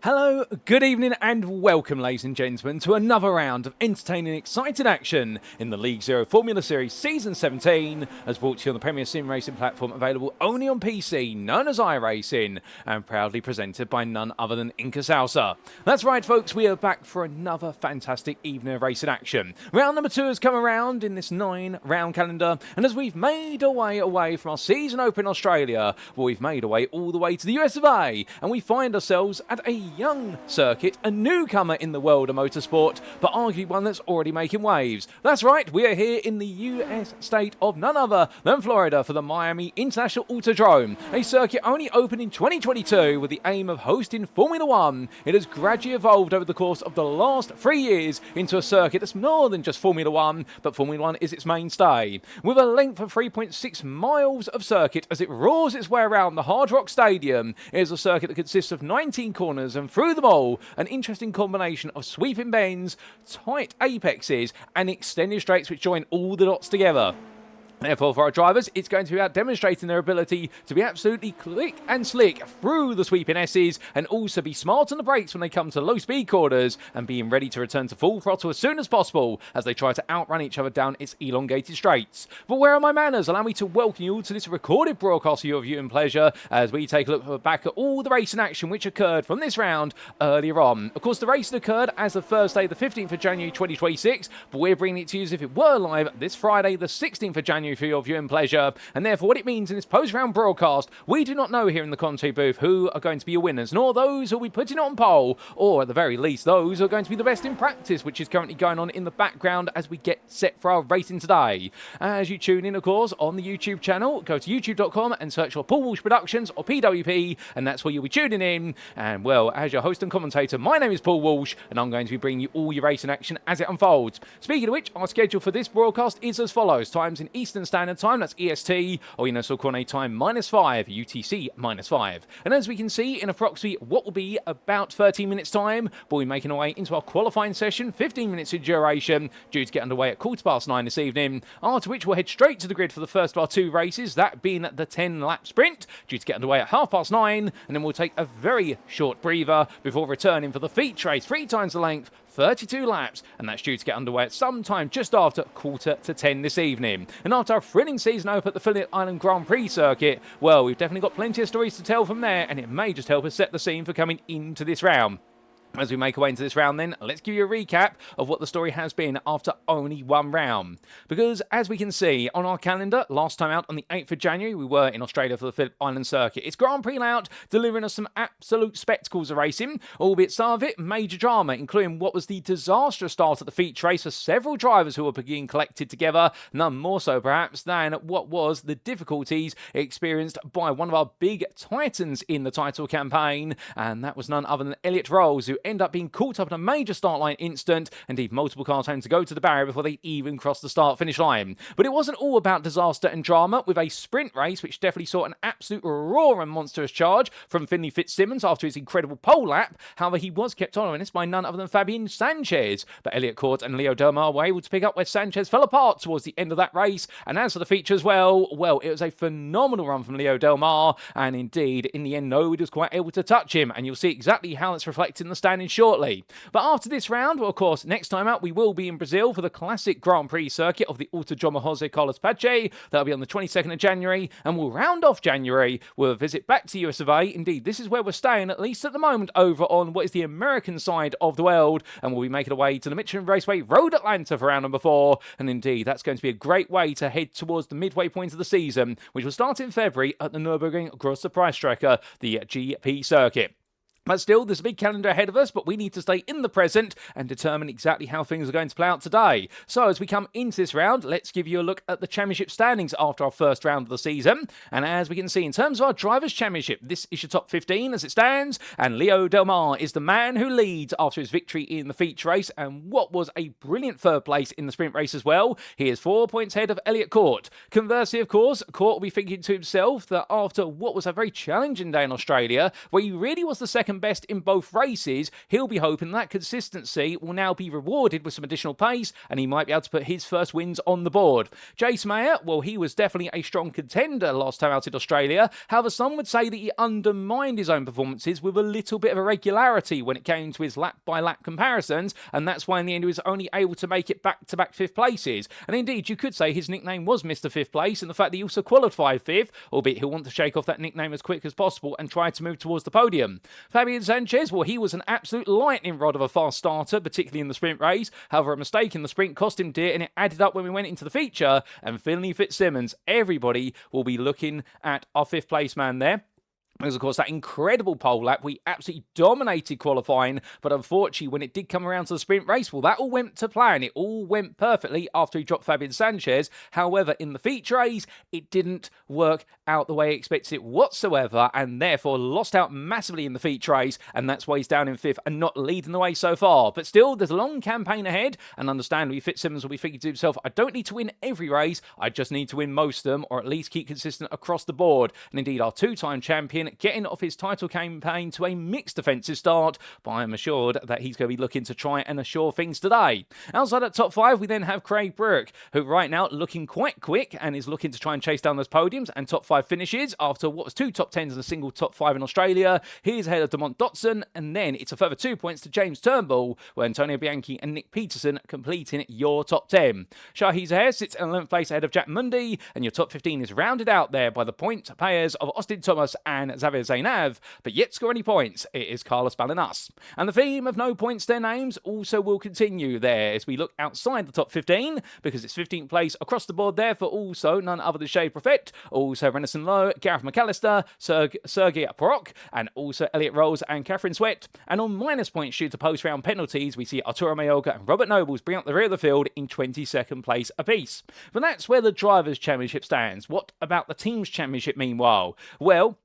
Hello, good evening and welcome, ladies and gentlemen, to another round of entertaining and exciting action in the League Zero Formula Series Season 17, as brought to you on the Premier Sim Racing platform available only on PC, known as iRacing, and proudly presented by none other than INCA Salsa. That's right, folks, we are back for another fantastic evening of racing action. Round number 2 has come around in this 9-round calendar, and as we've made our way away from our season open in Australia, well, we've made our way all the way to the US of A, and we find ourselves at a young circuit, a newcomer in the world of motorsport, but arguably one that's already making waves. That's right, we are here in the US state of none other than Florida for the Miami International Autodrome, a circuit only opened in 2022 with the aim of hosting Formula One. It has gradually evolved over the course of the last 3 years into a circuit that's more than just Formula One, but Formula One is its mainstay. With a length of 3.6 miles of circuit as it roars its way around the Hard Rock Stadium, it is a circuit that consists of 19 corners, and through them all, an interesting combination of sweeping bends, tight apexes, and extended straights which join all the dots together. Therefore, for our drivers, it's going to be about demonstrating their ability to be absolutely quick and slick through the sweeping S's, and also be smart on the brakes when they come to low speed corners, and being ready to return to full throttle as soon as possible as they try to outrun each other down its elongated straights. But where are my manners? Allow me to welcome you all to this recorded broadcast for your viewing pleasure as we take a look back at all the racing action which occurred from this round earlier on. Of course, the race occurred as of Thursday, the 15th of January 2026, but we're bringing it to you as if it were live this Friday, the 16th of January for your viewing pleasure, and therefore what it means in this post-round broadcast, we do not know here in the commentary booth who are going to be your winners, nor those who will be putting it on pole, or at the very least those who are going to be the best in practice, which is currently going on in the background as we get set for our racing today. As you tune in, of course, on the YouTube channel, go to youtube.com and search for Paul Walsh Productions or PWP, and that's where you'll be tuning in. And well, as your host and commentator, my name is Paul Walsh, and I'm going to be bringing you all your racing action as it unfolds. Speaking of which, our schedule for this broadcast is as follows: times in Eastern Eastern Standard Time, that's EST, or Universal Coordinate Time -5, UTC -5. And as we can see, in approximately what will be about 13 minutes time, we'll be making our way into our qualifying session, 15 minutes in duration, due to get underway at 9:15 this evening, after which we'll head straight to the grid for the first of our 2 races, that being the 10-lap sprint, due to get underway at 9:30, and then we'll take a very short breather before returning for the feature race, 3 times the length, 32 laps, and that's due to get underway at some time just after 9:45 this evening. And after our thrilling season open at the Phillip Island Grand Prix circuit, well, we've definitely got plenty of stories to tell from there, and it may just help us set the scene for coming into this round. As we make our way into this round then, let's give you a recap of what the story has been after only 1 round. Because as we can see on our calendar, last time out on the 8th of January, we were in Australia for the Phillip Island circuit. It's Grand Prix layout, delivering us some absolute spectacles of racing, albeit some of it major drama, including what was the disastrous start at the feature race for several drivers who were being collected together, none more so perhaps than what was the difficulties experienced by one of our big titans in the title campaign, and that was none other than Elliot Rolls, who end up being caught up in a major start line incident. Indeed, multiple cars having to go to the barrier before they even cross the start-finish line. But it wasn't all about disaster and drama, with a sprint race which definitely saw an absolute raw and monstrous charge from Finley Fitzsimmons after his incredible pole lap. However, he was kept on this by none other than Fabian Sanchez. But Elliot Cawte and Leo Delmas were able to pick up where Sanchez fell apart towards the end of that race. And as for the feature as well, it was a phenomenal run from Leo Delmas, and indeed, in the end, nobody was quite able to touch him, and you'll see exactly how that's reflected in the standings shortly. But after this round, well, of course, next time out we will be in Brazil for the classic Grand Prix circuit of the Autodrome Jose Carlos Pache. That'll be on the 22nd of January, and we'll round off January with a visit back to US of A. Indeed, this is where we're staying, at least at the moment, over on what is the American side of the world, and we'll be making our way to the Michelin Raceway Road Atlanta for round number 4, and indeed, that's going to be a great way to head towards the midway point of the season, which will start in February at the Nürburgring Grosse Preisstrecke, the GP circuit. But still, there's a big calendar ahead of us, but we need to stay in the present and determine exactly how things are going to play out today. So as we come into this round, let's give you a look at the championship standings after our first round of the season. And as we can see, in terms of our Drivers' Championship, this is your top 15 as it stands, and Leo Delmas is the man who leads after his victory in the feature race, and what was a brilliant third place in the sprint race as well. He is 4 points ahead of Elliot Cawte. Conversely, of course, Cawte will be thinking to himself that after what was a very challenging day in Australia, where he really was the second best in both races, he'll be hoping that consistency will now be rewarded with some additional pace, and he might be able to put his first wins on the board. Jace Mayer, well, he was definitely a strong contender last time out in Australia. However, some would say that he undermined his own performances with a little bit of irregularity when it came to his lap-by-lap comparisons, and that's why in the end he was only able to make it back-to-back 5th places. And indeed, you could say his nickname was Mr. 5th Place, and the fact that he also qualified 5th, albeit he'll want to shake off that nickname as quick as possible and try to move towards the podium. Fabian Sanchez, well, he was an absolute lightning rod of a fast starter, particularly in the sprint race. However, a mistake in the sprint cost him dear, and it added up when we went into the feature. And Finley Fitzsimmons, everybody will be looking at our 5th place man there. Because, of course, that incredible pole lap, we absolutely dominated qualifying, but unfortunately, when it did come around to the sprint race, well, that all went to plan. It all went perfectly after he dropped Fabian Sanchez. However, in the feature race, it didn't work out the way he expected it whatsoever, and therefore lost out massively in the feature race, and that's why he's down in 5th and not leading the way so far. But still, there's a long campaign ahead, and understandably, Fitzsimmons will be thinking to himself, I don't need to win every race, I just need to win most of them, or at least keep consistent across the board. And indeed, our 2-time champion getting off his title campaign to a mixed defensive start, but I'm assured that he's going to be looking to try and assure things today. Outside that top 5, we then have Craig Brooke, who right now looking quite quick and is looking to try and chase down those podiums and top 5 finishes after what was 2 top 10s and a single top 5 in Australia. He's ahead of Demont Dotson, and then it's a further 2 points to James Turnbull, where Antonio Bianchi and Nick Peterson completing your top 10. Shahi Zahir sits in 11th place ahead of Jack Mundy, and your top 15 is rounded out there by the point payers of Austin Thomas and Xavier Zainav, but yet to score any points, it is Carlos Balinas. And the theme of no points to their names also will continue there as we look outside the top 15, because it's 15th place across the board there for also none other than Shea Prophet, also Renison Lowe, Gareth McAllister, Sergei Porok, and also Elliot Rolls and Catherine Sweat. And on minus points due to post-round penalties, we see Arturo Mayorga and Robert Nobles bring up the rear of the field in 22nd place apiece. But that's where the Drivers' Championship stands. What about the Teams' Championship meanwhile? Well,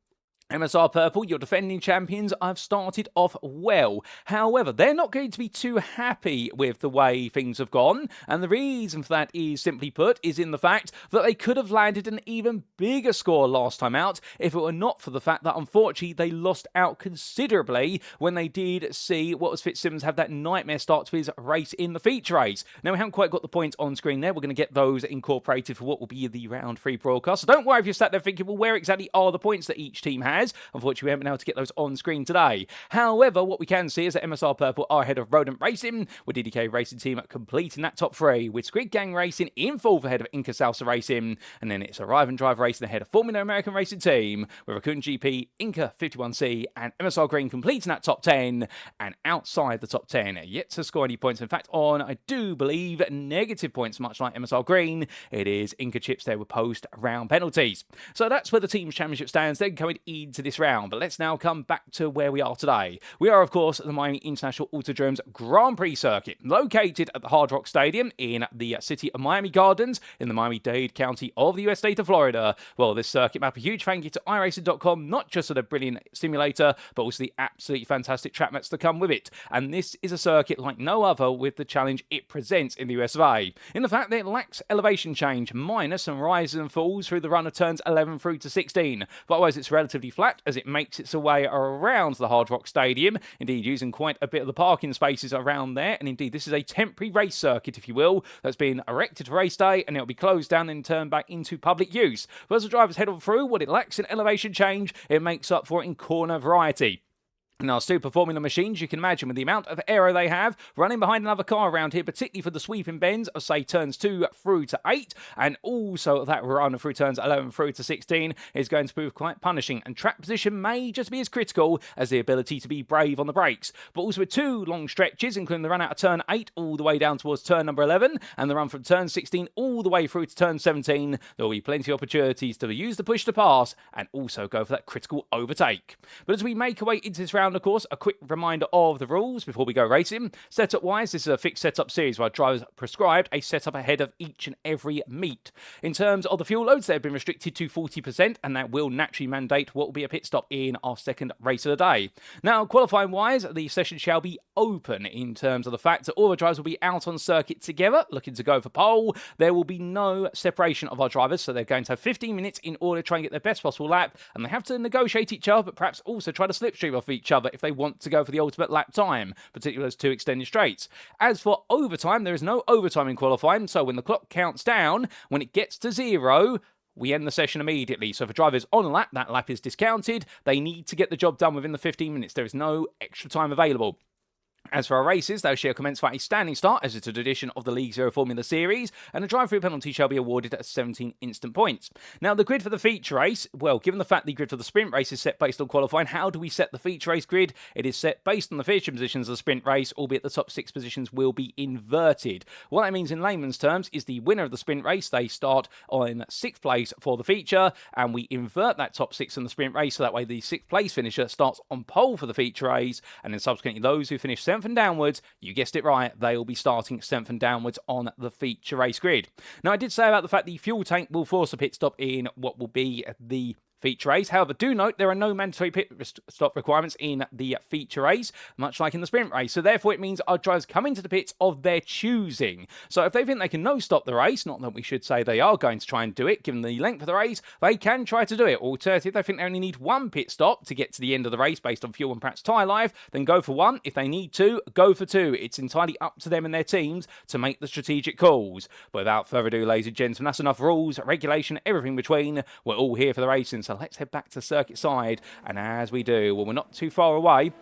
MSR Purple, your defending champions, have started off well. However, they're not going to be too happy with the way things have gone, and the reason for that is, simply put, is in the fact that they could have landed an even bigger score last time out if it were not for the fact that, unfortunately, they lost out considerably when they did see what was Fitzsimmons have that nightmare start to his race in the feature race. Now, we haven't quite got the points on screen there. We're going to get those incorporated for what will be the round 3 broadcast. So don't worry if you're sat there thinking, well, where exactly are the points that each team has? Unfortunately, we haven't been able to get those on screen today. However, what we can see is that MSR Purple are ahead of Rodent Racing, with DDK Racing Team completing that top 3, with Squid Gang Racing in 4th ahead of INCA Salsa Racing, and then it's Arrive and Drive Racing ahead of Formula American Racing Team, with Raccoon GP, INCA 51C, and MSR Green completing that top 10, and outside the top 10, yet to score any points. In fact, on, I do believe, negative points, much like MSR Green, it is INCA Chips there with post-round penalties. So that's where the team's championship stands. They're going into this round, but let's now come back to where we are today. We are, of course, at the Miami International Autodrome's Grand Prix circuit, located at the Hard Rock Stadium in the city of Miami Gardens in the Miami-Dade County of the US state of Florida. Well, this circuit map, a huge thank you to iRacing.com, not just for the brilliant simulator, but also the absolutely fantastic track mats that come with it. And this is a circuit like no other, with the challenge it presents in the US of A, in the fact that it lacks elevation change, minus some rises and falls through the run of turns 11 through to 16. But otherwise, it's relatively flat as it makes its way around the Hard Rock Stadium, indeed using quite a bit of the parking spaces around there. And indeed, this is a temporary race circuit, if you will, that's been erected for race day, and it'll be closed down and turned back into public use. But as the drivers head on through, what it lacks in elevation change, it makes up for it in corner variety. Now, super Formula machines, you can imagine with the amount of aero they have, running behind another car around here, particularly for the sweeping bends of, say, turns 2 through to 8, and also that run through turns 11 through to 16 is going to prove quite punishing, and track position may just be as critical as the ability to be brave on the brakes. But also with 2 long stretches, including the run out of turn 8 all the way down towards turn number 11, and the run from turn 16 all the way through to turn 17, there will be plenty of opportunities to use the push to pass, and also go for that critical overtake. But as we make our way into this round, of course, a quick reminder of the rules before we go racing. Setup wise, this is a fixed setup series where drivers prescribed a setup ahead of each and every meet. In terms of the fuel loads, they've been restricted to 40%, and that will naturally mandate what will be a pit stop in our second race of the day. Now, qualifying wise, the session shall be open in terms of the fact that all the drivers will be out on circuit together, looking to go for pole. There will be no separation of our drivers, so they're going to have 15 minutes in order to try and get their best possible lap, and they have to negotiate each other, but perhaps also try to slipstream off each other if they want to go for the ultimate lap time, particularly those 2 extended straights. As for overtime, there is no overtime in qualifying, so when the clock counts down, when it gets to 0, we end the session immediately. So if a driver's on a lap, that lap is discounted. They need to get the job done within the 15 minutes. There is no extra time available. As for our races, those shall commence by a standing start, as it's a tradition of the League Zero Formula Series, and a drive-through penalty shall be awarded at 17 instant points. Now, the grid for the feature race, well, given the fact the grid for the sprint race is set based on qualifying, how do we set the feature race grid? It is set based on the finishing positions of the sprint race, albeit the top 6 positions will be inverted. What that means in layman's terms is the winner of the sprint race, they start on 6th place for the feature, and we invert that top 6 in the sprint race, so that way the 6th place finisher starts on pole for the feature race, and then subsequently those who finish 7th and downwards, you guessed it right, they will be starting 7th and downwards on the feature race grid. Now, I did say about the fact the fuel tank will force a pit stop in what will be the feature race. However, do note there are no mandatory pit stop requirements in the feature race, much like in the sprint race. So therefore, it means our drivers come into the pits of their choosing. So if they think they can no-stop the race, not that we should say they are going to try and do it, given the length of the race, they can try to do it. Alternatively, they think they only need 1 pit stop to get to the end of the race based on fuel and perhaps tyre life, then go for 1. If they need to, go for 2. It's entirely up to them and their teams to make the strategic calls. But without further ado, ladies and gentlemen, that's enough rules, regulation, everything between. We're all here for the racing, so let's head back to circuit side, and as we do, well, we're not too far away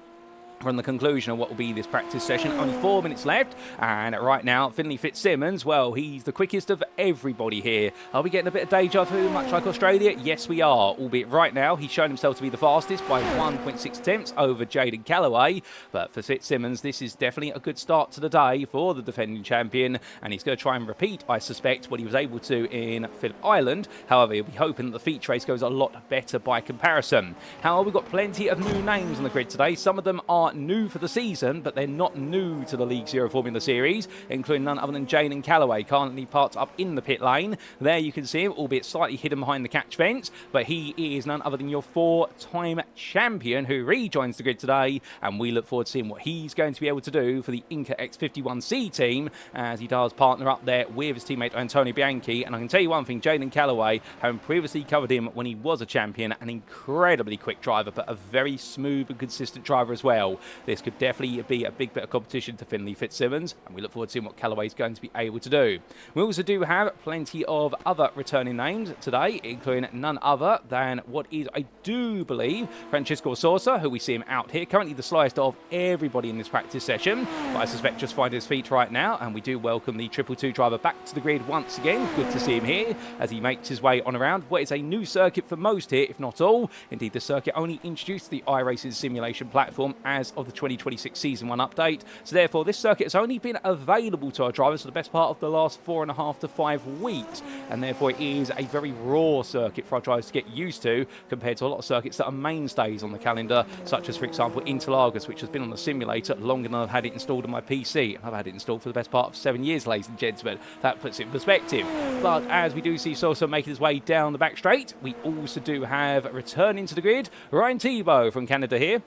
from the conclusion of what will be this practice session. Only 4 minutes left, and right now, Finley Fitzsimmons, well, he's the quickest of everybody here. Are we getting a bit of deja vu, much like Australia? Yes, we are, albeit right now, he's shown himself to be the fastest by 1.6 attempts over Jaden Callaway, but for Fitzsimmons, this is definitely a good start to the day for the defending champion, and he's going to try and repeat, I suspect, what he was able to in Phillip Island. However, he'll be hoping that the feature race goes a lot better by comparison. However, we've got plenty of new names on the grid today. Some of them are are new for the season, but they're not new to the League Zero Formula Series, including none other than Jayden Callaway, currently parked up in the pit lane. There you can see him, albeit slightly hidden behind the catch fence, but he is none other than your 4-time champion who rejoins the grid today, and we look forward to seeing what he's going to be able to do for the INCA X51C team as he does partner up there with his teammate Antonio Bianchi. And I can tell you one thing, Jayden Callaway, having previously covered him when he was a champion, an incredibly quick driver, but a very smooth and consistent driver as well. This could definitely be a big bit of competition to Finley Fitzsimmons, and we look forward to seeing what Callaway's going to be able to do. We also do have plenty of other returning names today, including none other than what is, I do believe, Francisco Sosa, who we see him out here, currently the slyest of everybody in this practice session, but I suspect just finding his feet right now. And we do welcome the 222 driver back to the grid once again. Good to see him here as he makes his way on around what is a new circuit for most here, if not all. Indeed, the circuit only introduced the iRacing simulation platform as of the 2026 Season 1 update, so therefore this circuit has only been available to our drivers for the best part of the last 4.5 to 5 weeks, and therefore it is a very raw circuit for our drivers to get used to compared to a lot of circuits that are mainstays on the calendar, such as, for example, Interlagos, which has been on the simulator longer than I've had it installed on my PC. I've had it installed for the best part of 7 years, ladies and gentlemen. That puts it in perspective. But as we do see Sosa making his way down the back straight, we also do have returning to the grid Ryan Thibault from Canada here,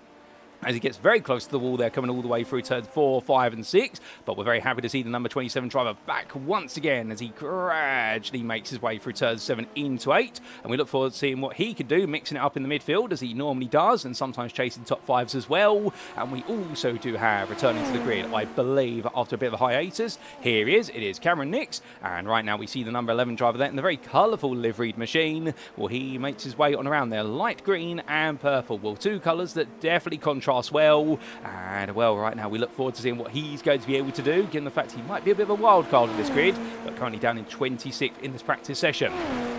as he gets very close to the wall there, coming all the way through turns 4, 5 and 6. But we're very happy to see the number 27 driver back once again as he gradually makes his way through turns 7 into 8. And we look forward to seeing what he can do, mixing it up in the midfield as he normally does, and sometimes chasing top 5s as well. And we also do have returning to the grid, I believe, after a bit of a hiatus. Here he is. It is Cameron Nix. And right now we see the number 11 driver there in the very colourful liveried machine. Well, he makes his way on around there, light green and purple. Well, two colours that definitely contrast well, and well, right now we look forward to seeing what he's going to be able to do, given the fact he might be a bit of a wild card in this grid, but currently down in 26th in this practice session.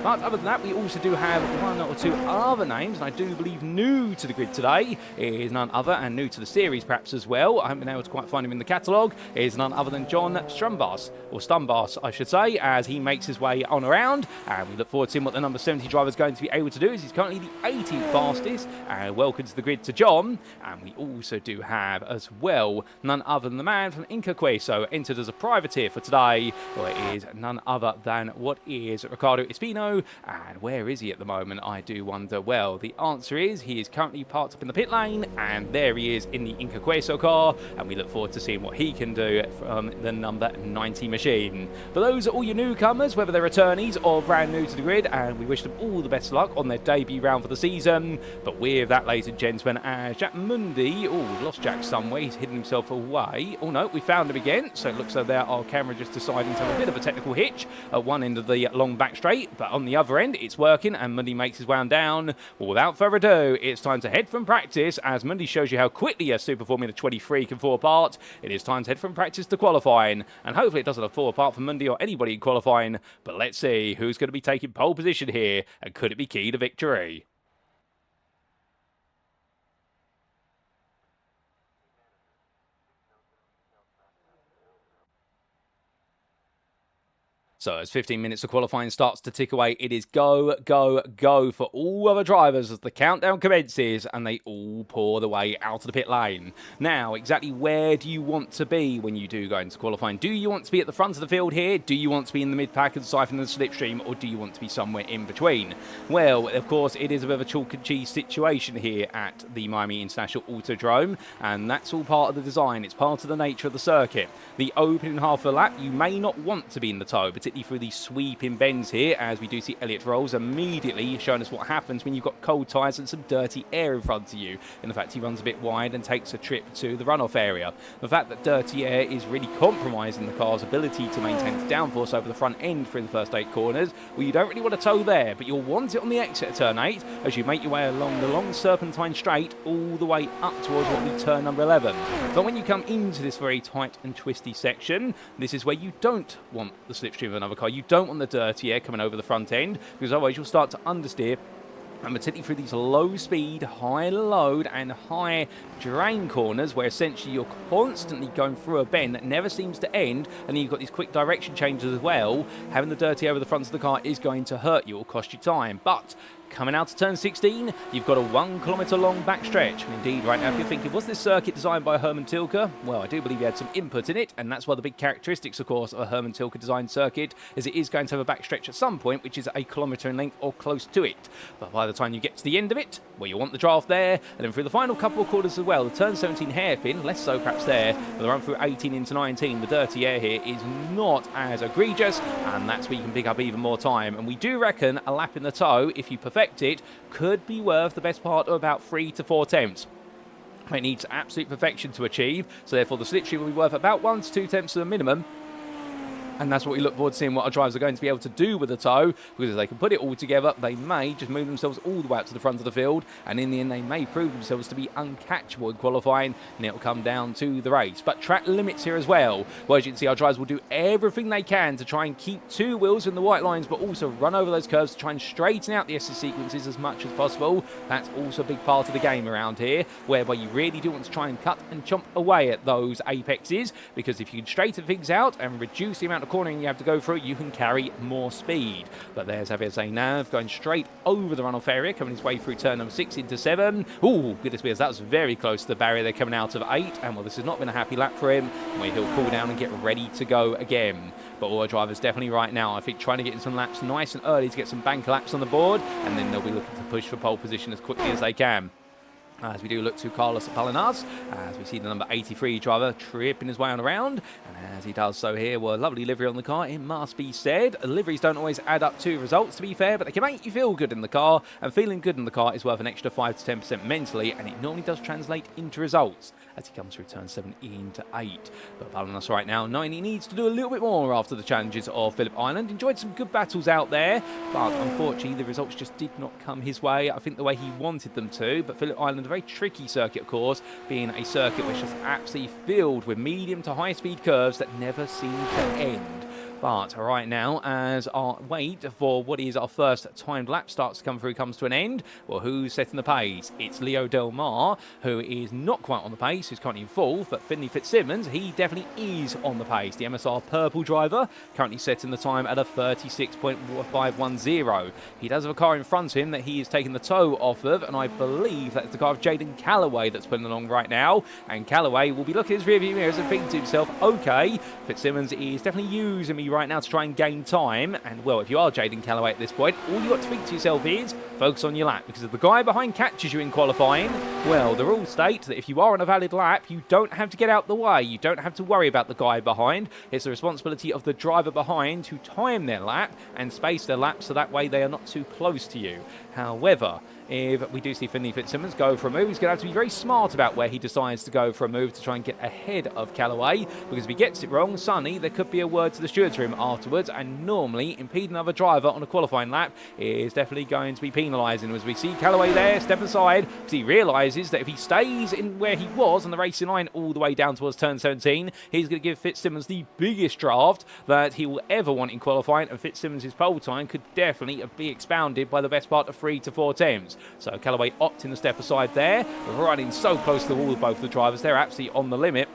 But other than that, we also do have one or two other names, and I do believe new to the grid today is none other, and new to the series perhaps as well, I haven't been able to quite find him in the catalogue, is none other than John Strumbas, or Stumbas I should say, as he makes his way on around, and we look forward to seeing what the number 70 driver is going to be able to do, as he's currently the 18th fastest, and welcome to the grid to John. And we also do have as well none other than the man from INCA Salsa, entered as a privateer for today. Well, it is none other than what is Ricardo Espino, and where is he at the moment, I do wonder. Well, the answer is he is currently parked up in the pit lane, and there he is in the INCA Salsa car, and we look forward to seeing what he can do from the number 90 machine. But those are all your newcomers, whether they're returnees or brand new to the grid, and we wish them all the best of luck on their debut round for the season. But with that, ladies and gentlemen, as Jack Mundy, oh, we've lost Jack somewhere, he's hidden himself away. Oh no, we found him again, so it looks like there our camera just deciding to have a bit of a technical hitch at one end of the long back straight, but on the other end it's working, and Mundy makes his way down. Well, without further ado, it's time to head from practice, as Mundy shows you how quickly a Super Formula 23 can fall apart. It is time to head from practice to qualifying, and hopefully it doesn't fall apart for Mundy or anybody in qualifying, but let's see who's going to be taking pole position here, and could it be key to victory? So as 15 minutes of qualifying starts to tick away, it is go, go, go for all other drivers as the countdown commences, and they all pour the way out of the pit lane. Now, exactly where do you want to be when you do go into qualifying? Do you want to be at the front of the field here? Do you want to be in the mid-pack and siphon the slipstream? Or do you want to be somewhere in between? Well, of course, it is a bit of a chalk and cheese situation here at the Miami International Autodrome, and that's all part of the design. It's part of the nature of the circuit. The opening half of the lap, you may not want to be in the toe, particularly through these sweeping bends here, as we do see Elliot rolls immediately, showing us what happens when you've got cold tyres and some dirty air in front of you. In fact, he runs a bit wide and takes a trip to the runoff area. The fact that dirty air is really compromising the car's ability to maintain its downforce over the front end through the first 8 corners, well, you don't really want to tow there, but you'll want it on the exit at turn 8 as you make your way along the long serpentine straight all the way up towards what we turn number 11. But when you come into this very tight and twisty section, this is where you don't want the slipstream of another car. You don't want the dirty air coming over the front end, because otherwise you'll start to understeer, and particularly through these low speed, high load and high drain corners where essentially you're constantly going through a bend that never seems to end, and then you've got these quick direction changes as well. Having the dirty over the front of the car is going to hurt you or cost you time. But coming out to turn 16, you've got a 1 kilometre long backstretch. And indeed, right now, if you're thinking, was this circuit designed by Hermann Tilke? Well, I do believe he had some input in it, and that's one of the big characteristics, of course, of a Hermann Tilke designed circuit, is it is going to have a backstretch at some point, which is a kilometre in length or close to it. But by the time you get to the end of it, well, you want the draft there, and then through the final couple of quarters as well, the turn 17 hairpin, less so perhaps there, but the run through 18 into 19, the dirty air here is not as egregious, and that's where you can pick up even more time. And we do reckon a lap in the toe, if you perfect it, could be worth the best part of about 3 to 4 attempts. It needs absolute perfection to achieve, so therefore the slipstream will be worth about 1 to 2 attempts at a minimum. And that's what we look forward to seeing what our drivers are going to be able to do with the toe, because if they can put it all together, they may just move themselves all the way up to the front of the field, and in the end they may prove themselves to be uncatchable in qualifying, and it'll come down to the race. But track limits here as well. Well, as you can see, our drivers will do everything they can to try and keep 2 wheels in the white lines, but also run over those curves to try and straighten out the SS sequences as much as possible. That's also a big part of the game around here, whereby you really do want to try and cut and chomp away at those apexes, because if you can straighten things out and reduce the amount of cornering you have to go through, you can carry more speed. But there's Javier Zainav going straight over the runoff area, coming his way through turn number 6 into 7. Oh, goodness me, that was very close to the barrier there coming out of 8. And well, this has not been a happy lap for him, where he'll cool down and get ready to go again. But all our drivers definitely right now, I think, trying to get in some laps nice and early to get some bank laps on the board, and then they'll be looking to push for pole position as quickly as they can. As we do look to Carlos Apolinas, as we see the number 83 driver tripping his way on around, and as he does so here, well, lovely livery on the car, it must be said. Liveries don't always add up to results, to be fair, but they can make you feel good in the car, and feeling good in the car is worth an extra 5 to 10% mentally, and it normally does translate into results as he comes through turn 7 into 8. But Apolinas right now, knowing he needs to do a little bit more after the challenges of Phillip Island. Enjoyed some good battles out there, but unfortunately the results just did not come his way, I think the way he wanted them to. But Phillip Island, a very tricky circuit, of course, being a circuit which is absolutely filled with medium to high speed curves that never seem to end. But right now, as our wait for what is our first timed lap starts to come through comes to an end, well, who's setting the pace? It's Leo Delmas, who is not quite on the pace, who's currently in 4th, but Finley Fitzsimmons, he definitely is on the pace. The MSR purple driver currently setting the time at a 36.510. He does have a car in front of him that he is taking the toe off of, and I believe that's the car of Jaden Callaway that's pulling along right now. And Callaway will be looking at his rearview mirrors and thinking to himself, okay, Fitzsimmons is definitely using me right now to try and gain time. And well, if you are Jaden Callaway at this point, all you got to think to yourself is focus on your lap, because if the guy behind catches you in qualifying, well, the rules state that if you are on a valid lap, you don't have to get out the way, you don't have to worry about the guy behind. It's the responsibility of the driver behind to time their lap and space their lap so that way they are not too close to you. However, if we do see Finley Fitzsimmons go for a move, he's going to have to be very smart about where he decides to go for a move to try and get ahead of Callaway, because if he gets it wrong, Sonny, there could be a word to the stewards for him afterwards, and normally impeding another driver on a qualifying lap is definitely going to be penalising. As we see Callaway there step aside, because he realises that if he stays in where he was on the racing line all the way down towards turn 17, he's going to give Fitzsimmons the biggest draft that he will ever want in qualifying, and Fitzsimmons' pole time could definitely be expounded by the best part of 3 to 4 attempts. So Callaway opting to step aside there, running so close to the wall of both the drivers. They're absolutely on the limit.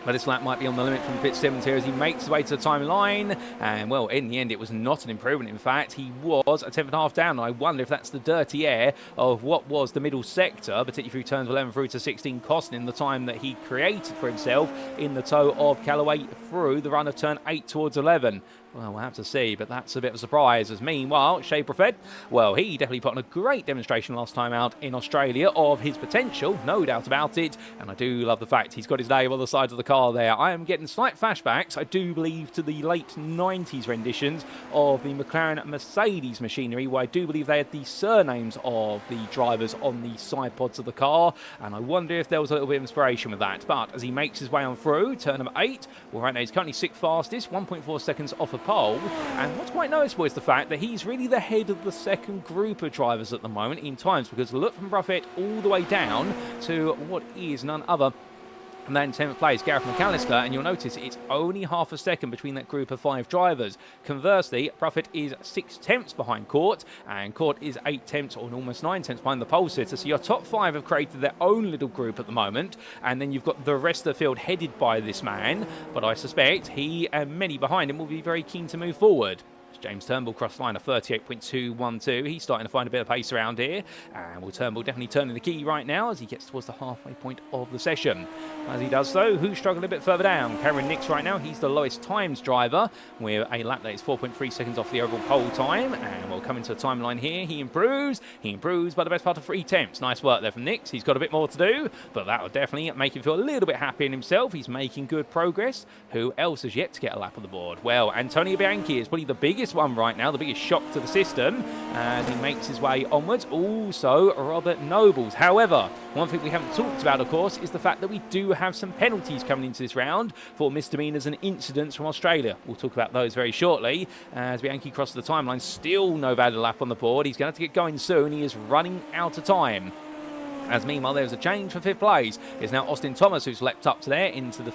But this lap might be on the limit from Fitzsimmons here as he makes his way to the time line. And, well, in the end, it was not an improvement. In fact, he was a 10.5 down. I wonder if that's the dirty air of what was the middle sector, particularly through turns 11 through to 16, costing him the time that he created for himself in the toe of Callaway through the run of turn 8 towards 11. Well, we'll have to see, but that's a bit of a surprise. As meanwhile, Shea Profet, well, he definitely put on a great demonstration last time out in Australia of his potential, no doubt about it. And I do love the fact he's got his name on the side of the car there. I am getting slight flashbacks, I do believe, to the late 90s renditions of the McLaren Mercedes machinery, where I do believe they had the surnames of the drivers on the side pods of the car. And I wonder if there was a little bit of inspiration with that. But as he makes his way on through, turn number 8, well, right now he's currently 6th fastest, 1.4 seconds off a pole. And what's quite noticeable is the fact that he's really the head of the second group of drivers at the moment in times, because look from Buffett all the way down to what is none other and then 10th place, Gareth McAllister, and you'll notice it's only half a second between that group of 5 drivers. Conversely, Profit is 6 tenths behind Cawte, and Cawte is 8 tenths or almost 9 tenths behind the pole sitter. So your top 5 have created their own little group at the moment, and then you've got the rest of the field headed by this man, but I suspect he and many behind him will be very keen to move forward. James Turnbull cross line of 38.212. He's starting to find a bit of pace around here. And Turnbull definitely turning the key right now as he gets towards the halfway point of the session. As he does so, who's struggling a bit further down? Cameron Nix right now. He's the lowest times driver with a lap that is 4.3 seconds off the overall pole time. And we'll come into the timeline here. He improves by the best part of 3/10. Nice work there from Nix. He's got a bit more to do, but that will definitely make him feel a little bit happy in himself. He's making good progress. Who else has yet to get a lap on the board? Well, Antonio Bianchi is probably the biggest one right now, the biggest shock to the system as he makes his way onwards. Also, Robert Nobles. However, one thing we haven't talked about, of course, is the fact that we do have some penalties coming into this round for misdemeanors and incidents from Australia. We'll talk about those very shortly as Bianchi crosses the timeline. Still no valid lap on the board. He's going to have to get going soon. He is running out of time. As meanwhile, there's a change for 5th place. It's now Austin Thomas who's leapt up to there into the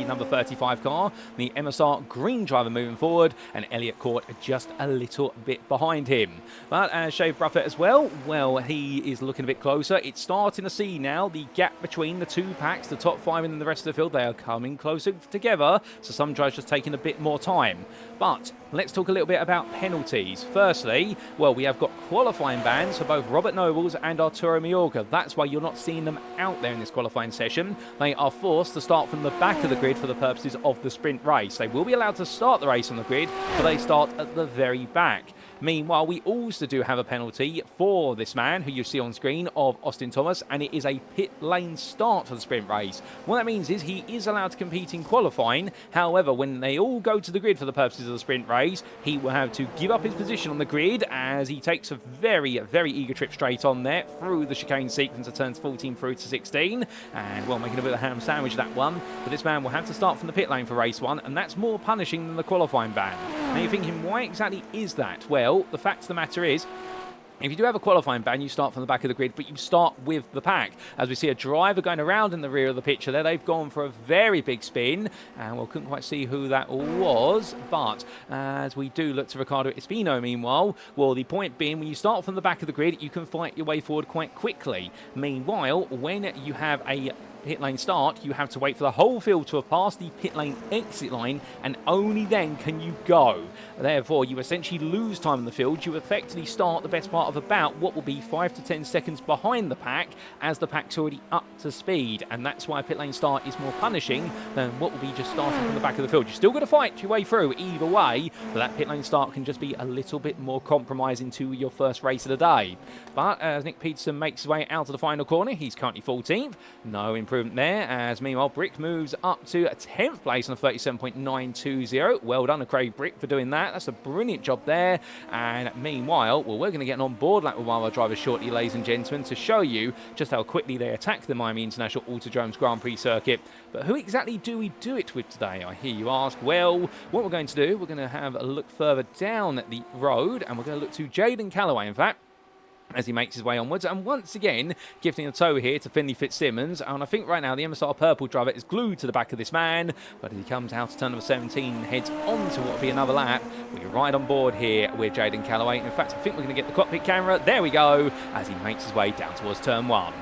number 35 car. The MSR green driver moving forward, and Elliot Cawte just a little bit behind him. But as Shave Bruffett as well, he is looking a bit closer. It's starting to see now the gap between the two packs, the top 5 and the rest of the field. They are coming closer together, so some drivers just taking a bit more time. But let's talk a little bit about penalties. Firstly, we have got qualifying bans for both Robert Nobles and Arturo Mayorga. That's why you're not seeing them out there in this qualifying session. They are forced to start from the back of the grid for the purposes of the sprint race. They will be allowed to start the race on the grid, but they start at the very back. Meanwhile, we also do have a penalty for this man, who you see on screen, of Austin Thomas, and it is a pit lane start for the sprint race. What that means is he is allowed to compete in qualifying. However, when they all go to the grid for the purposes of the sprint race, he will have to give up his position on the grid as he takes a very, very eager trip straight on there through the chicane sequence of turns 14 through to 16. And, making a bit of a ham sandwich that one. But this man will have to start from the pit lane for race 1, and that's more punishing than the qualifying ban. Now, you're thinking, why exactly is that? Well, the fact of the matter is, if you do have a qualifying ban, you start from the back of the grid, but you start with the pack. As we see a driver going around in the rear of the picture there, they've gone for a very big spin, and couldn't quite see who that was, but as we do look to Ricardo Espino, meanwhile, the point being, when you start from the back of the grid, you can fight your way forward quite quickly. Meanwhile, when you have a pit lane start, you have to wait for the whole field to have passed the pit lane exit line, and only then can you go. Therefore, you essentially lose time in the field. You effectively start the best part of about what will be 5 to 10 seconds behind the pack, as the pack's already up to speed, and that's why a pit lane start is more punishing than what will be just starting from the back of the field. You're still going to fight your way through either way, but that pit lane start can just be a little bit more compromising to your first race of the day. But as Nick Peterson makes his way out of the final corner, he's currently 14th. No improvement there, as meanwhile Brick moves up to 10th place on a 37.920. Well done to Craig Brick for doing that. That's a brilliant job there. And meanwhile, we're going to get an on-board lap with one of our drivers shortly, ladies and gentlemen, to show you just how quickly they attack the Miami International Autodrome's Grand Prix circuit. But who exactly do we do it with today, I hear you ask? Well, what we're going to do, we're going to have a look further down the road, and we're going to look to Jaden Callaway, in fact, as he makes his way onwards, and once again gifting a tow here to Finley Fitzsimmons. And I think right now the MSR purple driver is glued to the back of this man, but as he comes out to turn number 17 and heads on to what will be another lap, we're right on board here with Jaden Callaway. And in fact, I think we're going to get the cockpit camera. There we go, as he makes his way down towards turn 1.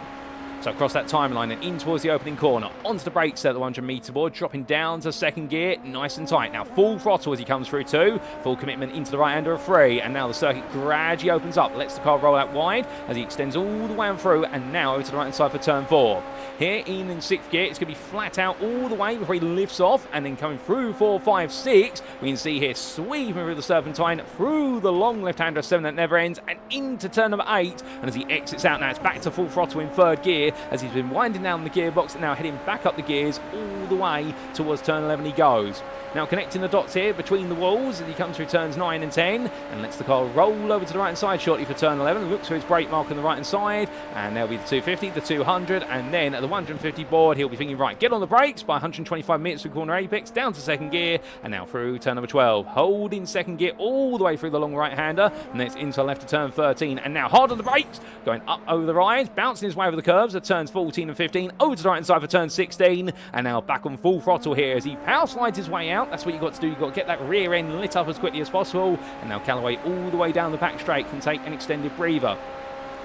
So across that timeline and in towards the opening corner, onto the brakes at the 100-metre board, dropping down to second gear, nice and tight. Now full throttle as he comes through 2, full commitment into the right-hander of 3, and now the circuit gradually opens up, lets the car roll out wide as he extends all the way on through, and now over to the right-hand side for turn 4. Here in 6th gear, it's going to be flat out all the way before he lifts off, and then coming through 4, 5, 6, we can see here sweeping through the serpentine, through the long left-hander of 7 that never ends, and into turn number 8, and as he exits out now, it's back to full throttle in 3rd gear, as he's been winding down the gearbox and now heading back up the gears all the way towards turn 11 he goes. Now connecting the dots here between the walls as he comes through turns 9 and 10 and lets the car roll over to the right hand side shortly for turn 11. Looks for his brake mark on the right hand side, and there'll be the 250, the 200, and then at the 150 board he'll be thinking, right, get on the brakes by 125 meters through corner apex, down to second gear, and now through turn number 12. Holding second gear all the way through the long right hander, and then it's into left to turn 13, and now hard on the brakes, going up over the rise, bouncing his way over the curves at turns 14 and 15, over to the right hand side for turn 16, and now back on full throttle here as he power slides his way out. That's what you've got to do. You've got to get that rear end lit up as quickly as possible, and now Callaway all the way down the back straight can take an extended breather.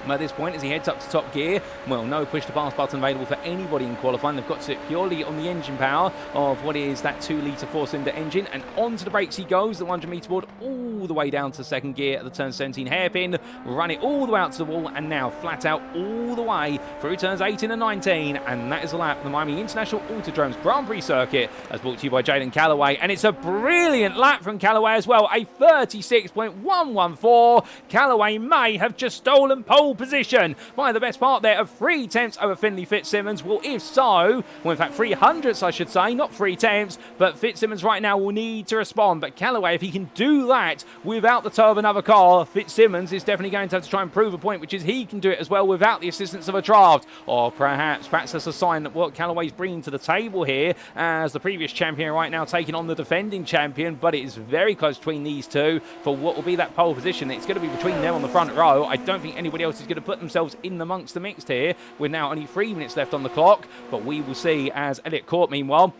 At this point, as he heads up to top gear, well, no push-to-pass button available for anybody in qualifying. They've got to sit purely on the engine power of what is that 2-litre four-cylinder engine, and onto the brakes he goes, the 100-metre board, all the way down to second gear at the turn 17 hairpin, run it all the way out to the wall, and now flat out all the way through turns 18 and 19, and that is a lap of the Miami International Autodrome's Grand Prix circuit, as brought to you by Jaden Callaway, and it's a brilliant lap from Callaway as well, a 36.114. Callaway may have just stolen pole position by the best part there of 3 tenths over Finley Fitzsimmons. Well, if so, well, in fact, 300ths, I should say, not 3 tenths, but Fitzsimmons right now will need to respond. But Callaway, if he can do that without the tow of another car, Fitzsimmons is definitely going to have to try and prove a point, which is he can do it as well without the assistance of a draft. Or perhaps that's a sign that what Callaway's bringing to the table here, as the previous champion right now taking on the defending champion, but it is very close between these two for what will be that pole position. It's going to be between them on the front row. I don't think anybody else is going to put themselves in amongst the mix here. We're now only 3 minutes left on the clock, but we will see as Elliot Cawte, meanwhile,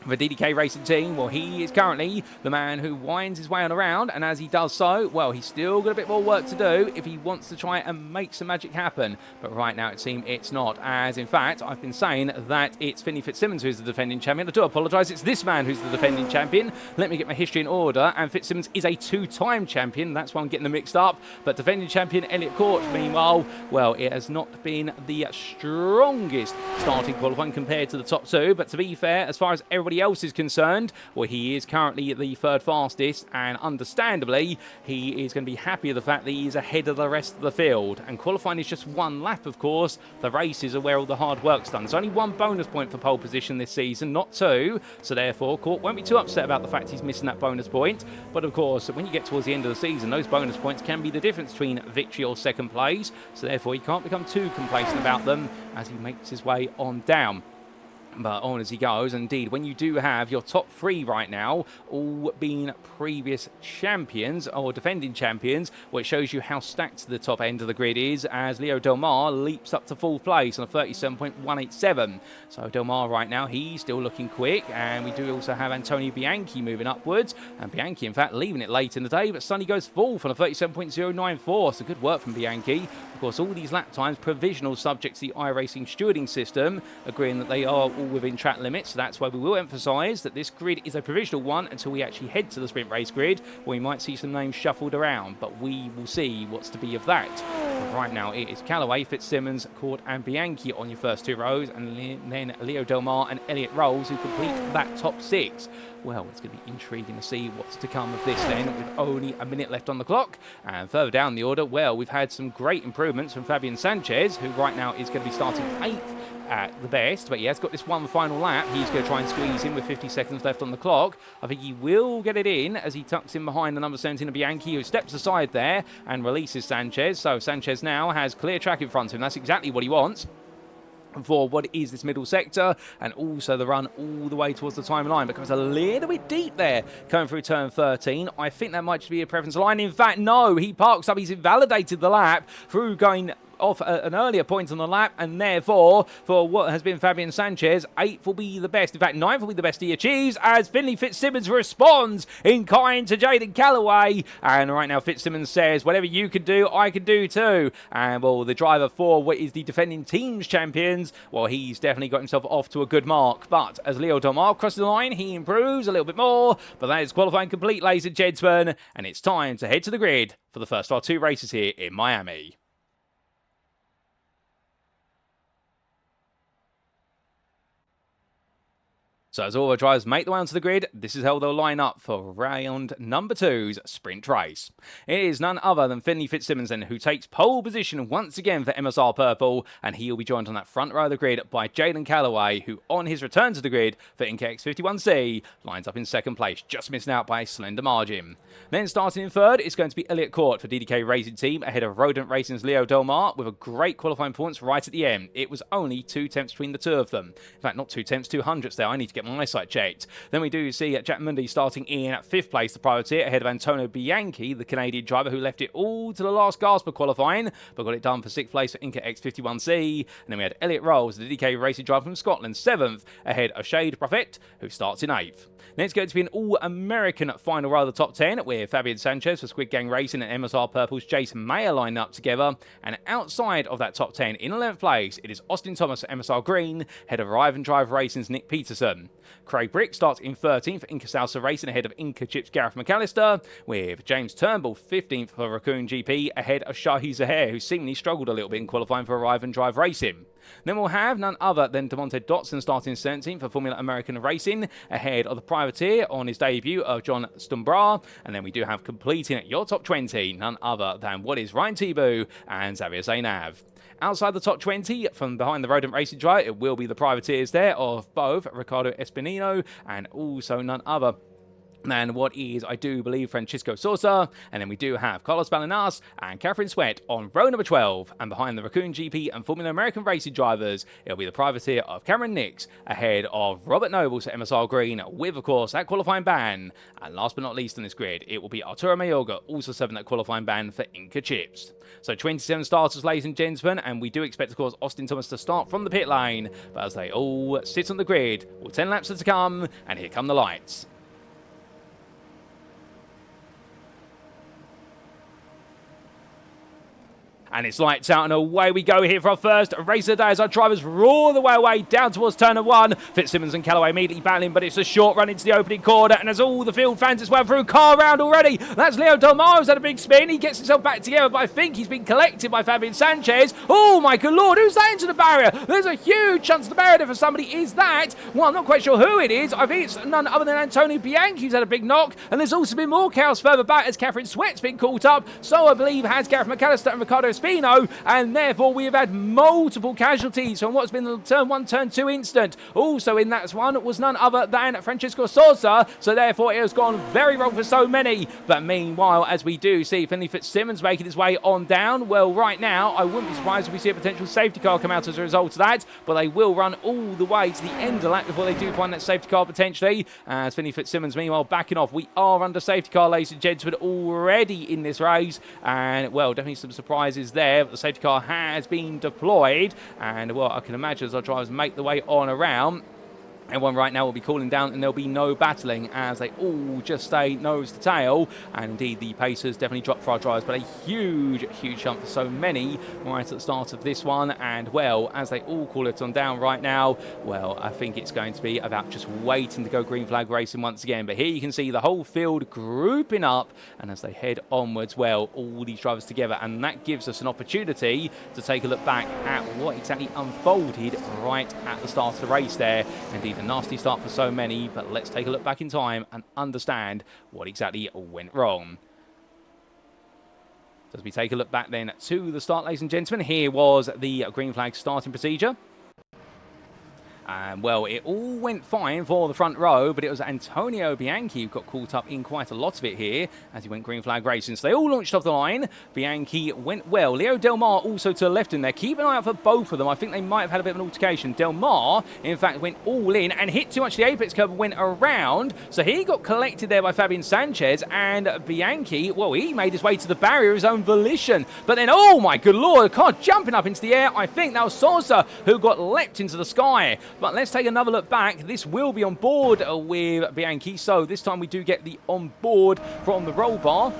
the DDK Racing team, well, he is currently the man who winds his way on around, and as he does so, well, he's still got a bit more work to do if he wants to try and make some magic happen. But right now, it seems it's not, as in fact, I've been saying that it's Finley Fitzsimmons who's the defending champion. I do apologise, it's this man who's the defending champion. Let me get my history in order, and Fitzsimmons is a 2-time champion. That's why I'm getting them mixed up. But defending champion Elliot Cawte, meanwhile, well, it has not been the strongest starting qualifying compared to the top two. But to be fair, as far as everybody else is concerned, well, he is currently the 3rd fastest, and understandably he is going to be happy with the fact that he is ahead of the rest of the field. And qualifying is just 1 lap, of course. The races are where all the hard work's done. There's only 1 bonus point for pole position this season, not 2, so therefore Cawte won't be too upset about the fact he's missing that bonus point. But of course, when you get towards the end of the season, those bonus points can be the difference between victory or 2nd place, so therefore he can't become too complacent about them as he makes his way on down. But on as he goes, indeed, when you do have your top 3 right now all being previous champions or defending champions, well, it shows you how stacked the top end of the grid is, as Leo Delmas leaps up to 4th place on a 37.187. So Delmas right now, he's still looking quick, and we do also have Antonio Bianchi moving upwards, and Bianchi, in fact, leaving it late in the day, but Sonny goes 4th on a 37.094, so good work from Bianchi. Of course, all these lap times provisional, subject to the iRacing stewarding system, agreeing that they are all within track limits. So that's why we will emphasise that this grid is a provisional one until we actually head to the sprint race grid, where we might see some names shuffled around, but we will see what's to be of that. But right now it is Callaway, Fitzsimmons, Cawte and Bianchi on your first 2 rows, and then Leo Delmas and Elliot Rolls who complete that top 6. Well, it's going to be intriguing to see what's to come of this then, with only a minute left on the clock. And further down the order, well, we've had some great improvements from Fabian Sanchez, who right now is going to be starting 8th at the best, but he has got this 1 final lap. He's going to try and squeeze in with 50 seconds left on the clock. I think he will get it in as he tucks in behind the number 17 of Bianchi, who steps aside there and releases Sanchez. So Sanchez now has clear track in front of him. That's exactly what he wants for what is this middle sector, and also the run all the way towards the timeline, but goes a little bit deep there coming through turn 13. I think that might just be a preference line. In fact, no, he parks up. He's invalidated the lap through going off an earlier point on the lap, and therefore, for what has been Fabian Sanchez, 8th will be the best. In fact, 9th will be the best he achieves, as Finley Fitzsimmons responds in kind to Jaden Callaway. And right now, Fitzsimmons says, whatever you can do, I can do too. And, well, the driver for what is the defending team's champions, well, he's definitely got himself off to a good mark. But as Leo Delmas crosses the line, he improves a little bit more. But that is qualifying complete, ladies and gentlemen, and it's time to head to the grid for the first of our 2 races here in Miami. So as all the drivers make the way onto the grid, this is how they'll line up for round number 2's sprint race. It is none other than Finley Fitzsimmons, who takes pole position once again for MSR Purple, and he'll be joined on that front row of the grid by Jaden Callaway, who on his return to the grid for INCA X51C lines up in 2nd place, just missing out by a slender margin. Then starting in 3rd, it's going to be Elliot Cawte for DDK Racing Team, ahead of Rodent Racing's Leo Delmas, with a great qualifying performance right at the end. It was only 2 tenths between the 2 of them. In fact, not 2 tenths, 200ths there. I need to get my eyesight checked. Then we do see Jack Mundy starting in at 5th place, the privateer, ahead of Antonio Bianchi, the Canadian driver who left it all to the last gasp of qualifying, but got it done for 6th place for INCA X51C. And then we had Elliot Rolls, the DK racing driver from Scotland, 7th, ahead of Shade Prophet, who starts in 8th. Next going to be an all-American final row of the top 10, with Fabian Sanchez for Squid Gang Racing and MSR Purple's Jason Mayer lined up together. And outside of that top 10, in 11th place, it is Austin Thomas for MSR Green, head of Arrive and Drive Racing's Nick Peterson. Craig Brick starts in 13th for INCA Salsa Racing, ahead of INCA Chips Gareth McAllister, with James Turnbull 15th for Raccoon GP, ahead of Shahi Zaher, who seemingly struggled a little bit in qualifying for Arrive and Drive Racing. Then we'll have none other than Demonte Dotson starting 17th for Formula American Racing, ahead of the privateer on his debut of John Stumbrar. And then we do have completing your top 20, none other than what is Ryan Thibault and Xavier Zainav. Outside the top 20, from behind the Rodent Racing drive, it will be the privateers there of both Ricardo Espinino and also none other than what is, I do believe, Francisco Sosa. And then we do have Carlos Balinas and Catherine Sweat on row number 12. And behind the Raccoon GP and Formula American Racing drivers, it'll be the privateer of Cameron Nix, ahead of Robert Nobles at MSR Green, with, of course, that qualifying ban. And last but not least on this grid, it will be Arturo Mayorga, also 7th at qualifying ban for INCA Chips. So 27 starters, ladies and gentlemen, and we do expect, of course, Austin Thomas to start from the pit lane. But as they all sit on the grid, all 10 laps are to come, and here come the lights. And it's lights out and away we go here for our first race of the day as our drivers roar the way away down towards turn 1. Fitzsimmons and Callaway immediately battling, but it's a short run into the opening corner. And as all the field fans as well through car round already, that's Leo Delmas who's had a big spin. He gets himself back together, but I think he's been collected by Fabian Sanchez. Oh my good lord, who's that into the barrier? There's a huge chance of the barrier there for somebody. Is that? Well, I'm not quite sure who it is. I think it's none other than Antonio Bianchi who's had a big knock. And there's also been more chaos further back as Catherine Sweat's been caught up. So I believe has Gareth McAllister and Ricardo Espino, and therefore we have had multiple casualties from what's been the turn 1, turn 2 incident. Also in that one was none other than Francisco Sosa, so therefore it has gone very wrong for so many. But meanwhile, as we do see Finley Fitzsimmons making his way on down, well, right now I wouldn't be surprised if we see a potential safety car come out as a result of that, but they will run all the way to the end of the lap before they do find that safety car potentially. As Finley Fitzsimmons meanwhile backing off. We are under safety car, ladies and gentlemen, already in this race, and well, definitely some surprises there. The safety car has been deployed, and well, I can imagine as our drivers make the way on around, everyone right now will be cooling down and there'll be no battling as they all just stay nose to tail. And indeed the paces definitely drop for our drivers, but a huge jump for so many right at the start of this one. And well, as they all call it on down right now, well, I think it's going to be about just waiting to go green flag racing once again. But here you can see the whole field grouping up, and as they head onwards, well, all these drivers together, and that gives us an opportunity to take a look back at what exactly unfolded right at the start of the race there. Indeed, a nasty start for so many, but let's take a look back in time and understand what exactly went wrong. So as we take a look back then to the start, ladies and gentlemen, here was the green flag starting procedure. And well, it all went fine for the front row, but it was Antonio Bianchi who got caught up in quite a lot of it here as he went green flag racing. So they all launched off the line. Bianchi went well. Leo Delmas also to the left in there. Keep an eye out for both of them. I think they might have had a bit of an altercation. Delmas, in fact, went all in and hit too much the apex curve and went around. So he got collected there by Fabian Sanchez, and Bianchi, well, he made his way to the barrier of his own volition. But then, oh my good lord, the car jumping up into the air. I think that was Sosa who got leapt into the sky. But let's take another look back. This will be on board with Bianchi, so this time we do get the on board from the roll bar.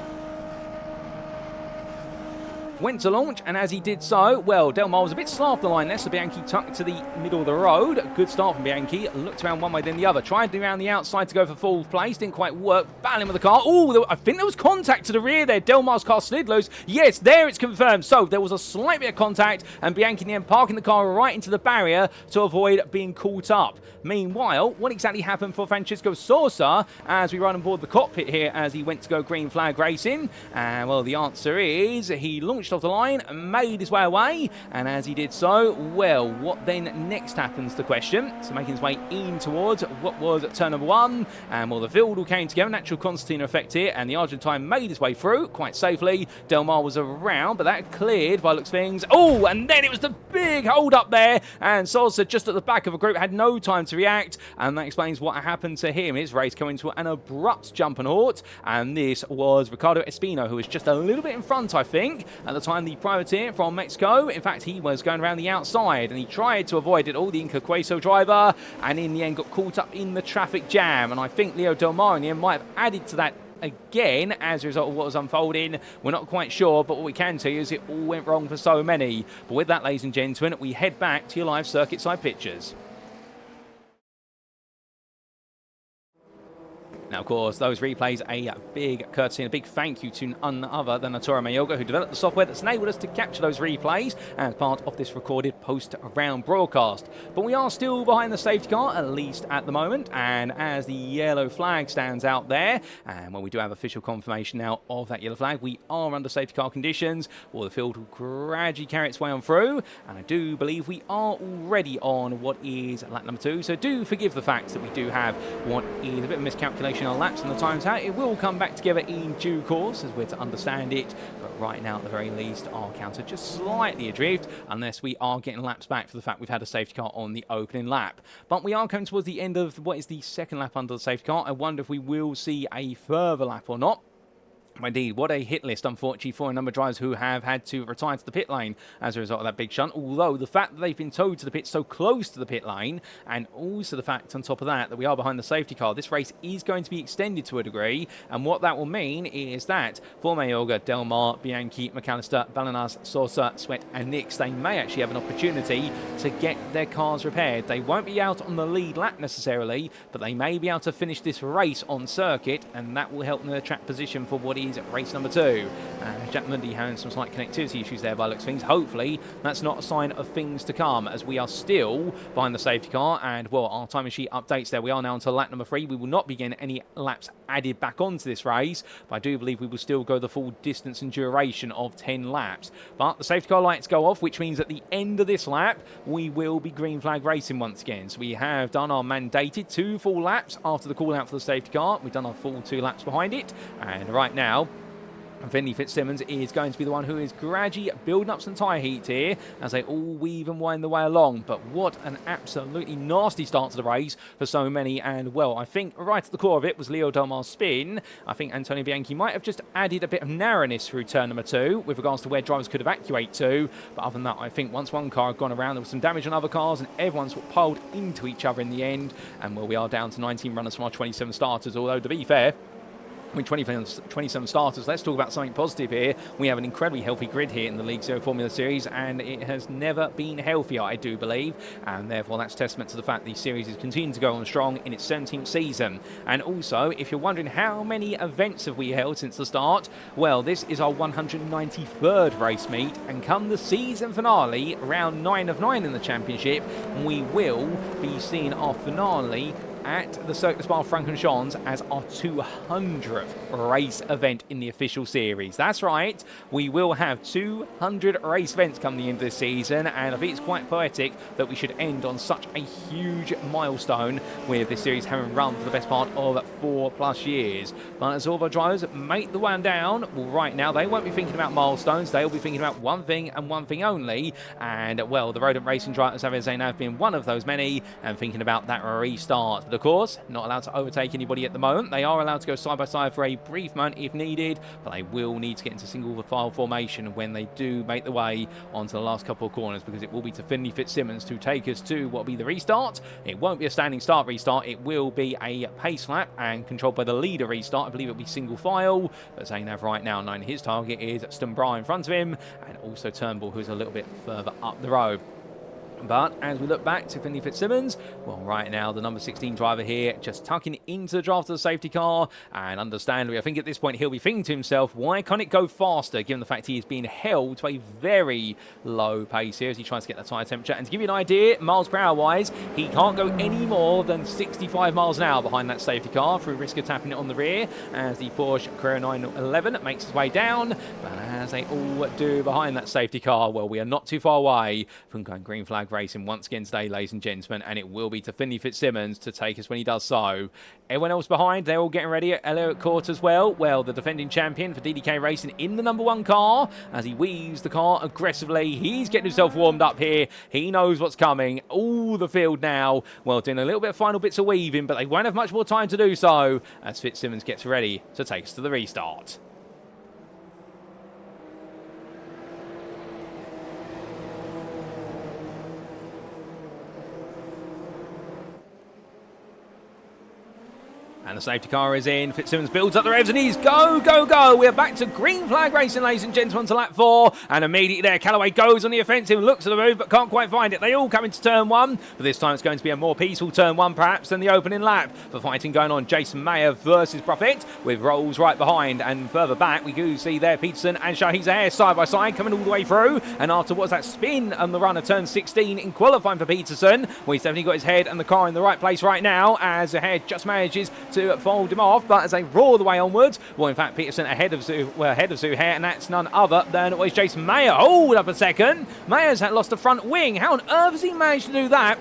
Went to launch, and as he did so, well, Delmas was a bit slow off the line there, so Bianchi tucked to the middle of the road. Good start from Bianchi. Looked around one way, then the other. Tried around the outside to go for full place. Didn't quite work. Battling with the car. Oh, I think there was contact to the rear there. Delmas' car slid loose. Yes, there it's confirmed. So there was a slight bit of contact, and Bianchi in the end parking the car right into the barrier to avoid being caught up. Meanwhile, what exactly happened for Francisco Sosa as we run on board the cockpit here as he went to go green flag racing? And well, the answer is he launched finished off the line, made his way away, and as he did so, well, what then next happens, the question. So making his way in towards what was turn number 1, and well, the field all came together, natural concertina effect here, and the Argentine made his way through quite safely. Delmas was around, but that cleared by looks of things. Oh, and then it was the big hold up there, and Salsa just at the back of a group had no time to react, and that explains what happened to him. His race coming to an abrupt jump and halt, and this was Ricardo Espino, who was just a little bit in front, I think, at the time, the privateer from Mexico. In fact, he was going around the outside, and he tried to avoid it all, the INCA Salsa driver, and in the end got caught up in the traffic jam, and I think Leo Delmas in the end might have added to that again as a result of what was unfolding. We're not quite sure, but what we can tell you is it all went wrong for so many. But with that, ladies and gentlemen, we head back to your live circuit side pictures. Now, of course, those replays, a big courtesy and a big thank you to none other than Arturo Mayorga, who developed the software that's enabled us to capture those replays as part of this recorded post-round broadcast. But we are still behind the safety car, at least at the moment, and as the yellow flag stands out there, and when we do have official confirmation now of that yellow flag, we are under safety car conditions, or the field will gradually carry its way on through, and I do believe we are already on what is lap number 2, so do forgive the fact that we do have what is a bit of a miscalculation our laps and the times out. It will come back together in due course as we're to understand it, but right now at the very least our counter just slightly adrift unless we are getting laps back for the fact we've had a safety car on the opening lap. But we are coming towards the end of what is the second lap under the safety car. I wonder if we will see a further lap or not. Indeed, what a hit list, unfortunately, for a number of drivers who have had to retire to the pit lane as a result of that big shunt. Although the fact that they've been towed to the pit so close to the pit lane, and also the fact on top of that we are behind the safety car, this race is going to be extended to a degree. And what that will mean is that for Mayorga, Delmas, Bianchi, McAllister, Balanas, Salsa, Sweat, and Nix, they may actually have an opportunity to get their cars repaired. They won't be out on the lead lap necessarily, but they may be able to finish this race on circuit, and that will help them in the track position for what is race number 2. Jack Mundy having some slight connectivity issues there by looks of things. Hopefully that's not a sign of things to come, as we are still behind the safety car, and well, our timing sheet updates there. We are now onto lap number 3. We will not be getting any laps added back onto this race, but I do believe we will still go the full distance and duration of 10 laps. But the safety car lights go off, which means at the end of this lap we will be green flag racing once again. So we have done our mandated 2 full laps after the call out for the safety car. We've done our full 2 laps behind it, and right now Finley Fitzsimmons is going to be the one who is gradually building up some tyre heat here as they all weave and wind the way along. But what an absolutely nasty start to the race for so many. And well, I think right at the core of it was Leo Delmas' spin. I think Antonio Bianchi might have just added a bit of narrowness through turn number 2 with regards to where drivers could evacuate to. But other than that, I think once one car had gone around, there was some damage on other cars and everyone's piled into each other in the end. And well, we are down to 19 runners from our 27 starters, although to be fair, with 27 starters, let's talk about something positive here. We have an incredibly healthy grid here in the League Zero Formula Series, and it has never been healthier, I do believe, and therefore that's testament to the fact the series is continuing to go on strong in its 17th season. And also, if you're wondering how many events have we held since the start, well, this is our 193rd race meet, and come the season finale, round 9 of 9 in the championship, we will be seeing our finale at the Cirque du Spa-Francorchamps as our 200th race event in the official series. That's right, we will have 200 race events come the end of this season, and I think it's quite poetic that we should end on such a huge milestone with this series having run for the best part of 4+ years. But as all of our drivers make the one down, well, right now they won't be thinking about milestones, they'll be thinking about one thing and one thing only, and well, the Rodent Racing drivers have been one of those many, and thinking about that restart. But of course, not allowed to overtake anybody at the moment. They are allowed to go side by side for a brief moment if needed, but they will need to get into single file formation when they do make the way onto the last couple of corners, because it will be to Finley Fitzsimmons to take us to what will be the restart. It won't be a standing start restart, it will be a pace lap and controlled by the leader restart. I believe it'll be single file, but Zainab right now, knowing his target is Stumbra in front of him, and also Turnbull, who's a little bit further up the road. But as we look back to Finley Fitzsimmons, well, right now the number 16 driver here just tucking into the draft of the safety car, and understandably I think at this point he'll be thinking to himself, why can't it go faster, given the fact he is being held to a very low pace here as he tries to get that tyre temperature. And to give you an idea, miles per hour wise, he can't go any more than 65 miles an hour behind that safety car through risk of tapping it on the rear as the Porsche Carrera 911 makes its way down. But as they all do behind that safety car. Well, we are not too far away from going green flag racing once again today, ladies and gentlemen, and it will be to Finley Fitzsimmons to take us when he does so. Everyone else behind, they're all getting ready. Elliot Cawte as well. Well, the defending champion for DDK Racing in the number 1 car as he weaves the car aggressively. He's getting himself warmed up here. He knows what's coming. All the field now, well, doing a little bit of final bits of weaving, but they won't have much more time to do so as Fitzsimmons gets ready to take us to the restart. And the safety car is in. Fitzsimmons builds up the revs and he's go, go, go. We're back to green flag racing, ladies and gentlemen, to lap 4. And immediately there, Callaway goes on the offensive, looks at the move, but can't quite find it. They all come into turn 1, but this time it's going to be a more peaceful turn 1, perhaps, than the opening lap. For fighting going on, Jason Mayer versus Buffett, with Rolls right behind. And further back, we do see there Peterson and Shahid Zahir side by side, coming all the way through. And after what's that spin on the run of turn 16 in qualifying for Peterson, well, he's definitely got his head and the car in the right place right now, as Zahir just manages to fold him off, but as they roar the way onwards, well, in fact, Peterson ahead of Zahir, and that's none other than always Jason Mayer. Hold up a second. Mayer's had lost the front wing. How on earth has he managed to do that?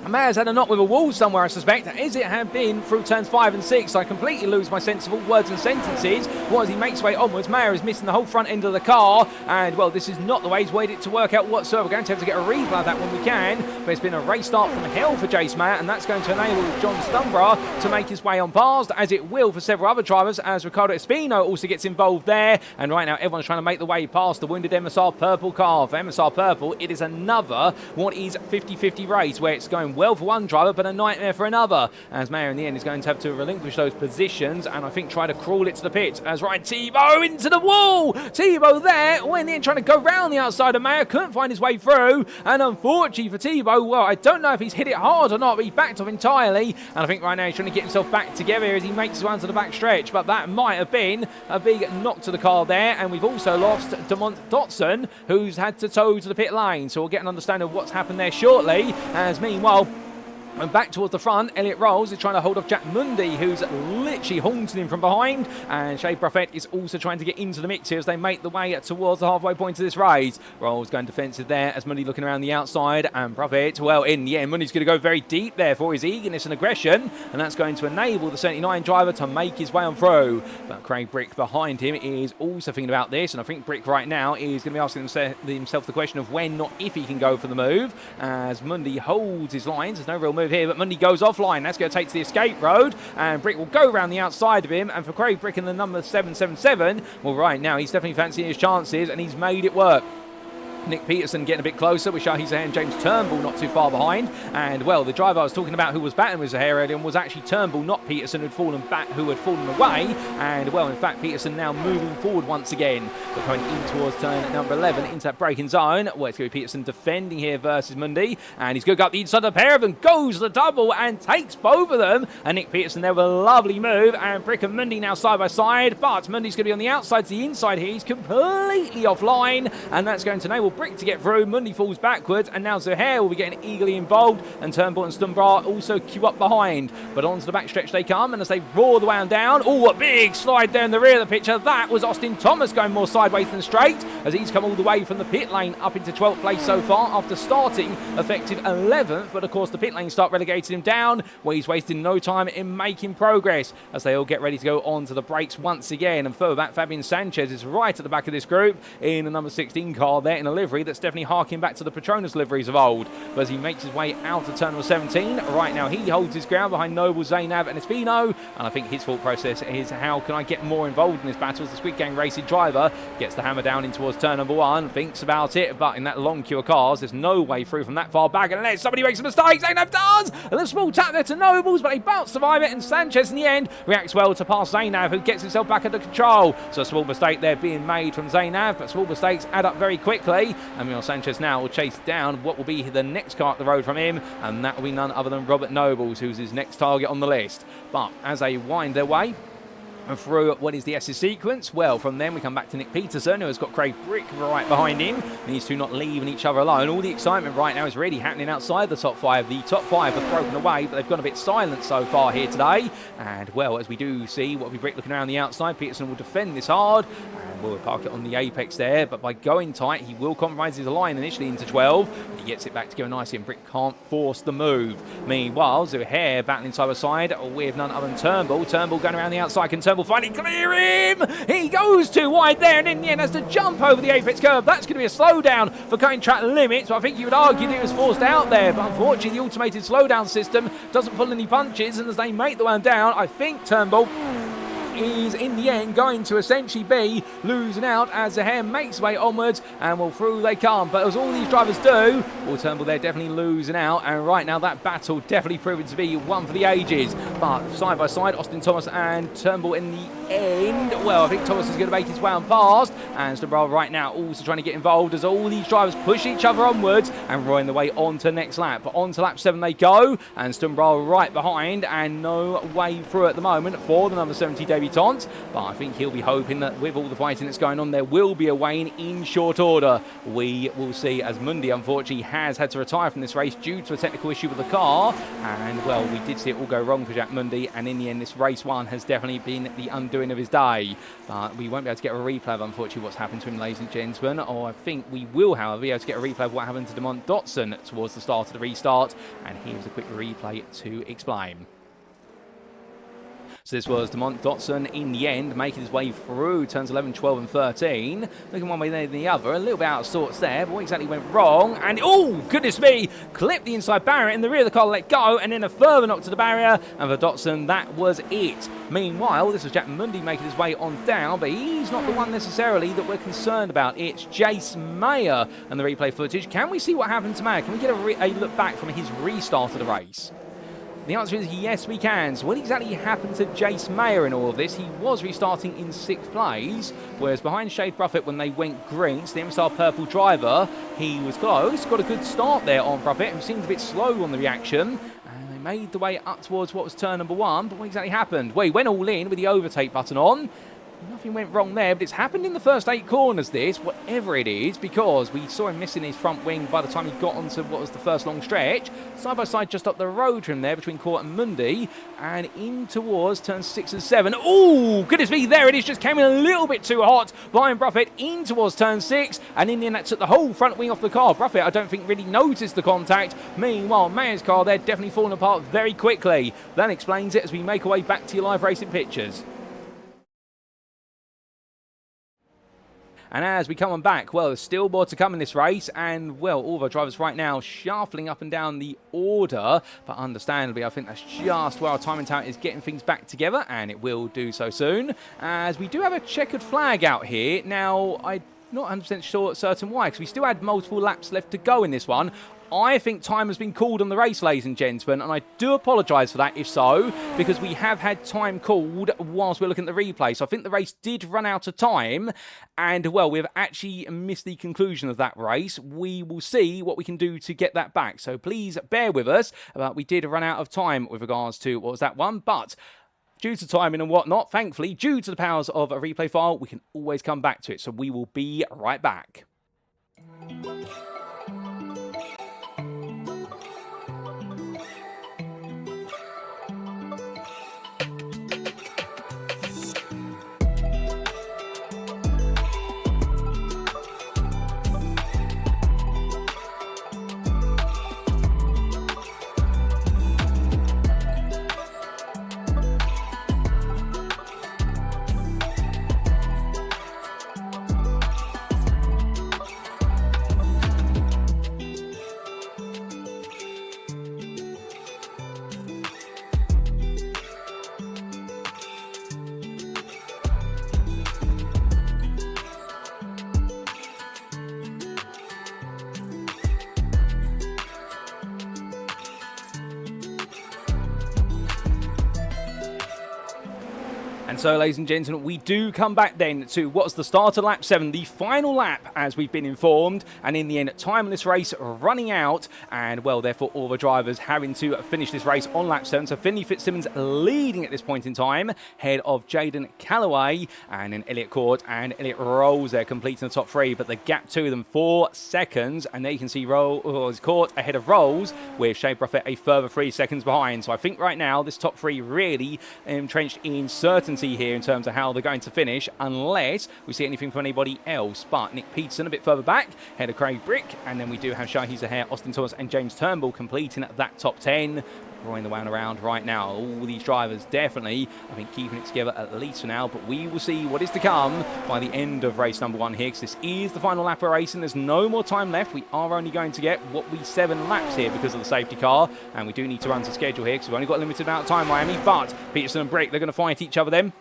Mayer's had a knock with a wall somewhere, I suspect, as it had been through turns 5 and 6. I completely lose my sense of all words and sentences. Well, as he makes way onwards, Mayer is missing the whole front end of the car. And, well, this is not the way he's waited to work out whatsoever. We're going to have to get a replay of that when we can. But it's been a race start from hell for Jace Mayer, and that's going to enable John Stunborough to make his way on past, as it will for several other drivers, as Ricardo Espino also gets involved there. And right now, everyone's trying to make the way past the wounded MSR Purple car. For MSR Purple, it is another what is 50-50 race, where it's going well for one driver, but a nightmare for another, as Mayer in the end is going to have to relinquish those positions and I think try to crawl it to the pit, as Ryan Tebow into the wall. Tebow there went in trying to go round the outside of Mayer, couldn't find his way through, and unfortunately for Tebow, well, I don't know if he's hit it hard or not, but he backed off entirely, and I think right now he's trying to get himself back together as he makes his way onto the back stretch, but that might have been a big knock to the car there. And we've also lost Demont Dotson, who's had to tow to the pit lane, so we'll get an understanding of what's happened there shortly, as meanwhile, and back towards the front, Elliot Rolls is trying to hold off Jack Mundy, who's literally haunting him from behind. And Shea Buffett is also trying to get into the mix here as they make the way towards the halfway point of this race. Rolls going defensive there as Mundy looking around the outside. And Buffett, well, in the end, Mundy's going to go very deep there for his eagerness and aggression. And that's going to enable the 79 driver to make his way on through. But Craig Brick behind him is also thinking about this. And I think Brick right now is going to be asking himself the question of when, not if, he can go for the move. As Mundy holds his lines. There's no real move here, but Mundy goes offline. That's going to take to the escape road, and Brick will go around the outside of him. And for Craig Brick in the number 777, well, right now he's definitely fancying his chances, and he's made it work. Nick Peterson getting a bit closer with Shahid Zahir and James Turnbull not too far behind. And, well, the driver I was talking about who was battling with Zahir earlier was actually Turnbull, not Peterson, who had fallen away. And, well, in fact, Peterson now moving forward once again. We're coming in towards turn number 11 into that braking zone. Well, it's going to be Peterson defending here versus Mundy. And he's going to go up the inside of the pair of them, goes the double and takes both of them. And Nick Peterson there with a lovely move. And Brick and Mundy now side by side. But Mundy's going to be on the outside to the inside here. He's completely offline. And that's going to enable Brick to get through. Mundy falls backwards, and now Zahir will be getting eagerly involved, and Turnbull and Stunborough also queue up behind. But onto the backstretch they come, and as they roar the way on down, oh, a big slide there in the rear of the picture. That was Austin Thomas going more sideways than straight, as he's come all the way from the pit lane up into 12th place so far after starting effective 11th. But of course the pit lane start relegated him down, where he's wasting no time in making progress as they all get ready to go on to the brakes once again. And further back, Fabian Sanchez is right at the back of this group in the number 16 car there in a livery that's definitely harking back to the Petronas liveries of old. But as he makes his way out of turn 17, right now he holds his ground behind Noble, Zainab and Espino, and I think his thought process is, how can I get more involved in this battle? As the Squid Gang racing driver gets the hammer down in towards turn number 1, thinks about it, but in that long queue of cars, there's no way through from that far back, unless somebody makes a mistake. Zainab does! And a small tap there to Nobles, but they both survive it, and Sanchez in the end reacts well to pass Zainab, who gets himself back under control. So a small mistake there being made from Zainab, but small mistakes add up very quickly, and Sanchez now will chase down what will be the next car up the road from him, and that will be none other than Robert Nobles, who's his next target on the list. But as they wind their way through what is the SS sequence, well, from then we come back to Nick Peterson, who has got Craig Brick right behind him. These two not leaving each other alone. All the excitement right now is really happening outside the top 5. The top 5 have broken away, but they've gone a bit silent so far here today. And, well, as we do see what will be Brick looking around the outside, Peterson will defend this hard. And We'll park it on the apex there, but by going tight, he will compromise his line initially into 12. He gets it back together nicely, and Brick can't force the move. Meanwhile, Zuhair battling side by side with none other than Turnbull. Turnbull going around the outside. Can Turnbull finally clear him? He goes too wide there, and in the end has to jump over the apex curve. That's going to be a slowdown for cutting track limits. So I think you would argue that he was forced out there, but unfortunately, the automated slowdown system doesn't pull any punches, and as they make the one down, I think Turnbull is in the end going to essentially be losing out as Zuhair makes his way onwards, and well, through they come. But as all these drivers do, well, Turnbull they're definitely losing out, and right now that battle definitely proving to be one for the ages. But side by side, Austin Thomas and Turnbull in the end, well, I think Thomas is going to make his way on past, and Stumbrell right now also trying to get involved as all these drivers push each other onwards and roaring the way on to the next lap. But on to lap 7 they go, and Stumbrell right behind, and no way through at the moment for the number 70 debutant. But I think he'll be hoping that with all the fighting that's going on, there will be a Wayne in short order. We will see, as Mundy unfortunately has had to retire from this race due to a technical issue with the car, and well, we did see it all go wrong for Jack Mundy, and in the end this race one has definitely been the undoing of his day. But we won't be able to get a replay of unfortunately what's happened to him, ladies and gentlemen, or I think we will, however, be able to get a replay of what happened to Demont Dotson towards the start of the restart, and here's a quick replay to explain. So this was Demont Dotson in the end, making his way through turns 11, 12 and 13. Looking one way than the other, a little bit out of sorts there, but what exactly went wrong? And oh, goodness me, clipped the inside barrier in the rear of the car, let go, and then a further knock to the barrier, and for Dotson, that was it. Meanwhile, this was Jack Mundy making his way on down, but he's not the one necessarily that we're concerned about. It's Jace Mayer and the replay footage. Can we see what happened to Mayer? Can we get a look back from his restart of the race? The answer is yes, we can. So what exactly happened to Jace Mayer in all of this? He was restarting in 6th place, whereas behind Shade Profit when they went green, so the MSR Purple driver, he was close. Got a good start there on Profit, who seemed a bit slow on the reaction. And they made the way up towards what was turn number 1. But what exactly happened? Well, he went all in with the overtake button on. Nothing went wrong there, but it's happened in the first 8 corners, this, whatever it is, because we saw him missing his front wing by the time he got onto what was the first long stretch. Side by side just up the road from there between Court and Mundy, and in towards turns 6 and 7. Oh, goodness me, there it is, just came in a little bit too hot behind Buffett in towards turn 6, and in the end that took the whole front wing off the car. Buffett, I don't think, really noticed the contact. Meanwhile, Mayer's car there definitely falling apart very quickly. That explains it as we make our way back to your live racing pictures. And as we come on back, well, there's still more to come in this race. And, well, all of our drivers right now shuffling up and down the order. But understandably, I think that's just where our timing talent is getting things back together. And it will do so soon. As we do have a checkered flag out here. Now, I'm not 100% certain why, because we still had multiple laps left to go in this one. I think time has been called on the race, ladies and gentlemen, and I do apologise for that if so, because we have had time called whilst we're looking at the replay. So I think the race did run out of time, and, well, we've actually missed the conclusion of that race. We will see what we can do to get that back. So please bear with us. We did run out of time with regards to what was that one, but due to timing and whatnot, thankfully, due to the powers of a replay file, we can always come back to it. So we will be right back. And so, ladies and gentlemen, we do come back then to what's the start of lap 7, the final lap, as we've been informed. And in the end, time in this race running out. And, well, therefore, all the drivers having to finish this race on lap 7. So, Finley Fitzsimmons leading at this point in time, head of Jaden Callaway. And then Elliot Cawte and Elliot Rolls there completing the top 3. But the gap to them, 4 seconds. And there you can see Cawte ahead of Rolls, with Shea Buffett a further 3 seconds behind. So, I think right now, this top 3 really entrenched in certainty certainty here in terms of how they're going to finish, unless we see anything from anybody else. But Nick Peterson a bit further back, ahead of Craig Brick, and then we do have Shahi Zahair, Austin Thomas, and James Turnbull completing that top 10. Roaring the one around right now. All these drivers definitely, I think, keeping it together at least for now, but we will see what is to come by the end of race number 1 here, because this is the final lap of racing. There's no more time left. We are only going to get what we 7 laps here because of the safety car, and we do need to run to schedule here because we've only got a limited amount of time, Miami. But Peterson and Brick, they're going to fight each other then.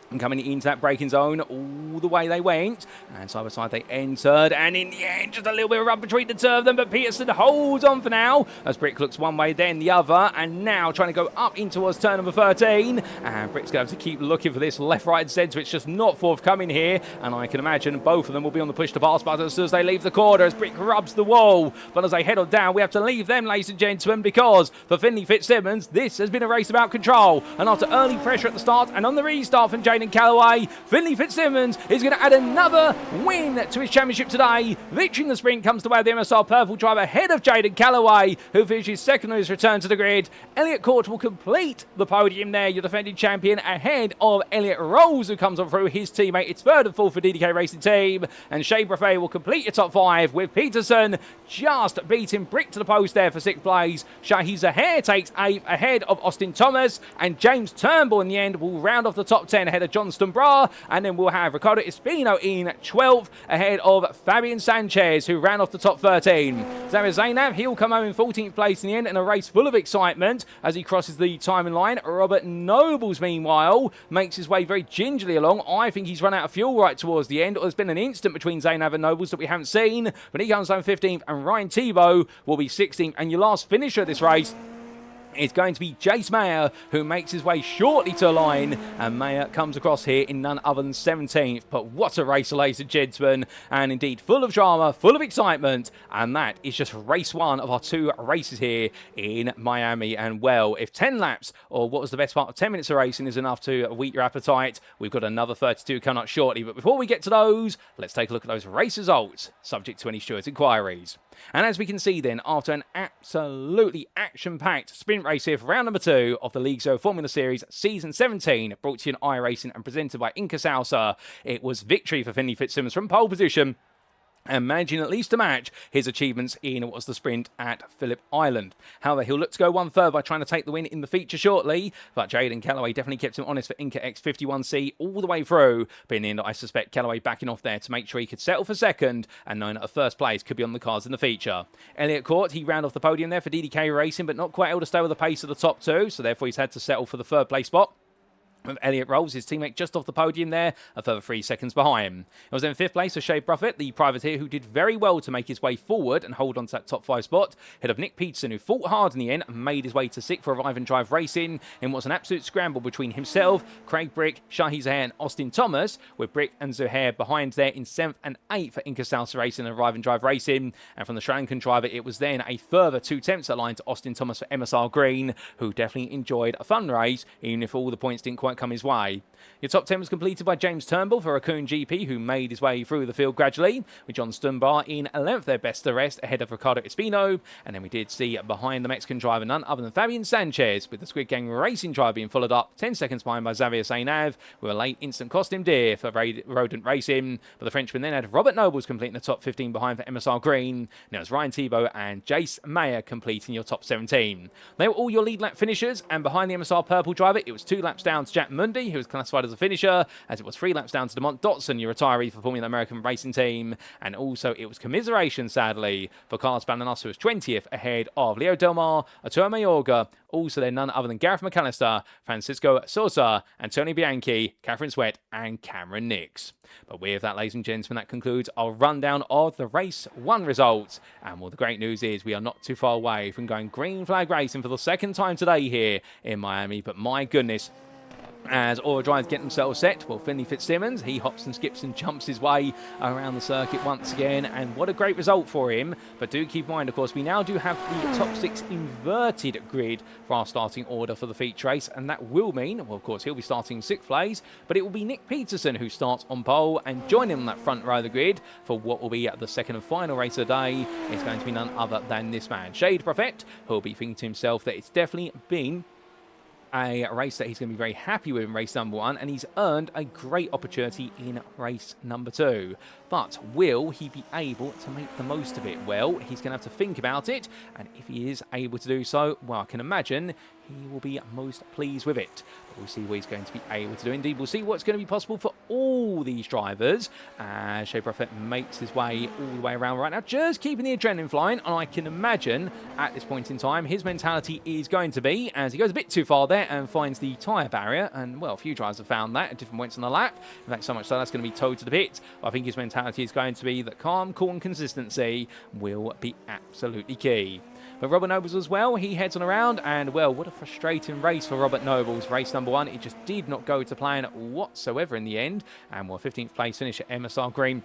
And coming into that braking zone, all the way they went. And side by side they entered. And in the end, just a little bit of rub between the two of them. But Peterson holds on for now. As Brick looks one way, then the other. And now trying to go up in towards turn number 13. And Brick's going to have to keep looking for this left, right, and centre. It's just not forthcoming here. And I can imagine both of them will be on the push to pass button as soon as they leave the corner. As Brick rubs the wall. But as they head on down, we have to leave them, ladies and gentlemen. Because for Finley Fitzsimmons, this has been a race about control. And after early pressure at the start and on the restart from Jaden Callaway, Finley Fitzsimmons is going to add another win to his championship today. Victory in the sprint comes the way of the MSR Purple driver ahead of Jaden Callaway, who finishes second on his return to the grid. Elliot Cawte will complete the podium there, your defending champion, ahead of Elliot Rolls, who comes on through his teammate. It's third and fourth for DDK Racing Team. And Shea Buffet will complete your top 5, with Peterson just beating Brick to the post there for 6th place. Shahi Zahair takes 8th ahead of Austin Thomas. And James Turnbull in the end will round off the top 10 ahead of Johnston Bra. And then we'll have Ricardo Espino in 12th ahead of Fabian Sanchez, who ran off the top 13. Xavier Zainab, he'll come home in 14th place in the end in a race full of excitement as he crosses the timing line. Robert Nobles, meanwhile, makes his way very gingerly along. I think he's run out of fuel right towards the end. There's been an instant between Zainab and Nobles that we haven't seen, but he comes home 15th, and Ryan Tebow will be 16th. And your last finisher of this race is going to be Jace Mayer, who makes his way shortly to a line, and Mayer comes across here in none other than 17th. But what a race, ladies and gentlemen, and indeed full of drama, full of excitement, and that is just race 1 of our 2 races here in Miami. And well, if 10 laps, or what was the best part of 10 minutes of racing, is enough to whet your appetite, we've got another 32 coming up shortly. But before we get to those, let's take a look at those race results, subject to any stewards' inquiries. And as we can see then, after an absolutely action-packed sprint race here for round number 2 of the League Zero Formula Series Season 17, brought to you on iRacing and presented by INCA Salsa, it was victory for Finley Fitzsimmons from pole position, and managing at least to match his achievements in what was the sprint at Phillip Island. However, he'll look to go one further by trying to take the win in the feature shortly, but Jaden Callaway definitely kept him honest for INCA X51C all the way through, but in the end, I suspect Callaway backing off there to make sure he could settle for second, and knowing that a first place could be on the cards in the feature. Elliot Cawte, he rounded off the podium there for DDK Racing, but not quite able to stay with the pace of the top 2, so therefore he's had to settle for the 3rd place spot. With Elliot Rolls, his teammate, just off the podium there, a further 3 seconds behind. It was in 5th place for Shea Buffett, the privateer, who did very well to make his way forward and hold on to that top 5 spot, ahead of Nick Peterson, who fought hard in the end and made his way to 6th for Revive and Drive Racing in what's an absolute scramble between himself, Craig Brick, Shahi Zahair and Austin Thomas, with Brick and Zahair behind there in 7th and 8th for INCA Salsa Racing and Revive and Drive Racing. And from the Sri Lankan driver, it was then a further 2 attempts at line to Austin Thomas for MSR Green, who definitely enjoyed a fun race, even if all the points didn't quite come his way. Your top 10 was completed by James Turnbull for Raccoon GP, who made his way through the field gradually, with John Stunbar in 11th, their best of the rest, ahead of Ricardo Espino. And then we did see behind the Mexican driver none other than Fabian Sanchez, with the Squid Gang Racing driver being followed up 10 seconds behind by Xavier Zainab, with a late instant cost him dear for Rodent Racing. But the Frenchman then had Robert Nobles completing the top 15 behind for MSR Green. Now it's Ryan Tebow and Jace Mayer completing your top 17. They were all your lead lap finishers, and behind the MSR Purple driver, it was 2 laps down to Jack Mundy, who was classified as a finisher, as it was 3 laps down to Demont Dotson, your retiree for Formula American Racing Team. And also it was commiseration, sadly, for Carlos Bananas, who was 20th ahead of Leo Delmar, Arturo Mayorga, also then none other than Gareth McAllister, Francisco Sosa, Antonio Bianchi, Catherine Sweat, and Cameron Nix. But with that, ladies and gentlemen, that concludes our rundown of the Race 1 results. And well, the great news is we are not too far away from going green flag racing for the 2nd time today here in Miami. But my goodness, as all the drivers get themselves set, well, Finley Fitzsimmons, he hops and skips and jumps his way around the circuit once again, and what a great result for him. But do keep in mind, of course, we now do have the top 6 inverted grid for our starting order for the feature race, and that will mean, well, of course, he'll be starting 6th place, but it will be Nick Peterson who starts on pole, and joining on that front row of the grid for what will be the 2nd and final race of the day is going to be none other than this man, Shade Prophet, who'll be thinking to himself that it's definitely been a race that he's going to be very happy with in race number 1, and he's earned a great opportunity in race number 2. But will he be able to make the most of it? Well, he's going to have to think about it, and if he is able to do so, well, I can imagine he will be most pleased with it. But we'll see what he's going to be able to do. Indeed, we'll see what's going to be possible for all these drivers as Shea Prophet makes his way all the way around right now, just keeping the adrenaline flying. And I can imagine at this point in time, his mentality is going to be, as he goes a bit too far there and finds the tyre barrier, and well, a few drivers have found that at different points on the lap. In fact, so much so that's going to be towed to the pit. But I think his mentality is going to be that calm, cool, and consistency will be absolutely key. But Robert Nobles as well, he heads on around, and well, what a frustrating race for Robert Nobles. Race number 1, it just did not go to plan whatsoever in the end, and well, 15th place finish at MSR Green.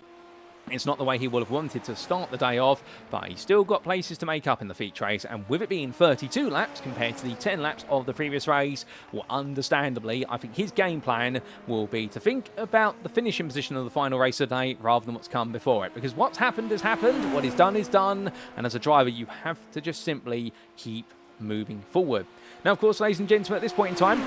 It's not the way he would have wanted to start the day off, but he's still got places to make up in the feature race, and with it being 32 laps compared to the 10 laps of the previous race, well, understandably, I think his game plan will be to think about the finishing position of the final race of the day rather than what's come before it, because what's happened has happened, what is done, and as a driver, you have to just simply keep moving forward. Now, of course, ladies and gentlemen, at this point in time,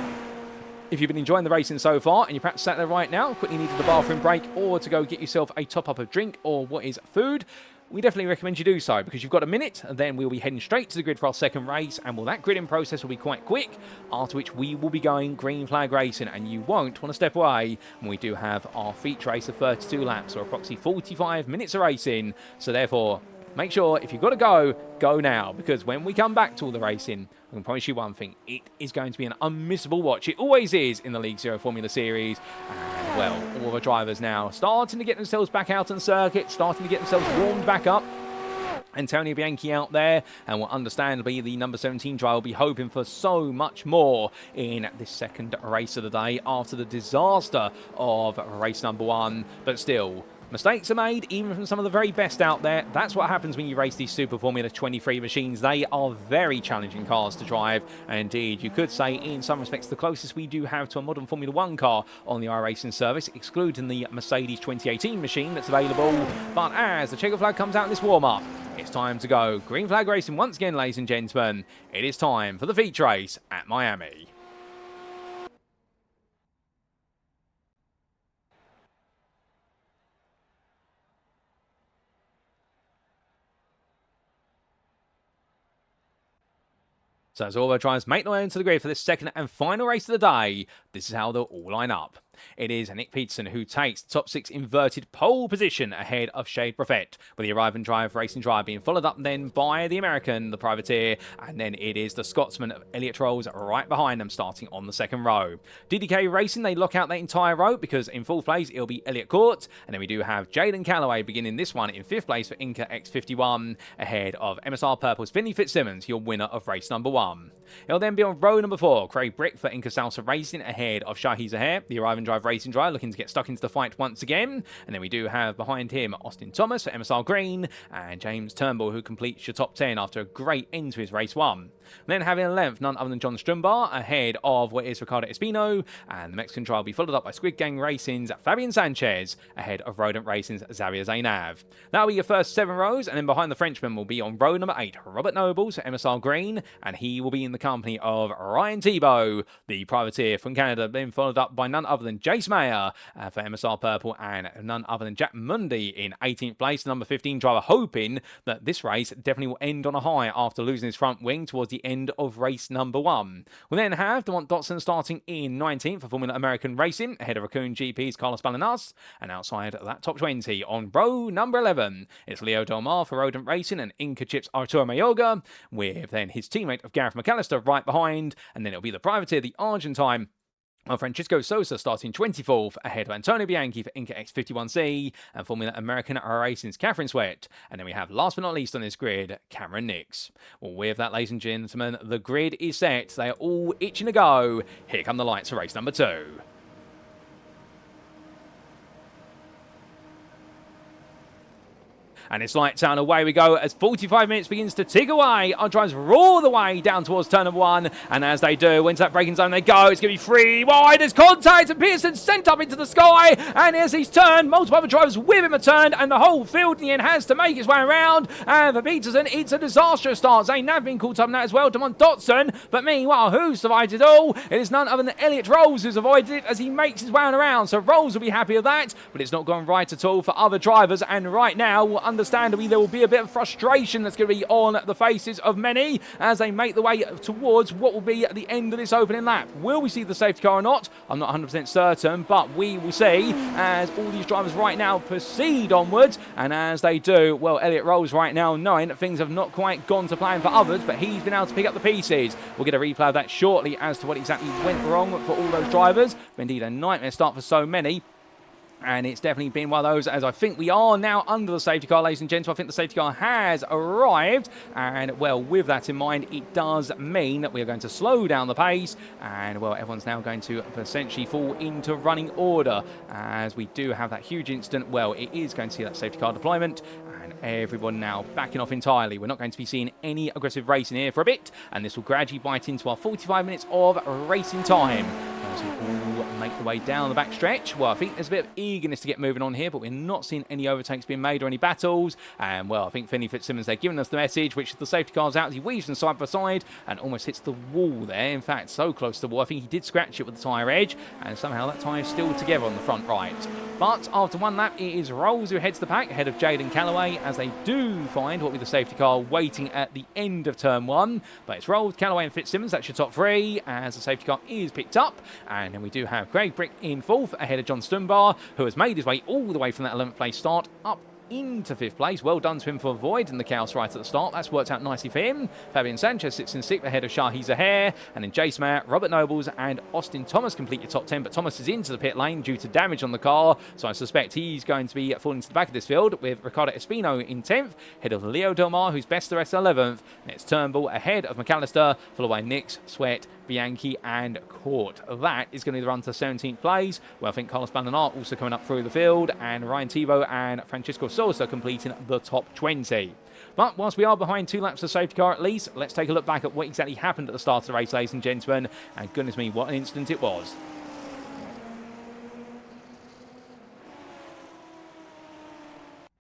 if you've been enjoying the racing so far and you're perhaps sat there right now, quickly needed a bathroom break or to go get yourself a top-up of drink or what is food, we definitely recommend you do so, because you've got a minute, and then we'll be heading straight to the grid for our second race, and well, that gridding process will be quite quick, after which we will be going green flag racing, and you won't want to step away when we do have our feature race of 32 laps, or approximately 45 minutes of racing. So therefore, make sure if you've got to go, go now, because when we come back to all the racing, I can promise you one thing, it is going to be an unmissable watch. It always is in the League Zero Formula Series. And, well, all the drivers now starting to get themselves back out on circuit, starting to get themselves warmed back up. Antonio Bianchi out there, and will understandably the number 17 driver will be hoping for so much more in this second race of the day after the disaster of race number 1. But still, mistakes are made, even from some of the very best out there. That's what happens when you race these Super Formula 23 machines. They are very challenging cars to drive. And indeed, you could say, in some respects, the closest we do have to a modern Formula 1 car on the iRacing service, excluding the Mercedes 2018 machine that's available. But as the checker flag comes out in this warm-up, it's time to go green flag racing once again, ladies and gentlemen. It is time for the feature race at Miami. So as all our drivers make their way into the grid for this second and final race of the day, this is how they'll all line up. It is Nick Peterson who takes the top 6 inverted pole position ahead of Shea Prophet, with the arrive and drive racing drive being followed up then by the American, the privateer, and then it is the Scotsman of Elliot Rolls right behind them, starting on the second row. DDK Racing, they lock out that entire row because in fourth place it'll be Elliot Cawte, and then we do have Jaden Calloway beginning this one in 5th place for INCA X51, ahead of MSR Purple's Finley Fitzsimmons, your winner of race number 1. It'll then be on row number 4, Craig Brick for INCA Salsa Racing, ahead of Shahi Zaher, the arrive and drive racing driver, looking to get stuck into the fight once again. And then we do have behind him Austin Thomas for MSR Green, and James Turnbull, who completes your top 10 after a great end to his race 1. And then having a length, none other than John Strumbar, ahead of what is Ricardo Espino, and the Mexican driver will be followed up by Squid Gang Racing's Fabian Sanchez, ahead of Rodent Racing's Xavier Zainav. That'll be your first 7 rows, and then behind the Frenchman will be on row number 8, Robert Nobles for MSR Green, and he will be in the company of Ryan Thibault, the privateer from Canada, being followed up by none other than Jace Mayer for MSR Purple, and none other than Jack Mundy in 18th place, number 15 driver, hoping that this race definitely will end on a high after losing his front wing towards the end of race number 1. We'll then have Demont Dotson starting in 19th for Formula American Racing, ahead of Raccoon GP's Carlos Balanas, and outside that top 20 on row number 11, it's Leo Delmas for Rodent Racing and Inca Chips Arturo Mayorga, with then his teammate of Gareth McAllister right behind, and then it'll be the privateer, the Argentine, Francisco Sosa starting 24th, ahead of Antonio Bianchi for INCA X51C and Formula American Racing's Catherine Sweat. And then we have, last but not least on this grid, Cameron Nix. Well, with that, ladies and gentlemen, the grid is set. They are all itching to go. Here come the lights for race number 2. And it's lights out and away we go as 45 minutes begins to tick away. Our drivers roar the way down towards turn number 1. And as they do, into that braking zone they go. It's going to be 3 wide. There's contact and Peterson sent up into the sky. And as he's turned, multiple other drivers with him are turned. And the whole field in the end has to make its way around. And for Peterson, it's a disastrous start. Zayn Nav been caught up in that as well. Damon Dotson. But meanwhile, who survived it all? It is none other than Elliot Rolls who's avoided it as he makes his way around. So Rolls will be happy with that. But it's not gone right at all for other drivers. And right now, understandably, there will be a bit of frustration that's going to be on the faces of many as they make the way towards what will be at the end of this opening lap. Will we see the safety car or not? I'm not 100% certain, but we will see as all these drivers right now proceed onwards. And as they do, well, Elliot Rolls right now knowing that things have not quite gone to plan for others, but he's been able to pick up the pieces. We'll get a replay of that shortly as to what exactly went wrong for all those drivers. But indeed, a nightmare start for so many. And it's definitely been one of those, as I think we are now under the safety car, ladies and gentlemen. I think the safety car has arrived. And, well, with that in mind, it does mean that we are going to slow down the pace. And, well, everyone's now going to essentially fall into running order. As we do have that huge incident, well, it is going to see that safety car deployment. And everyone now backing off entirely. We're not going to be seeing any aggressive racing here for a bit. And this will gradually bite into our 45 minutes of racing time. As we all make the way down the backstretch. Well, I think there's a bit of eagerness to get moving on here, but we're not seeing any overtakes being made or any battles. And, well, I think Finley Fitzsimmons, they're giving us the message, which the safety car's out as he weaves from side by side and almost hits the wall there. In fact, so close to the wall, I think he did scratch it with the tyre edge, and somehow that tyre is still together on the front right. But after one lap, it is Rolls who heads the pack ahead of Jaden Callaway as they do find what will be the safety car waiting at the end of turn 1. But it's Rolls, Callaway and Fitzsimmons. That's your top 3 as the safety car is picked up. And then we do have Craig Brick in 4th ahead of John Stunbar, who has made his way all the way from that 11th place start up into 5th place. Well done to him for avoiding the chaos right at the start. That's worked out nicely for him. Fabian Sanchez sits in 6th ahead of Shahi Zahair. And then Jace Mayer, Robert Nobles and Austin Thomas complete your top 10. But Thomas is into the pit lane due to damage on the car. So I suspect he's going to be falling to the back of this field with Ricardo Espino in 10th. Ahead of Leo Delmas, who's best the rest 11th. And it's Turnbull ahead of McAllister, followed by Nix, Sweat, Bianchi and Court. That is going to be the run to 17th place. Well, I think Carlos Blandonart also coming up through the field, and Ryan Thibault and Francisco Sosa completing the top 20. But whilst we are behind 2 laps of safety car at least, let's take a look back at what exactly happened at the start of the race, ladies and gentlemen. And goodness me, what an incident it was.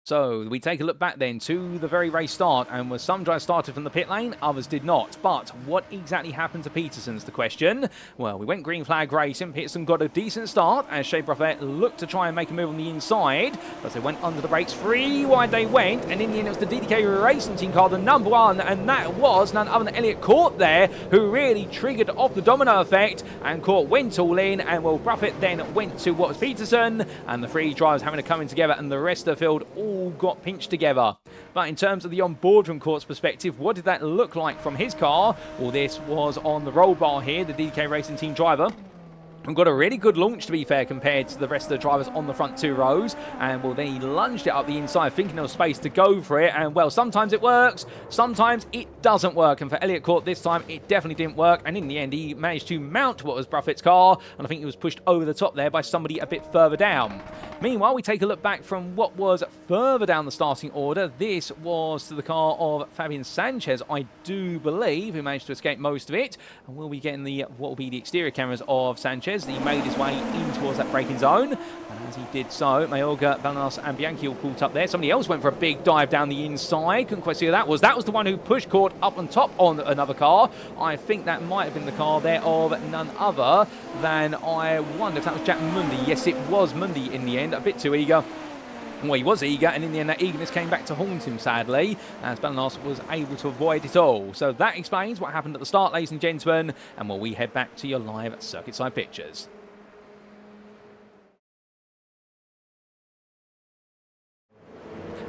So we take a look back then to the very race start, and was some drivers started from the pit lane, others did not. But what exactly happened to Peterson's the question. Well, we went green flag racing. Peterson got a decent start as Shea Buffett looked to try and make a move on the inside, but they went under the brakes. 3 wide they went, and in the end it was the DDK Racing Team car, the number 1, and that was none other than Elliot Cawte there, who really triggered off the domino effect, and Cawte went all in, and well, Buffett then went to what was Peterson, and the 3 drivers having to come in together, and the rest of the field all got pinched together. But in terms of the on-board from Cawte's perspective, what did that look like from his car? Well, this was on the roll bar here, the DK Racing Team driver. And got a really good launch, to be fair, compared to the rest of the drivers on the front 2 rows. And, well, then he lunged it up the inside, thinking there was space to go for it. And, well, sometimes it works, sometimes it doesn't work. And for Elliot Cawte this time, it definitely didn't work. And in the end, he managed to mount what was Buffett's car. And I think he was pushed over the top there by somebody a bit further down. Meanwhile, we take a look back from what was further down the starting order. This was to the car of Fabian Sanchez, I do believe, who managed to escape most of it. And we'll be getting the what will be the exterior cameras of Sanchez. He made his way in towards that braking zone. And as he did so, Mayorga, Balnas and Bianchi all caught up there. Somebody else went for a big dive down the inside. Couldn't quite see who that was. That was the one who pushed Cawte up on top on another car. I think that might have been the car there of none other than, I wonder if that was Jack Mundy. Yes, it was Mundy in the end. A bit too eager. Well, he was eager, and in the end that eagerness came back to haunt him, sadly, as Balnas was able to avoid it all. So that explains what happened at the start, ladies and gentlemen, and well, we head back to your live circuit side pictures.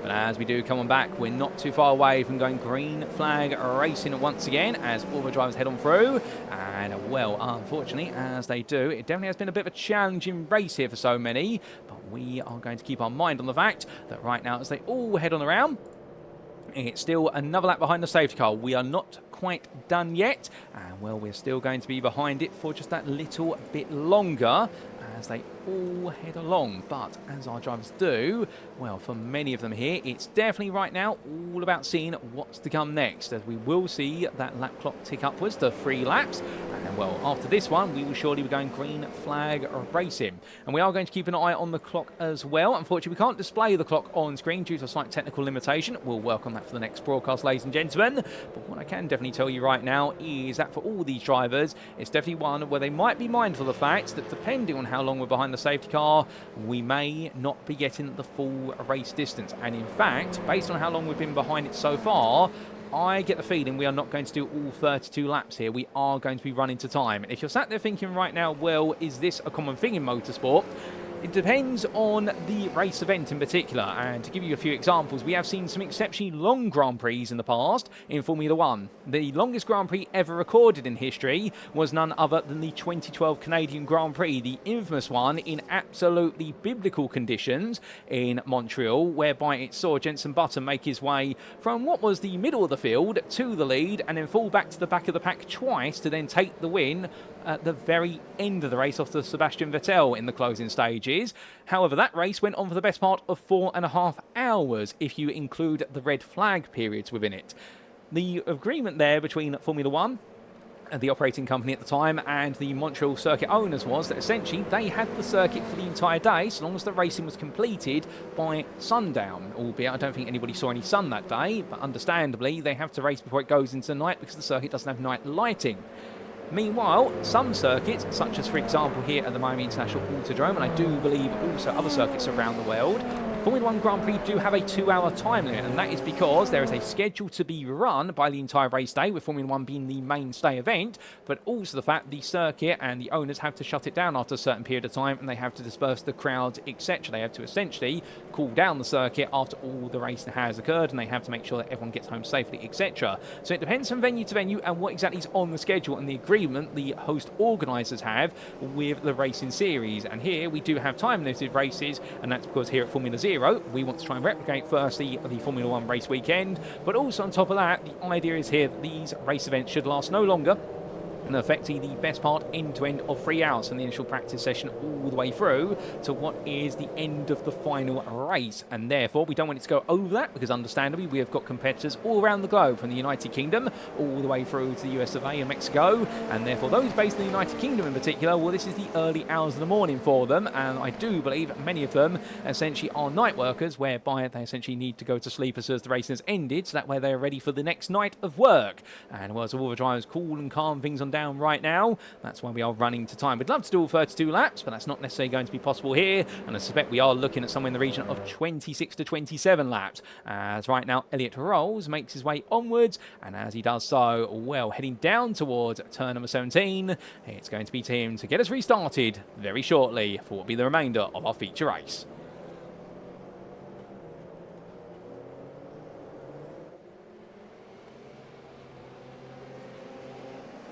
But as we do come on back, we're not too far away from going green flag racing once again as all the drivers head on through. And, well, unfortunately, as they do, it definitely has been a bit of a challenging race here for so many. But we are going to keep our mind on the fact that right now, as they all head on around, it's still another lap behind the safety car. We are not quite done yet. And, well, we're still going to be behind it for just that little bit longer. as they all head along. But as our drivers do, well, for many of them here, it's definitely right now all about seeing what's to come next, as we will see that lap clock tick upwards to 3 laps. And well, after this one, we will surely be going green flag racing. And we are going to keep an eye on the clock as well. Unfortunately, we can't display the clock on screen due to a slight technical limitation. We'll work on that for the next broadcast, ladies and gentlemen. But what I can definitely tell you right now is that for all these drivers, it's definitely one where they might be mindful of the fact that depending on how long we're behind the safety car, we may not be getting the full race distance. And in fact, based on how long we've been behind it so far, I get the feeling we are not going to do all 32 laps here. We are going to be running to time. And if you're sat there thinking right now, well, is this a common thing in motorsport? It depends on the race event in particular, and to give you a few examples, we have seen some exceptionally long Grand Prix in the past in Formula 1. The longest Grand Prix ever recorded in history was none other than the 2012 Canadian Grand Prix, the infamous one in absolutely biblical conditions in Montreal, whereby it saw Jenson Button make his way from what was the middle of the field to the lead and then fall back to the back of the pack twice to then take the win at the very end of the race off to Sebastian Vettel in the closing stages. However, that race went on for the best part of 4.5 hours if you include the red flag periods within it. The agreement there between Formula 1, the operating company at the time, and the Montreal circuit owners was that essentially they had the circuit for the entire day so long as the racing was completed by sundown, albeit I don't think anybody saw any sun that day, but understandably they have to race before it goes into the night because the circuit doesn't have night lighting. Meanwhile, some circuits, such as for example here at the Miami International Autodrome, and I do believe also other circuits around the world, Formula 1 Grand Prix do have a 2-hour time limit, and that is because there is a schedule to be run by the entire race day, with Formula 1 being the mainstay event, but also the fact the circuit and the owners have to shut it down after a certain period of time, and they have to disperse the crowds, etc. They have to essentially cool down the circuit after all the racing has occurred, and they have to make sure that everyone gets home safely, etc. So it depends from venue to venue and what exactly is on the schedule and the agreement the host organisers have with the racing series. And here we do have time-limited races, and that's because here at Formula 0, we want to try and replicate firstly the Formula 1 race weekend, but also on top of that, the idea is here that these race events should last no longer and effectively the best part end-to-end of 3 hours from the initial practice session all the way through to what is the end of the final race. And therefore, we don't want it to go over that because understandably, we have got competitors all around the globe from the United Kingdom all the way through to the US of A and Mexico. And therefore, those based in the United Kingdom in particular, well, this is the early hours of the morning for them. And I do believe many of them essentially are night workers, whereby they essentially need to go to sleep as soon as the race has ended, so that way they're ready for the next night of work. And whilst all the drivers cool and calm things on down right now, that's why we are running to time. We'd love to do all 32 laps, but that's not necessarily going to be possible here, and I suspect we are looking at somewhere in the region of 26 to 27 laps, as right now Elliot Rolls makes his way onwards, and as he does so, well, heading down towards turn number 17, it's going to be to him to get us restarted very shortly for what will be the remainder of our feature race.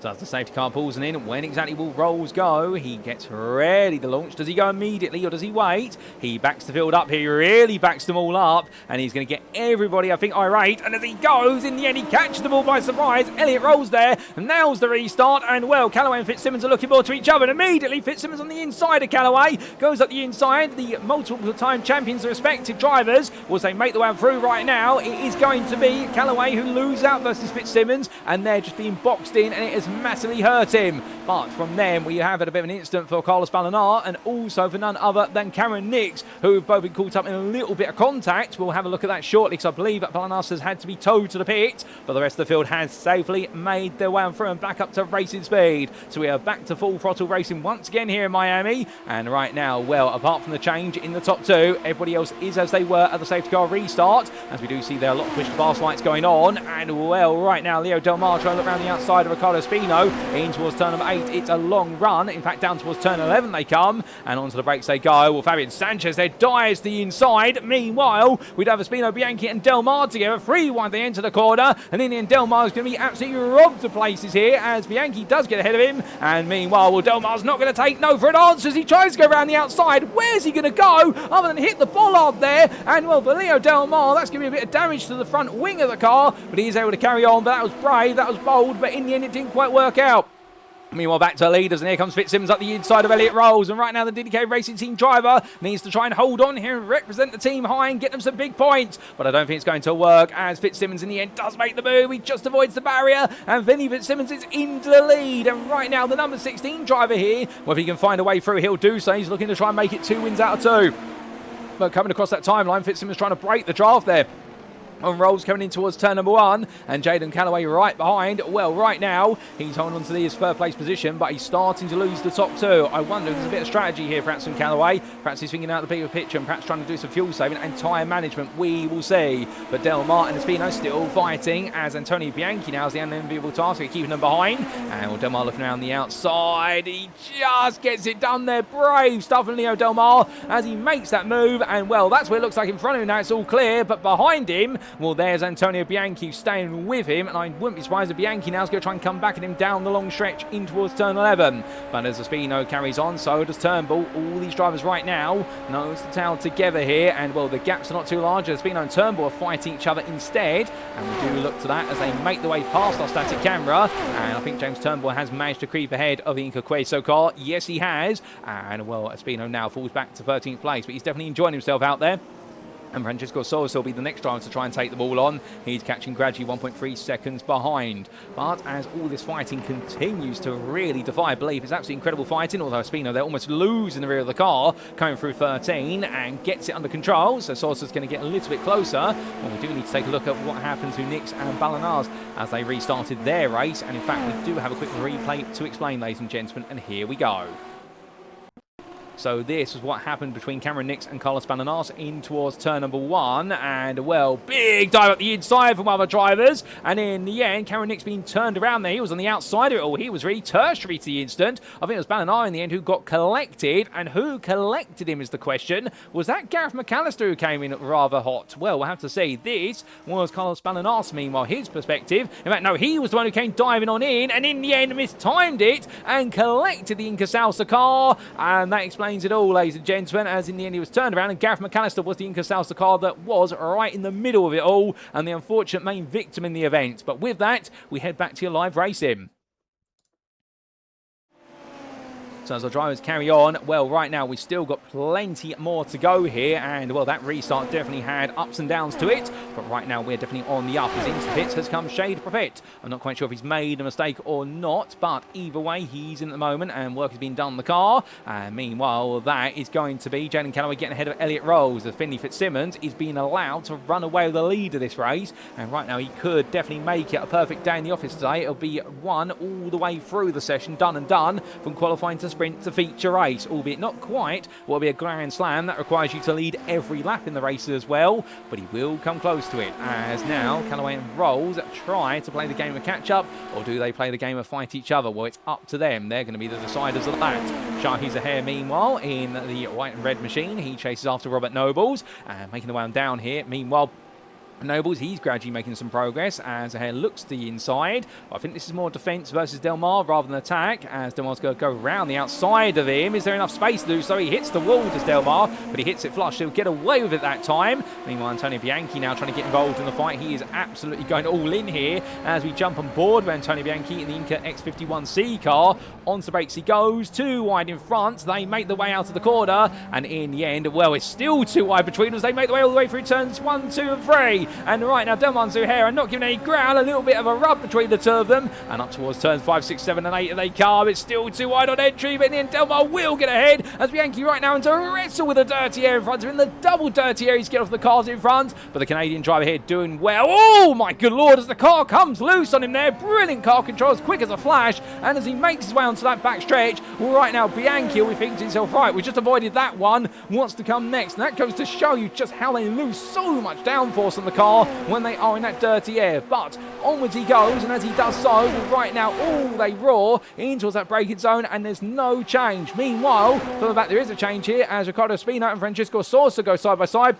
So as the safety car pulls in, when exactly will Rolls go? He gets ready to launch. Does he go immediately or does he wait? He backs the field up. He really backs them all up. And he's going to get everybody, I think, irate. And as he goes, in the end, he catches them all by surprise. Elliot Rolls there, nails the restart. And, well, Callaway and Fitzsimmons are looking more to each other. And immediately, Fitzsimmons on the inside of Callaway goes up the inside. The multiple-time champions, the respective drivers, as they make the way through right now, it is going to be Callaway who loses out versus Fitzsimmons. And they're just being boxed in, and it has massively hurt him. But from then we have had a bit of an incident for Carlos Balanar and also for none other than Cameron Nix, who have both been caught up in a little bit of contact. We'll have a look at that shortly because I believe that Balanar has had to be towed to the pit, but the rest of the field has safely made their way through and back up to racing speed. So we are back to full throttle racing once again here in Miami, and right now, well, apart from the change in the top two, everybody else is as they were at the safety car restart, as we do see there are a lot of push to pass lights going on. And well, right now Leo Delmas trying to look around the outside of Ricardo Espino in towards turn number 8. It's a long run. In fact, down towards turn 11 they come, and onto the brakes they go. Well, Fabian Sanchez there dives the inside. Meanwhile, we'd have Espino, Bianchi and Delmas together. 3 wide they enter the corner, and in the end Delmas is going to be absolutely robbed of places here as Bianchi does get ahead of him. And meanwhile, well, Delmas not going to take no for an answer as he tries to go around the outside. Where's he going to go other than hit the bollard there? And well, for Leo Delmas, that's going to be a bit of damage to the front wing of the car, but he is able to carry on. But that was brave, that was bold, but in the end it didn't quite work out. Meanwhile, back to the leaders, and here comes Fitzsimmons up the inside of Elliot Rolls. And right now, the DDK Racing Team driver needs to try and hold on here and represent the team high and get them some big points. But I don't think it's going to work, as Fitzsimmons in the end does make the move. He just avoids the barrier, and Finley Fitzsimmons is into the lead. And right now, the number 16 driver here, well, if he can find a way through, he'll do so. He's looking to try and make it 2 wins out of 2. But coming across that timeline, Fitzsimmons trying to break the draft there. On Rolls coming in towards turn number 1, and Jaden Callaway right behind. Well, right now, he's holding on to his third place position, but he's starting to lose the top 2. I wonder if there's a bit of strategy here, perhaps from Callaway. Perhaps he's thinking out the bigger picture and perhaps trying to do some fuel saving and tyre management. We will see. But Delmas and Espino still fighting, as Antonio Bianchi now has the unenviable task of keeping them behind. And Delmas looking around the outside. He just gets it done there. Brave stuff from Leo Delmas as he makes that move. And, well, that's what it looks like in front of him now. It's all clear, but behind him, well, there's Antonio Bianchi staying with him, and I wouldn't be surprised if Bianchi now is going to try and come back at him down the long stretch in towards turn 11. But as Espino carries on, so does Turnbull. All these drivers right now nose to tail together here, and, well, the gaps are not too large. Espino and Turnbull are fighting each other instead, and we do look to that as they make their way past our static camera. And I think James Turnbull has managed to creep ahead of the INCA Salsa car. Yes, he has. And, well, Espino now falls back to 13th place, but he's definitely enjoying himself out there. And Francesco Soros will be the next driver to try and take the ball on. He's catching gradually 1.3 seconds behind. But as all this fighting continues to really defy belief, it's absolutely incredible fighting. Although Espino, they're almost losing the rear of the car, coming through 13 and gets it under control. So Soros is going to get a little bit closer. And we do need to take a look at what happened to Nix and Balanars as they restarted their race. And in fact, we do have a quick replay to explain, ladies and gentlemen. And here we go. So this is what happened between Cameron Nix and Carlos Balanas in towards turn number 1. And, well, big dive up the inside from other drivers. And in the end, Cameron Nix being turned around there. He was on the outside of it all. He was really tertiary to the instant. I think it was Balanas in the end who got collected. And who collected him is the question. Was that Gareth McAllister who came in rather hot? Well, we'll have to see. This was Carlos Balanas, meanwhile, his perspective. In fact, no, he was the one who came diving on in. And in the end, mistimed it and collected the INCA Salsa car. And that explains it all, ladies and gentlemen, as in the end he was turned around, and Gareth McAllister was the INCA Salsa car that was right in the middle of it all, and the unfortunate main victim in the event. But with that, we head back to your live racing. So as our drivers carry on, well, right now we've still got plenty more to go here, and, well, that restart definitely had ups and downs to it, but right now we're definitely on the up. As into the pits has come Shade Prophet. I'm not quite sure if he's made a mistake or not, but either way, he's in at the moment, and work has been done on the car. And meanwhile, that is going to be Jaden Callaway getting ahead of Elliot Rolls, as Finley Fitzsimmons is being allowed to run away with the lead of this race, and right now he could definitely make it a perfect day in the office today. It'll be one all the way through the session, done and done, from qualifying to sprint to feature race, albeit not quite what will be a Grand Slam. That requires you to lead every lap in the race as well, but he will come close to it, as now Callaway and Rolls try to play the game of catch-up, or do they play the game of fight each other? Well, it's up to them. They're going to be the deciders of that. Shahi Zahir, meanwhile, in the white and red machine, he chases after Robert Nobles, and making the way on down here. Meanwhile, Nobles, he's gradually making some progress as Zahir looks to the inside. I think this is more defence versus Delmas rather than attack, as Delmas going to go around the outside of him. Is there enough space to do so? He hits the wall, does Delmas, but he hits it flush. He'll get away with it that time. Meanwhile, Antonio Bianchi now trying to get involved in the fight. He is absolutely going all in here as we jump on board with Antonio Bianchi in the INCA X51C car. Onto the brakes he goes, too wide in front. They make the way out of the corner, and in the end, well, it's still too wide between us. They make the way all the way through turns 1, 2 and 3. And right now, Delmas and Zuhair are not giving any ground. A little bit of a rub between the two of them. And up towards turns 5, 6, 7 and 8 they come. It's still too wide on entry, but in the end, Delmas will get ahead as Bianchi right now into a wrestle with a dirty air in front of him. The double dirty air, he's getting off the cars in front, but the Canadian driver here doing well. Oh my good lord, as the car comes loose on him there. Brilliant car control, as quick as a flash, and as he makes his way onto that back stretch, well, right now Bianchi will be thinking to himself, right, we just avoided that one, wants to come next. And that goes to show you just how they lose so much downforce on the car when they are in that dirty air. But onwards he goes, and as he does so, right now, they roar in towards that braking zone, and there's no change. Meanwhile, further back there is a change here as Ricardo Espino and Francesco Salsa go side by side.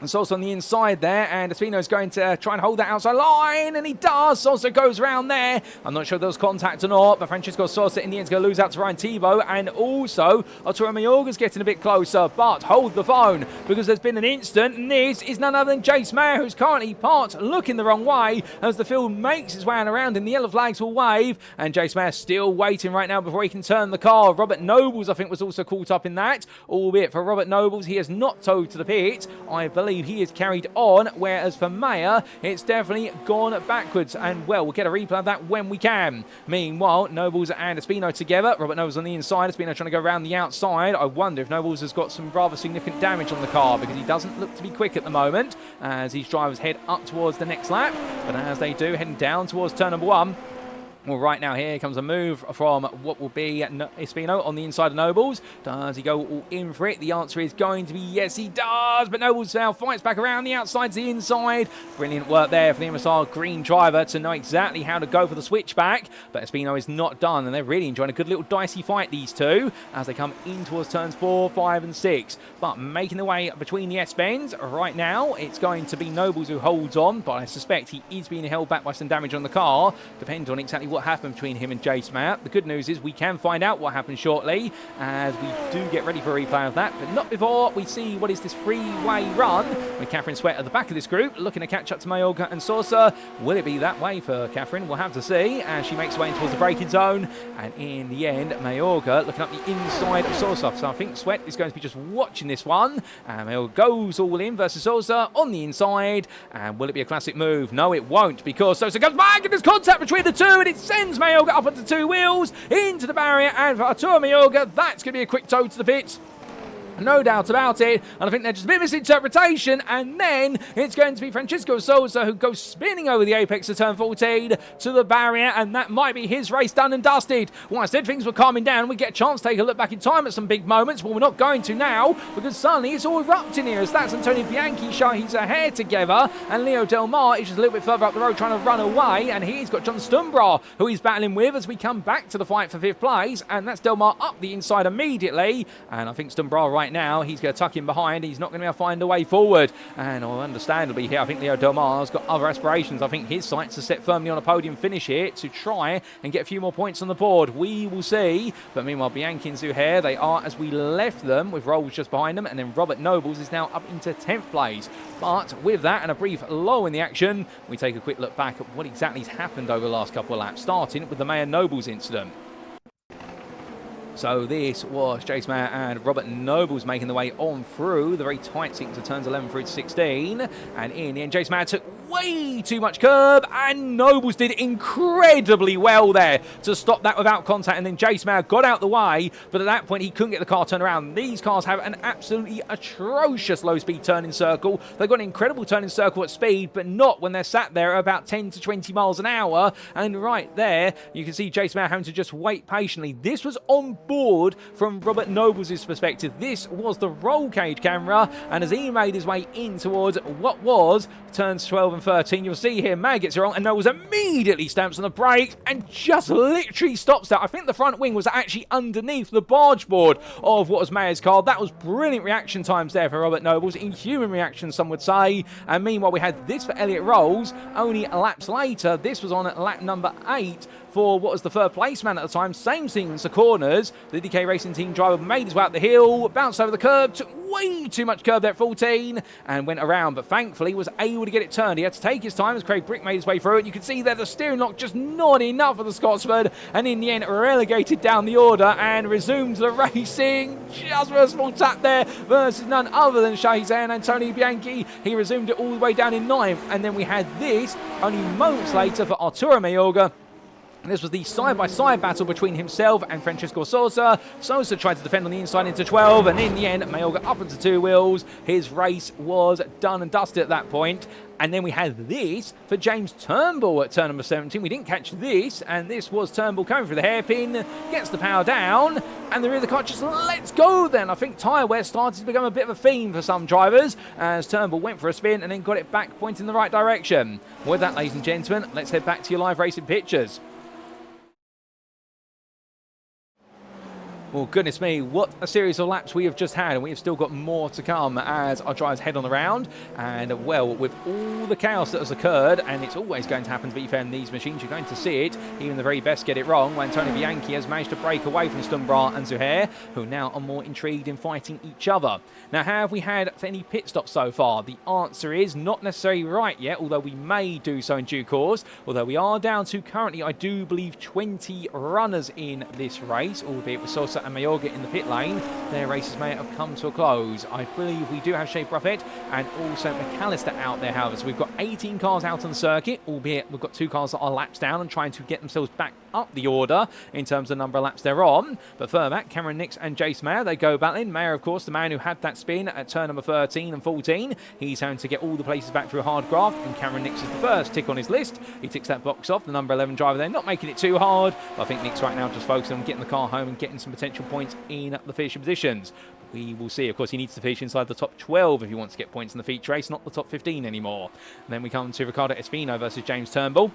And Salsa on the inside there, and Espino's going to try and hold that outside line, and he does. Salsa goes around there. I'm not sure if there was contact or not, but Francisco Salsa in the end is going to lose out to Ryan Tebow, and also Arturo Mayorga's getting a bit closer, but hold the phone, because there's been an incident, and this is none other than Jace Mayer, who's currently parked looking the wrong way as the field makes its way around, and the yellow flags will wave, and Jace Mayer still waiting right now before he can turn the car. Robert Nobles, I think, was also caught up in that, albeit for Robert Nobles, he is not towed to the pit. I believe he is carried on, whereas for Mayer, it's definitely gone backwards. And, well, we'll get a replay of that when we can. Meanwhile, Nobles and Espino together. Robert Nobles on the inside. Espino trying to go around the outside. I wonder if Nobles has got some rather significant damage on the car, because he doesn't look to be quick at the moment as these drivers head up towards the next lap. But as they do, heading down towards turn number 1. Well, right now here comes a move from what will be Espino on the inside of Nobles. Does he go all in for it? The answer is going to be yes, he does. But Nobles now fights back around the outside to the inside. Brilliant work there for the MSR green driver to know exactly how to go for the switchback. But Espino is not done, and they're really enjoying a good little dicey fight, these two, as they come in towards turns 4, 5, and 6. But making their way between the S-bends right now, it's going to be Nobles who holds on, but I suspect he is being held back by some damage on the car. Depends on exactly what happened between him and Jace Mayer. The good news is we can find out what happened shortly as we do get ready for a replay of that, but not before we see what is this freeway run with Catherine Sweat at the back of this group looking to catch up to Mayorga and Saucer. Will it be that way for Catherine? We'll have to see as she makes her way in towards the braking zone, and in the end Mayorga looking up the inside of Saucer. So I think Sweat is going to be just watching this one, and Mayorga goes all in versus Saucer on the inside. And will it be a classic move? No, it won't, because Saucer goes back and there's contact between the two, and it sends Mayorga up onto 2 wheels into the barrier, and for Arturo Mayorga, that's going to be a quick tow to the pits. No doubt about it, and I think they're just a bit of misinterpretation, and then it's going to be Francisco Souza who goes spinning over the apex of turn 14 to the barrier, and that might be his race done and dusted. Well, I said things were calming down, we get a chance to take a look back in time at some big moments, but we're not going to now, because suddenly it's all erupting here, as that's Antonio Bianchi showing his hair together, and Leo Delmas is just a little bit further up the road trying to run away, and he's got John Stumbra, who he's battling with as we come back to the fight for 5th place, and that's Delmas up the inside immediately, and I think Stumbra right now, he's going to tuck him behind. He's not going to be able to find a way forward. And understandably here, I think Leo Delmas has got other aspirations. I think his sights are set firmly on a podium finish here to try and get a few more points on the board. We will see. But meanwhile, Bianchi and Zuhair, they are as we left them, with Rolls just behind them. And then Robert Nobles is now up into 10th place. But with that and a brief lull in the action, we take a quick look back at what exactly has happened over the last couple of laps, starting with the Mayer Nobles incident. So this was Jace Mayer and Robert Nobles making the way on through the very tight sequence of turns 11 through to 16. And in the end, Jace Mayer took way too much curb, and Nobles did incredibly well there to stop that without contact. And then Jace Mayer got out the way, but at that point he couldn't get the car turned around. These cars have an absolutely atrocious low-speed turning circle. They've got an incredible turning circle at speed, but not when they're sat there at about 10 to 20 miles an hour. And right there, you can see Jace Mayer having to just wait patiently. This was on board from Robert Nobles' perspective. This was the roll cage camera, and as he made his way in towards what was turns 12 and 13, you'll see here Mayer gets it wrong, and Nobles immediately stamps on the brakes and just literally stops that. I think the front wing was actually underneath the barge board of what was Mayer's car. That was brilliant reaction times there for Robert Nobles, inhuman reaction some would say. And meanwhile we had this for Elliot Rolls only laps later. This was on lap number 8 for what was the 3rd place man at the time. Same sequence of corners. The DK Racing Team driver made his way up the hill, bounced over the curb, took way too much curb there at 14 and went around, but thankfully was able to get it turned. He had to take his time as Craig Brick made his way through it. You can see there the steering lock just not enough for the Scotsman, and in the end relegated down the order and resumed the racing just for a small tap there versus none other than Shahizan and Antonio Bianchi. He resumed it all the way down in 9th, and then we had this only moments later for Arturo Mayorga. This was the side-by-side battle between himself and Francisco Sousa. Sousa tried to defend on the inside into 12, and in the end, Mayorga up into 2 wheels. His race was done and dusted at that point. And then we had this for James Turnbull at turn number 17. We didn't catch this, and this was Turnbull coming through the hairpin, gets the power down, and the rear of the car just lets go then. I think tyre wear started to become a bit of a theme for some drivers, as Turnbull went for a spin and then got it back, pointing in the right direction. With that, ladies and gentlemen, let's head back to your live racing pictures. Well, goodness me, what a series of laps we have just had, and we have still got more to come as our drivers head on the round. And, well, with all the chaos that has occurred, and it's always going to happen, to be fair, in these machines, you're going to see it. Even the very best get it wrong. When Tony Bianchi has managed to break away from Stumbra and Zuhair, who now are more intrigued in fighting each other. Now, have we had any pit stops so far? The answer is not necessarily right yet, although we may do so in due course. Although we are down to currently, I do believe, 20 runners in this race, albeit with Sosa and Mayorga in the pit lane. Their races may have come to a close. I believe we do have Shea Buffett and also McAllister out there, however. So we've got 18 cars out on the circuit, albeit we've got 2 cars that are laps down and trying to get themselves back up the order in terms of the number of laps they're on. But further back, Cameron Nix and Jace Mayer, they go battling. Mayer, of course, the man who had that spin at turn number 13 and 14. He's having to get all the places back through hard graft, and Cameron Nix is the first tick on his list. He ticks that box off, the number 11 driver there, not making it too hard. But I think Nix right now just focusing on getting the car home and getting some potential points in the finishing positions. We will see. Of course, he needs to finish inside the top 12 if he wants to get points in the feature race, not the top 15 anymore. And then we come to Ricardo Espino versus James Turnbull.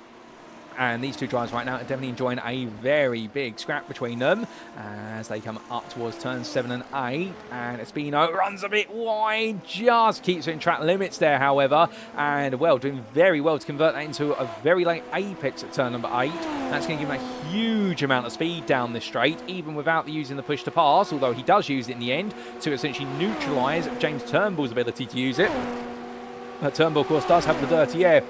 And these two drivers right now are definitely enjoying a very big scrap between them as they come up towards turns 7 and 8. And Espino runs a bit wide, just keeps it in track limits there, however. And, well, doing very well to convert that into a very late apex at turn number 8. That's going to give him a huge amount of speed down this straight, even without using the push to pass, although he does use it in the end to essentially neutralise James Turnbull's ability to use it. Turnbull, of course, does have the dirty air,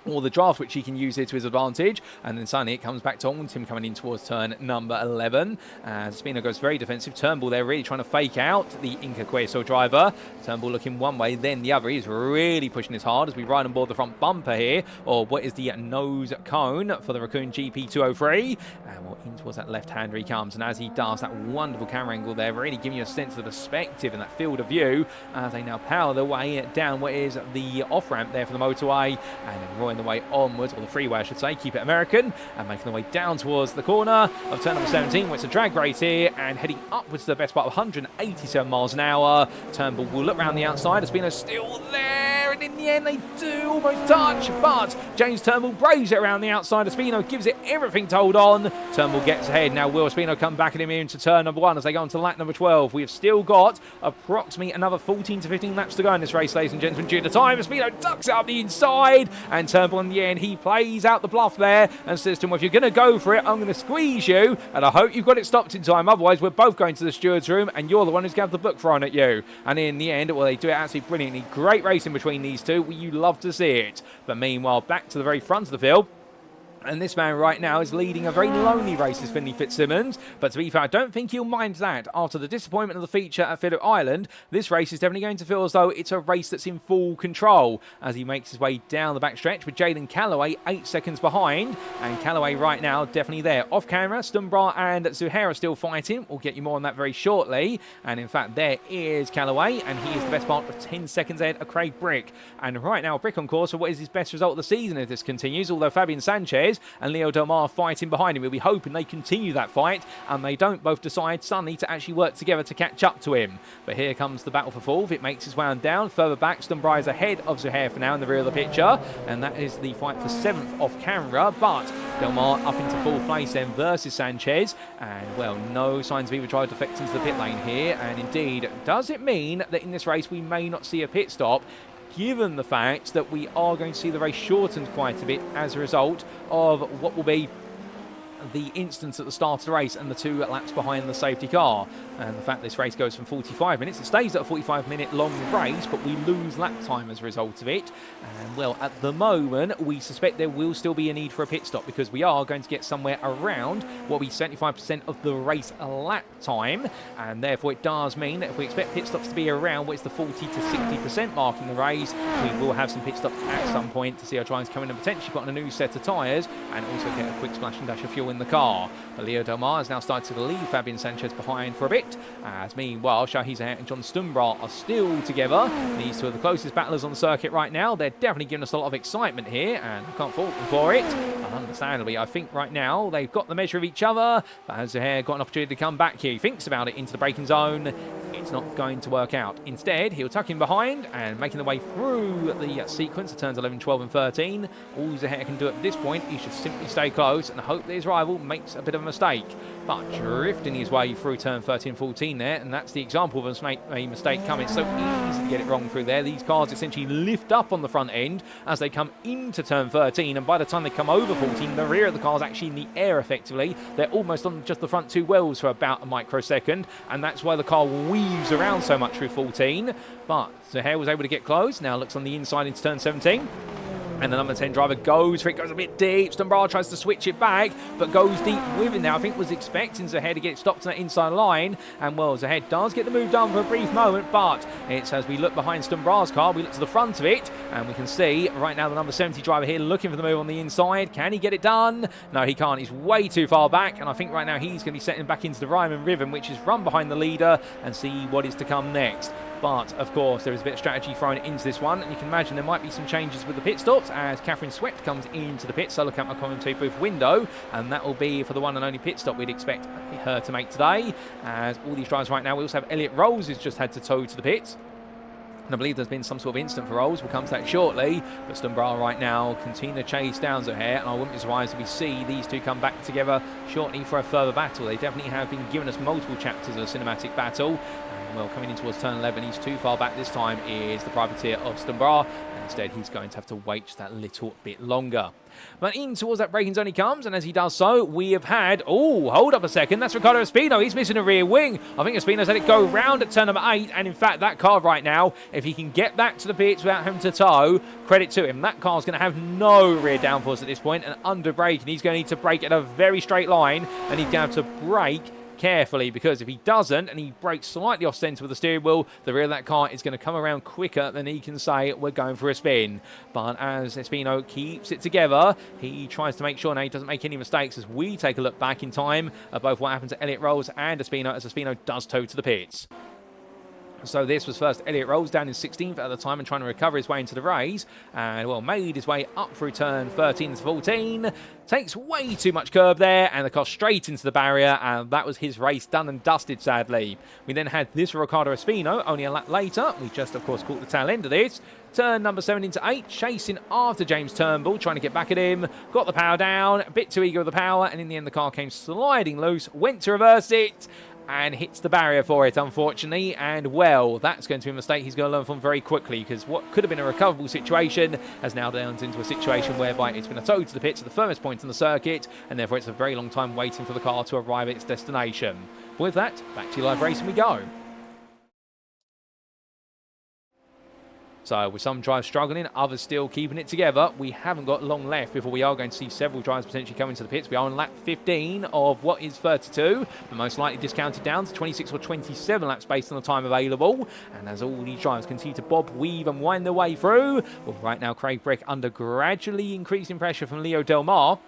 or the draft, which he can use here to his advantage. And then suddenly it comes back to him coming in towards turn number 11. As Espino goes very defensive. Turnbull there really trying to fake out the INCA Salsa driver. Turnbull looking one way, then the other. He's really pushing this hard as we ride on board the front bumper here, or what is the nose cone for the Raccoon GP203. And well, in towards that left-hander he comes. And as he does, that wonderful camera angle there, really giving you a sense of the perspective and that field of view as they now power their way down what is the off-ramp there for the motorway. And then roaring the way onwards, or the freeway I should say, keep it American, and making the way down towards the corner of turn number 17, where it's a drag race here, and heading upwards to the best part of 187 miles an hour. Turnbull will look round the outside. Espino's still there, and in the end they do almost touch, but James Turnbull braves it around the outside. Espino gives it everything to hold on. Turnbull gets ahead. Now will Espino come back at him into turn number 1 as they go on to lap number 12. We have still got approximately another 14 to 15 laps to go in this race, ladies and gentlemen, due to time. Espino ducks out the inside, and Turnbull in the end, he plays out the bluff there and says to him, well, if you're going to go for it, I'm going to squeeze you, and I hope you've got it stopped in time, otherwise we're both going to the steward's room and you're the one who's going to have the book thrown at you. And in the end, well, they do it absolutely brilliantly. Great racing between these two. Well, you love to see it. But meanwhile, back to the very front of the field. And this man right now is leading a very lonely race, is Finley Fitzsimmons. But to be fair, I don't think he'll mind that. After the disappointment of the feature at Phillip Island, this race is definitely going to feel as though it's a race that's in full control as he makes his way down the backstretch with Jaden Callaway 8 seconds behind. And Callaway right now definitely there. Off camera, Stumbra and Zuhair are still fighting. We'll get you more on that very shortly. And in fact, there is Callaway, and he is the best part of 10 seconds ahead of Craig Brick. And right now, Brick on course for what is his best result of the season if this continues, although Fabian Sanchez and Leo Delmas fighting behind him. We'll be hoping they continue that fight and they don't both decide suddenly to actually work together to catch up to him. But here comes the battle for fourth. It makes its way on down. Further back, Stumbra is ahead of Zuhair for now in the rear of the picture, and that is the fight for 7th off camera. But Delmas up into 4th place then versus Sanchez, and well, no signs of either driver defecting to the pit lane here. And indeed, does it mean that in this race we may not see a pit stop, given the fact that we are going to see the race shortened quite a bit as a result of what will be the instance at the start of the race and the 2 laps behind the safety car. And the fact this race goes from 45 minutes, it stays at a 45-minute long race, but we lose lap time as a result of it. And well, at the moment, we suspect there will still be a need for a pit stop because we are going to get somewhere around what will be 75% of the race lap time. And therefore, it does mean that if we expect pit stops to be around what is the 40 to 60% mark in the race, we will have some pit stops at some point to see our drivers come in and potentially put on a new set of tyres and also get a quick splash and dash of fuel in the car. But Leo Delmas has now started to leave Fabian Sanchez behind for a bit, as meanwhile Shahi Zahir and John Stumbra are still together. These two are the closest battlers on the circuit right now. They're definitely giving us a lot of excitement here, and I can't fault them for it. And understandably, I think right now they've got the measure of each other, but has Zahir got an opportunity to come back here? He thinks about it into the braking zone. It's it's not going to work out. Instead, he'll tuck in behind and making the way through the sequence of turns 11, 12 and 13. All Zaher can do at this point is just simply stay close and hope that his rival makes a bit of a mistake. But drifting his way through turn 13, 14 there, and that's the example of a mistake coming. It's so easy to get it wrong through there. These cars essentially lift up on the front end as they come into turn 13, and by the time they come over 14, the rear of the car is actually in the air effectively. They're almost on just the front two wheels for about a microsecond, and that's why the car weaves around so much through 14. But Zaher was able to get close. Now looks on the inside into turn 17. And the number 10 driver goes for it, goes a bit deep. Stumbarr tries to switch it back, but goes deep with it now. I think was expecting Zaher to get stopped on that inside line. And well, Zaher does get the move done for a brief moment, but it's as we look behind Stumbarr's car, we look to the front of it, and we can see right now the number 70 driver here looking for the move on the inside. Can he get it done? No, he can't. He's way too far back, and I think right now he's going to be setting back into the Ryman rhythm, which is run behind the leader and see what is to come next. But, of course, there is a bit of strategy thrown into this one, and you can imagine there might be some changes with the pit stops as Catherine Sweat comes into the pit. So look out my commentary booth window, and that will be for the one and only pit stop we'd expect her to make today. As all these drivers right now, we also have Elliot Rolls who's just had to tow to the pits. And I believe there's been some sort of incident for Rolls. We'll come to that shortly. But Stumbarr right now continue to chase down Zaher, and I wouldn't be surprised if we see these two come back together shortly for a further battle. They definitely have been giving us multiple chapters of a cinematic battle. Well, coming in towards turn 11, he's too far back this time, is the privateer of Stumbarr, and instead he's going to have to wait just that little bit longer. But in towards that braking zone he comes, and as he does so, we have had... Oh, hold up a second. That's Riccardo Espino. He's missing a rear wing. I think Espino's let it go round at turn number 8, and in fact, that car right now, if he can get that to the pits without having to tow, credit to him. That car's going to have no rear downforce at this point, and under brake, and he's going to need to brake at a very straight line, and he's going to have to brake carefully, because if he doesn't and he brakes slightly off centre with the steering wheel, the rear of that car is going to come around quicker than he can say we're going for a spin. But as Espino keeps it together, he tries to make sure now he doesn't make any mistakes as we take a look back in time at both what happened to Elliot Rolls and Espino as Espino does tow to the pits. So this was first Elliot Rolls down in 16th at the time and trying to recover his way into the race, and well, made his way up through turn 13 to 14, takes way too much curb there, and the car straight into the barrier, and that was his race done and dusted, sadly. We then had this for Riccardo Espino only a lap later. We just, of course, caught the tail end of this. Turn number 17 to 8, chasing after James Turnbull, trying to get back at him. Got the power down, a bit too eager with the power, and in the end the car came sliding loose, went to reverse it, and hits the barrier for it, unfortunately. And, well, that's going to be a mistake he's going to learn from very quickly, because what could have been a recoverable situation has now turned into a situation whereby it's been a tow to the pits at the furthest point on the circuit, and therefore it's a very long time waiting for the car to arrive at its destination. With that, back to live racing we go. So with some drivers struggling, others still keeping it together, we haven't got long left before we are going to see several drivers potentially coming to the pits. We are on lap 15 of what is 32, but most likely discounted down to 26 or 27 laps based on the time available. And as all these drivers continue to bob, weave and wind their way through, well, right now Craig Brick under gradually increasing pressure from Leo Delmas,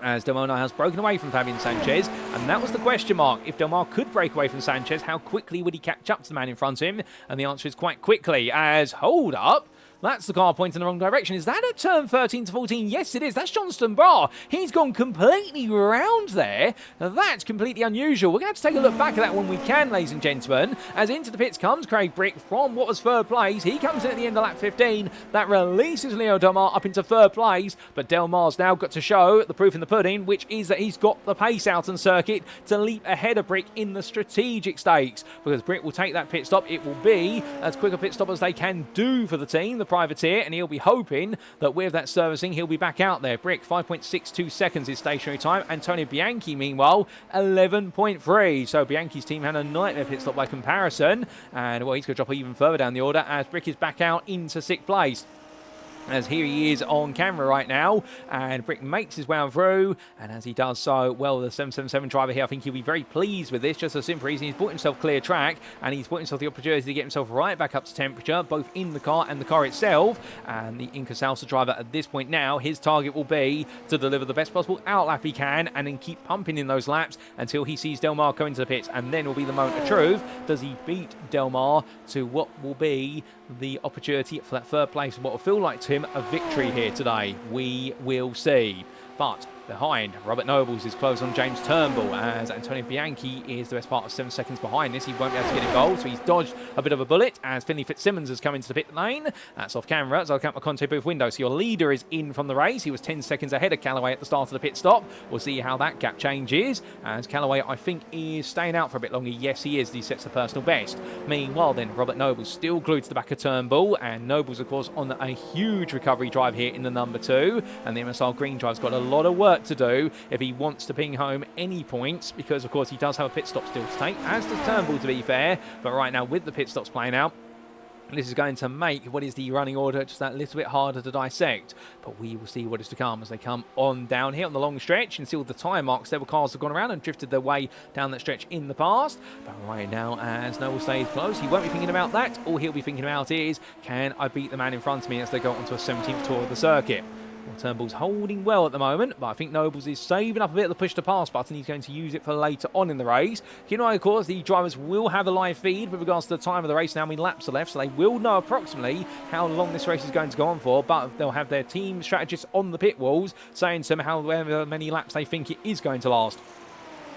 as Delmas has broken away from Fabian Sanchez, and that was the question mark. If Delmas could break away from Sanchez, how quickly would he catch up to the man in front of him? And the answer is quite quickly, as, hold up, that's the car pointing in the wrong direction. Is that at turn 13 to 14? Yes, it is. That's John Stumbarr. He's gone completely round there. Now, that's completely unusual. We're going to have to take a look back at that when we can, ladies and gentlemen. As into the pits comes Craig Brick from what was third place. He comes in at the end of lap 15. That releases Leo Delmas up into third place. But Delmas now got to show the proof in the pudding, which is that he's got the pace out on circuit to leap ahead of Brick in the strategic stakes. Because Brick will take that pit stop. It will be as quick a pit stop as they can do for the team, the privateer, and he'll be hoping that with that servicing he'll be back out there. Brick 5.62 seconds is stationary time. Antonio Bianchi meanwhile 11.3. So Bianchi's team had a nightmare pit stop by comparison, and well, he's going to drop even further down the order as Brick is back out into 6th place. As here he is on camera right now, and Brick makes his way on through, and as he does so, well, the 777 driver here, I think he'll be very pleased with this, just for a simple reason. He's bought himself clear track, and he's bought himself the opportunity to get himself right back up to temperature, both in the car and the car itself. And the INCA Salsa driver at this point now, his target will be to deliver the best possible outlap he can, and then keep pumping in those laps until he sees Delmas go into the pits, and then will be the moment of truth. Does he beat Delmas to what will be the opportunity for that third place and what will feel like to him a victory here today? We will see. But behind. Robert Nobles is close on James Turnbull, as Antonio Bianchi is the best part of 7 seconds behind this. He won't be able to get involved, so he's dodged a bit of a bullet as Finley Fitzsimmons has come into the pit lane. That's off camera, so I'll count my Cawte booth window. So your leader is in from the race. He was 10 seconds ahead of Callaway at the start of the pit stop. We'll see how that gap changes, as Callaway, I think, is staying out for a bit longer. Yes, he is. He sets the personal best. Meanwhile, then, Robert Nobles still glued to the back of Turnbull, and Nobles, of course, on a huge recovery drive here in the number 2, and the MSR Green drive's got a lot of work to do if he wants to ping home any points, because, of course, he does have a pit stop still to take, as does Turnbull, to be fair. But right now, with the pit stops playing out, this is going to make what is the running order just that little bit harder to dissect. But we will see what is to come as they come on down here on the long stretch. And see all the tyre marks. Several cars have gone around and drifted their way down that stretch in the past. But right now, as Noble stays close, he won't be thinking about that. All he'll be thinking about is, can I beat the man in front of me as they go onto a 17th tour of the circuit? Well, Turnbull's holding well at the moment, but I think Nobles is saving up a bit of the push to pass button. He's going to use it for later on in the race. You know, of course, the drivers will have a live feed with regards to the time of the race, now many laps are left, so they will know approximately how long this race is going to go on for, but they'll have their team strategists on the pit walls saying to them however many laps they think it is going to last.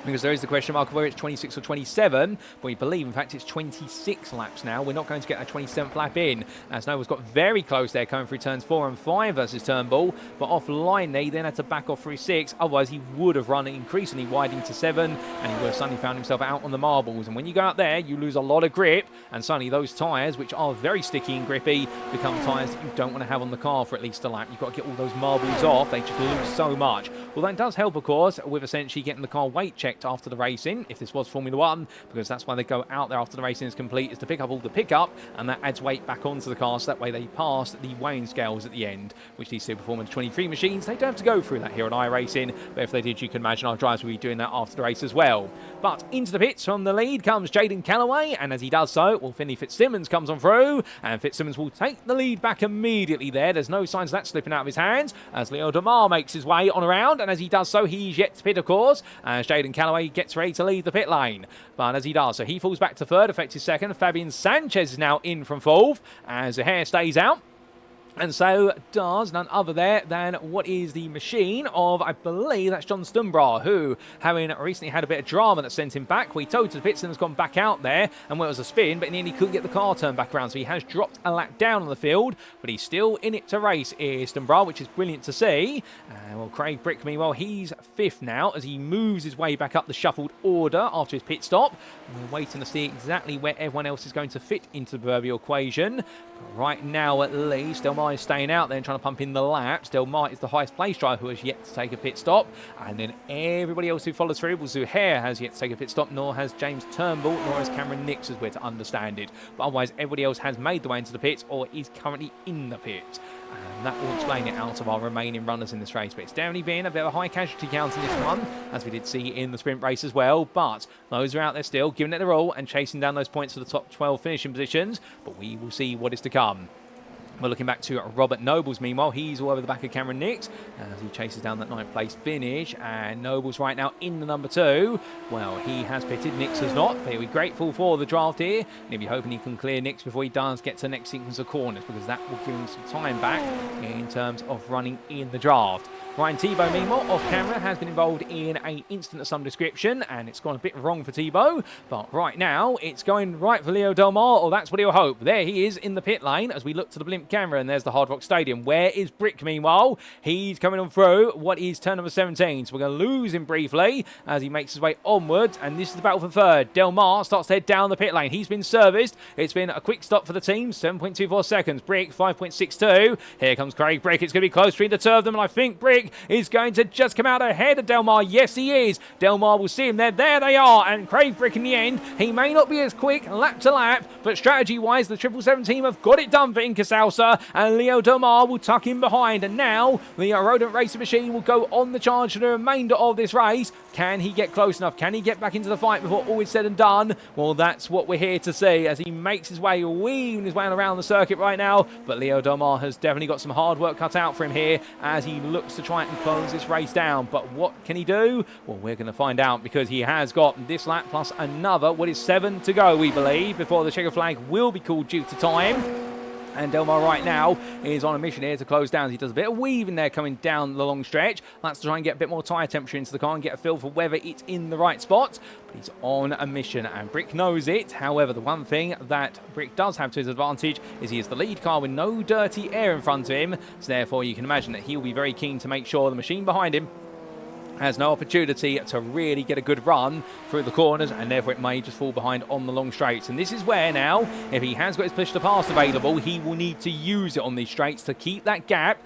Because there is the question mark of whether it's 26 or 27, but we believe, in fact, it's 26 laps now. We're not going to get that 27th lap in, as Noble's got very close there, coming through turns 4 and 5 versus Turnbull, but offline there, he then had to back off through 6, otherwise he would have run increasingly wide into 7, and he would have suddenly found himself out on the marbles. And when you go out there, you lose a lot of grip, and suddenly those tyres, which are very sticky and grippy, become tyres that you don't want to have on the car for at least a lap. You've got to get all those marbles off, they just lose so much. Well, that does help, of course, with essentially getting the car weight checked after the racing, if this was Formula 1, because that's why they go out there after the racing is complete, is to pick up all the pickup, and that adds weight back onto the car, so that way they pass the weighing scales at the end, which these Superformance 23 machines, they don't have to go through that here on iRacing, but if they did, you can imagine our drivers will be doing that after the race as well. But into the pits from the lead comes Jaden Callaway, and as he does so, well, Finley Fitzsimmons comes on through, and Fitzsimmons will take the lead back immediately there. There's no signs of that slipping out of his hands, as Leo Delmas makes his way on around, and as he does so, he's yet to pit, of course, as Jaden Callaway gets ready to leave the pit lane. But as he does, so he falls back to third, effective second. Fabian Sanchez is now in from fourth, as the hair stays out. And so does none other there than what is the machine of, I believe that's John Stumbraw, who, having recently had a bit of drama that sent him back, we towed to the pits and has gone back out there, and well, it was a spin, but in the end he couldn't get the car turned back around, so he has dropped a lap down on the field, but he's still in it to race, is Stumbraw, which is brilliant to see. Well, Craig Brick, meanwhile, he's fifth now, as he moves his way back up the shuffled order after his pit stop. We're waiting to see exactly where everyone else is going to fit into the proverbial equation. But right now, at least, Delmas is staying out there and trying to pump in the laps. Delmas is the highest place driver who has yet to take a pit stop. And then everybody else who follows through, well, Zuhair has yet to take a pit stop, nor has James Turnbull, nor has Cameron Nix, as we're to understand it. But otherwise, everybody else has made the way into the pits or is currently in the pit. And that will explain it out of our remaining runners in this race. But it's definitely been a bit of a high casualty count in this one, as we did see in the sprint race as well. But those are out there still, giving it their all and chasing down those points for the top 12 finishing positions. But we will see what is to come. We're looking back to Robert Nobles, meanwhile. He's all over the back of Cameron Nix as he chases down that 9th place finish. And Nobles right now in the number 2. Well, he has pitted. Nix has not. But he'll be grateful for the draft here. And he'll be hoping he can clear Nix before he does get to the next sequence of corners, because that will give him some time back in terms of running in the draft. Ryan Thibault, meanwhile, off camera, has been involved in an incident of some description, and it's gone a bit wrong for Thibault. But right now, it's going right for Leo Delmas, or that's what he'll hope. There he is in the pit lane as we look to the blimp camera, and there's the Hard Rock Stadium. Where is Brick, meanwhile? He's coming on through. What is turn number 17? So we're going to lose him briefly as he makes his way onwards, and this is the battle for third. Delmas starts to head down the pit lane. He's been serviced. It's been a quick stop for the team, 7.24 seconds. Brick, 5.62. Here comes Craig Brick. It's going to be close between the two of them, and I think Brick is going to just come out ahead of Delmas. Yes, he is. Delmas will see him there. There they are. And Craig Brick in the end, he may not be as quick lap to lap, but strategy-wise, the 777 team have got it done for INCA Salsa, and Leo Delmas will tuck in behind. And now the Rodent Racing Machine will go on the charge for the remainder of this race. Can he get close enough? Can he get back into the fight before all is said and done? Well, that's what we're here to see as he makes his way, weaving his way around the circuit right now. But Leo Delmas has definitely got some hard work cut out for him here as he looks to try and close this race down. But what can he do? Well, we're going to find out, because he has got this lap plus another, what is 7 to go, we believe, before the checker flag will be called due to time. And Delmas right now is on a mission here to close down. He does a bit of weaving there coming down the long stretch. That's to try and get a bit more tyre temperature into the car and get a feel for whether it's in the right spot. But he's on a mission and Brick knows it. However, the one thing that Brick does have to his advantage is he is the lead car with no dirty air in front of him. So therefore you can imagine that he'll be very keen to make sure the machine behind him has no opportunity to really get a good run through the corners, and therefore it may just fall behind on the long straights. And this is where now, if he has got his push to pass available, he will need to use it on these straights to keep that gap.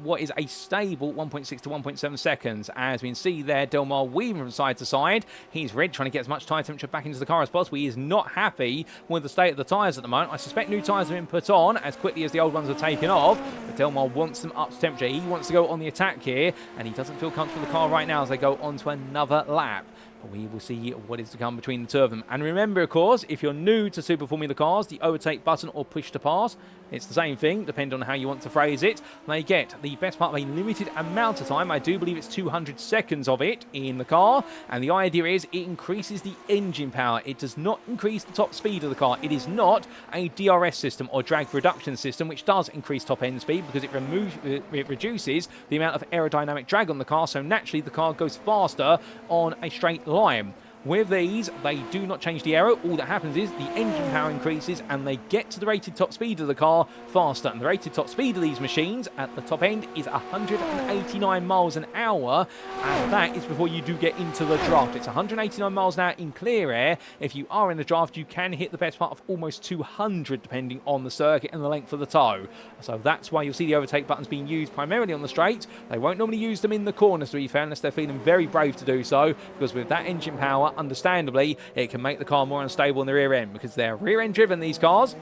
What is a stable 1.6 to 1.7 seconds. As we can see there, Delmas weaving from side to side. He's red, trying to get as much tyre temperature back into the car as possible. He is not happy with the state of the tyres at the moment. I suspect new tyres have been put on as quickly as the old ones are taken off. But Delmas wants them up to temperature. He wants to go on the attack here, and he doesn't feel comfortable with the car right now as they go on to another lap. But we will see what is to come between the two of them. And remember, of course, if you're new to Super Formula cars, the overtake button or push to pass, it's the same thing, depending on how you want to phrase it. They get the best part of a limited amount of time. I do believe it's 200 seconds of it in the car. And the idea is it increases the engine power. It does not increase the top speed of the car. It is not a DRS system or drag reduction system, which does increase top end speed because it reduces the amount of aerodynamic drag on the car. So naturally, the car goes faster on a straight line. With these, they do not change the aero. All that happens is the engine power increases and they get to the rated top speed of the car faster. And the rated top speed of these machines at the top end is 189 miles an hour. And that is before you do get into the draft. It's 189 miles an hour in clear air. If you are in the draft, you can hit the best part of almost 200 depending on the circuit and the length of the toe. So that's why you'll see the overtake buttons being used primarily on the straight. They won't normally use them in the corners, to be fair, unless they're feeling very brave to do so, because with that engine power, understandably, it can make the car more unstable in the rear end because they're rear end driven, these cars.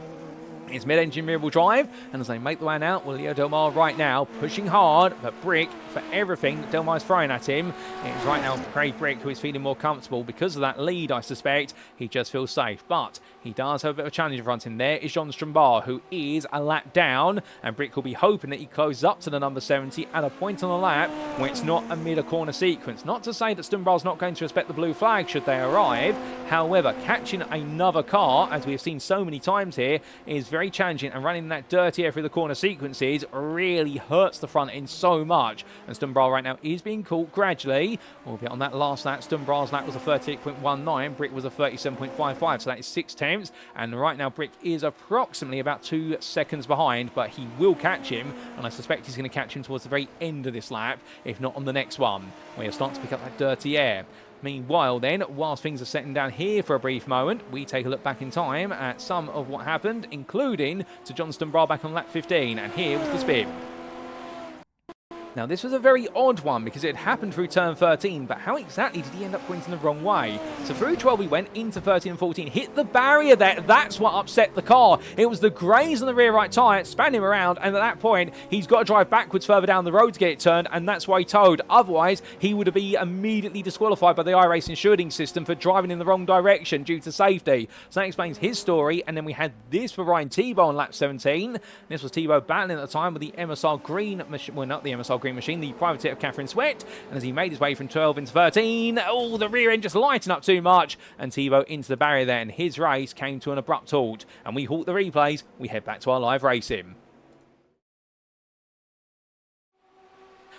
It's mid-engine rear-wheel drive, and as they make the way out, well, Leo Delmas right now pushing hard, but Brick, for everything that Delmas is throwing at him, it's right now Craig Brick who is feeling more comfortable because of that lead, I suspect. He just feels safe, but he does have a bit of a challenge in front of him. There is John Strumbar, who is a lap down, and Brick will be hoping that he closes up to the number 70 at a point on the lap where it's not a mid-corner sequence. Not to say that Strumbar's not going to respect the blue flag should they arrive. However, catching another car, as we have seen so many times here, is very challenging, and running that dirty air through the corner sequences really hurts the front end so much. And Strumbar right now is being caught gradually. Albeit on that last lap, Strumbar's lap was a 38.19, Brick was a 37.55, so that is 6 tenths. And right now, Brick is approximately about 2 seconds behind, but he will catch him, and I suspect he's going to catch him towards the very end of this lap, if not on the next one, where he'll start to pick up that dirty air. Meanwhile then, whilst things are settling down here for a brief moment, we take a look back in time at some of what happened, including to John Strumbar back on lap 15, and here was the spin. Now, this was a very odd one because it had happened through turn 13, but how exactly did he end up pointing the wrong way? So through 12 he went into 13 and 14, hit the barrier there. That's what upset the car. It was the graze on the rear right tyre, span him around, and at that point, he's got to drive backwards further down the road to get it turned, and that's why he towed. Otherwise, he would be immediately disqualified by the iRacing shielding system for driving in the wrong direction due to safety. So that explains his story, and then we had this for Ryan Tebow on lap 17. This was Tebow battling at the time with the MSR Green machine, well, not the MSR Green machine, the privateer of Catherine Sweat, and as he made his way from 12 into 13, oh, the rear end just lighting up too much, and Tebow into the barrier there, and his race came to an abrupt halt. And we halt the replays, we head back to our live racing.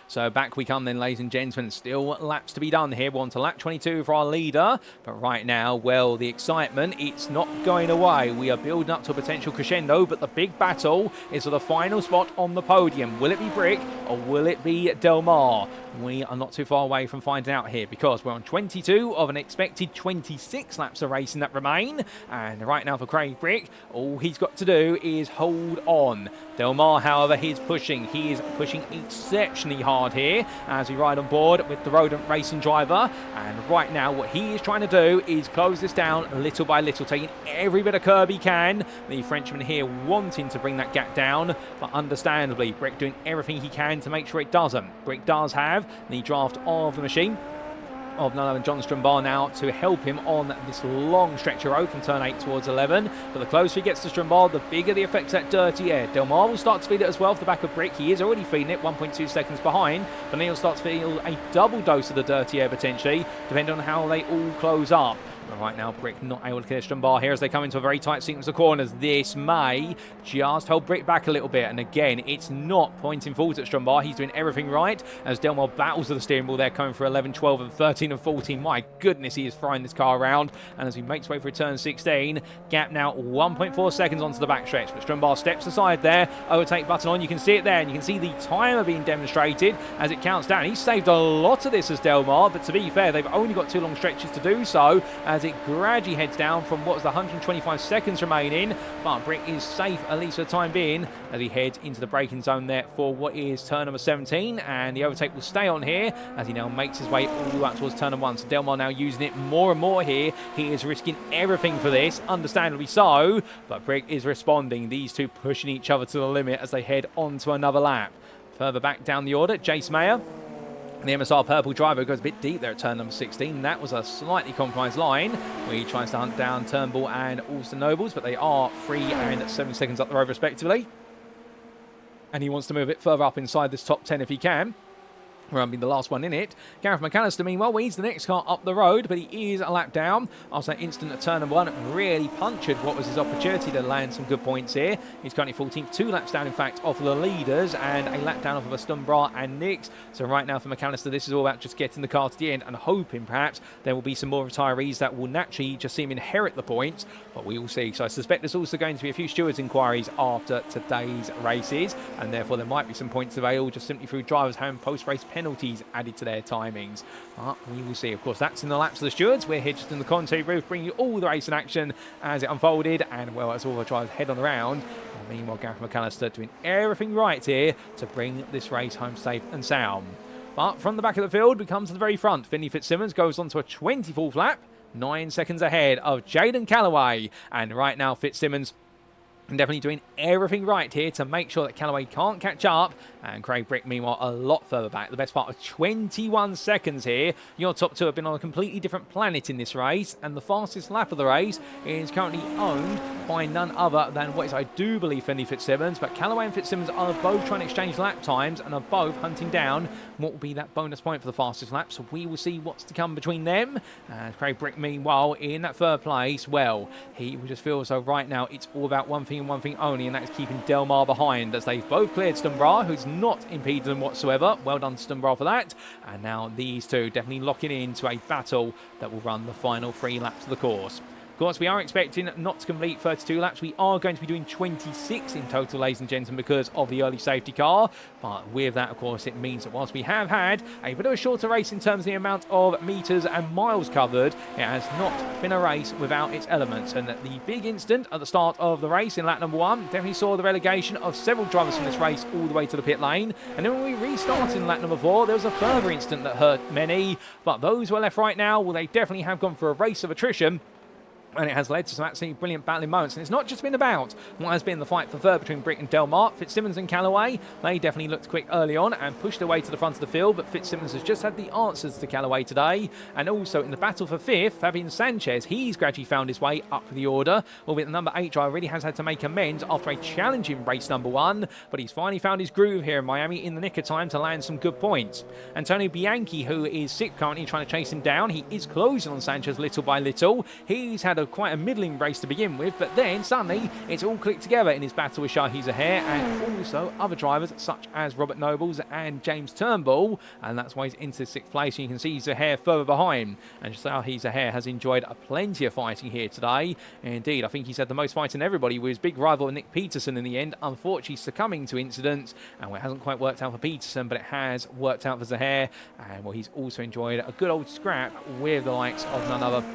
So back we come then, ladies and gentlemen. Still laps to be done here. We're on to lap 22 for our leader. But right now, well, the excitement, it's not going away. We are building up to a potential crescendo, but the big battle is for the final spot on the podium. Will it be Brick or will it be Delmas? We are not too far away from finding out here because we're on 22 of an expected 26 laps of racing that remain. And right now for Craig Brick, all he's got to do is hold on. Delmas, however, he's pushing. He is pushing exceptionally hard here as we ride on board with the rodent racing driver. And right now what he is trying to do is close this down little by little, taking every bit of curb he can. The Frenchman here wanting to bring that gap down, but understandably Brick doing everything he can to make sure it doesn't. Brick does have the draft of the machine of none other than John Strumbar now to help him on this long stretch of road from turn 8 towards 11. But the closer he gets to Strumbar, the bigger the effects of that dirty air. Delmas will start to feel it as well off the back of Brick. He is already feeling it, 1.2 seconds behind. But then he'll start to feel a double dose of the dirty air potentially, depending on how they all close up. But right now, Brick not able to clear Strumbar here as they come into a very tight sequence of corners. This may just hold Brick back a little bit. And again, it's not pointing forwards at Strumbar. He's doing everything right as Delmas battles with the steering wheel there, coming for 11, 12, and 13 and 14. My goodness, he is throwing this car around. And as he makes way for turn 16, gap now 1.4 seconds onto the backstretch. But Strumbar steps aside there. Overtake button on. You can see it there. And you can see the timer being demonstrated as it counts down. He's saved a lot of this as Delmas. But to be fair, they've only got 2 long stretches to do so as it gradually heads down from what was the 125 seconds remaining. But Brick is safe, at least for the time being, as he heads into the braking zone there for what is turn number 17. And the overtake will stay on here as he now makes his way all the way up towards turn number 1. So Delmas now using it more and more here. He is risking everything for this, understandably so. But Brick is responding. These two pushing each other to the limit as they head on to another lap. Further back down the order, Jace Mayer. The MSR purple driver goes a bit deep there at turn number 16. That was a slightly compromised line where he tries to hunt down Turnbull and Alston Nobles, but they are 3 and 7 seconds up the road respectively. And he wants to move a bit further up inside this top 10 if he can. Well, being the last one in it. Gareth McAllister, meanwhile, he's the next car up the road, but he is a lap down. After that instant at turn number 1, really punctured what was his opportunity to land some good points here. He's currently 14th, 2 laps down, in fact, off of the leaders, and a lap down off of a Stumbra and Nix. So right now for McAllister, this is all about just getting the car to the end and hoping perhaps there will be some more retirees that will naturally just see him inherit the points, but we will see. So I suspect there's also going to be a few stewards' inquiries after today's races, and therefore there might be some points available just simply through drivers having post-race penalties added to their timings. But we will see. Of course, that's in the laps of the stewards. We're here just in the Conte booth, bringing you all the racing action as it unfolded, and well, as all the drivers head on the round. Meanwhile, Gareth McAllister doing everything right here to bring this race home safe and sound. But from the back of the field, we come to the very front. Finley Fitzsimmons goes on to a 24th lap, 9 seconds ahead of Jaden Callaway. And right now, Fitzsimmons definitely doing everything right here to make sure that Callaway can't catch up. And Craig Brick, meanwhile, a lot further back. The best part of 21 seconds here. Your top two have been on a completely different planet in this race. And the fastest lap of the race is currently owned by none other than what is, I do believe, Finley Fitzsimmons. But Callaway and Fitzsimmons are both trying to exchange lap times and are both hunting down what will be that bonus point for the fastest lap. So we will see what's to come between them. And Craig Brick, meanwhile, in that third place, well, he will just feel as though right now it's all about one thing and one thing only, and that is keeping Delmas behind as they've both cleared Stumbra, who's not impeded them whatsoever. Well done to Stumbra for that. And now these two definitely locking into a battle that will run the final 3 laps of the course. Of course, we are expecting not to complete 32 laps. We are going to be doing 26 in total, ladies and gentlemen, because of the early safety car. But with that, of course, it means that whilst we have had a bit of a shorter race in terms of the amount of metres and miles covered, it has not been a race without its elements. And the big incident at the start of the race in lap number 1 definitely saw the relegation of several drivers from this race all the way to the pit lane. And then when we restarted in lap number 4, there was a further incident that hurt many. But those who are left right now, well, they definitely have gone for a race of attrition. And it has led to some absolutely brilliant battling moments. And it's not just been about what has been the fight for third between Brick and Delmas. Fitzsimmons and Callaway, they definitely looked quick early on and pushed their way to the front of the field. But Fitzsimmons has just had the answers to Callaway today. And also in the battle for fifth, Fabian Sanchez, he's gradually found his way up the order. Albeit the number 8 driver really has had to make amends after a challenging race number 1. But he's finally found his groove here in Miami in the nick of time to land some good points. Antonio Bianchi, who is 6th currently, trying to chase him down. He is closing on Sanchez little by little. He's had quite a middling race to begin with, but then suddenly it's all clicked together in his battle with Shahid Zahair and also other drivers such as Robert Nobles and James Turnbull, and that's why he's into 6th place. And you can see Zahair further behind, and Shahid Zahair has enjoyed plenty of fighting here today. Indeed, I think he's had the most fighting everybody, with his big rival Nick Peterson in the end unfortunately succumbing to incidents, and it hasn't quite worked out for Peterson, but it has worked out for Zahair. And well, he's also enjoyed a good old scrap with the likes of none other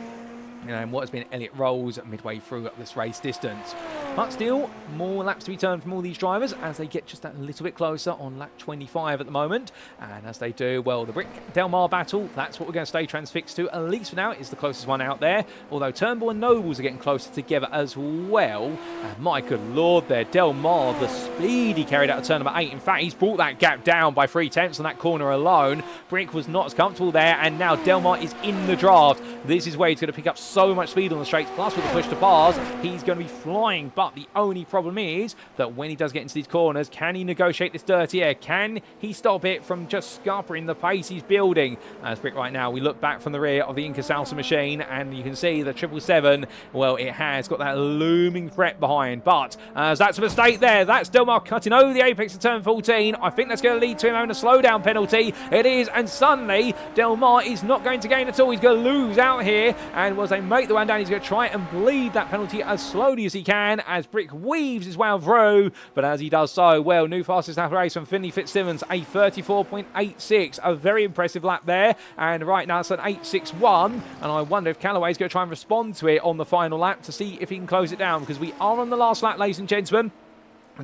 and what has been Elliot Rolls midway through this race distance. But still, more laps to be turned from all these drivers as they get just that little bit closer on lap 25 at the moment. And as they do, well, the Brick Delmas battle, that's what we're going to stay transfixed to, at least for now. It's the closest one out there. Although Turnbull and Nobles are getting closer together as well. And my good lord there, Delmas, the speed he carried out of turn number 8. In fact, he's brought that gap down by 3/10 on that corner alone. Brick was not as comfortable there, and now Delmas is in the draft. This is where he's going to pick up so much speed on the straights, plus with the push to bars, he's going to be flying. But but the only problem is that when he does get into these corners, can he negotiate this dirty air? Can he stop it from just scuppering the pace he's building? As Brick right now, we look back from the rear of the INCA Salsa machine, and you can see the 777, well, it has got that looming threat behind, but as that's a mistake there, that's Delmas cutting over the apex of turn 14. I think that's going to lead to him having a slowdown penalty. It is, and suddenly Delmas is not going to gain at all. He's going to lose out here, and as they make the one down, he's going to try and bleed that penalty as slowly as he can as Brick weaves his way through, but as he does so, well, new fastest lap race from Finley Fitzsimmons, a 34.86, a very impressive lap there, and right now it's an 8.61, and I wonder if Callaway's going to try and respond to it on the final lap to see if he can close it down, because we are on the last lap, ladies and gentlemen.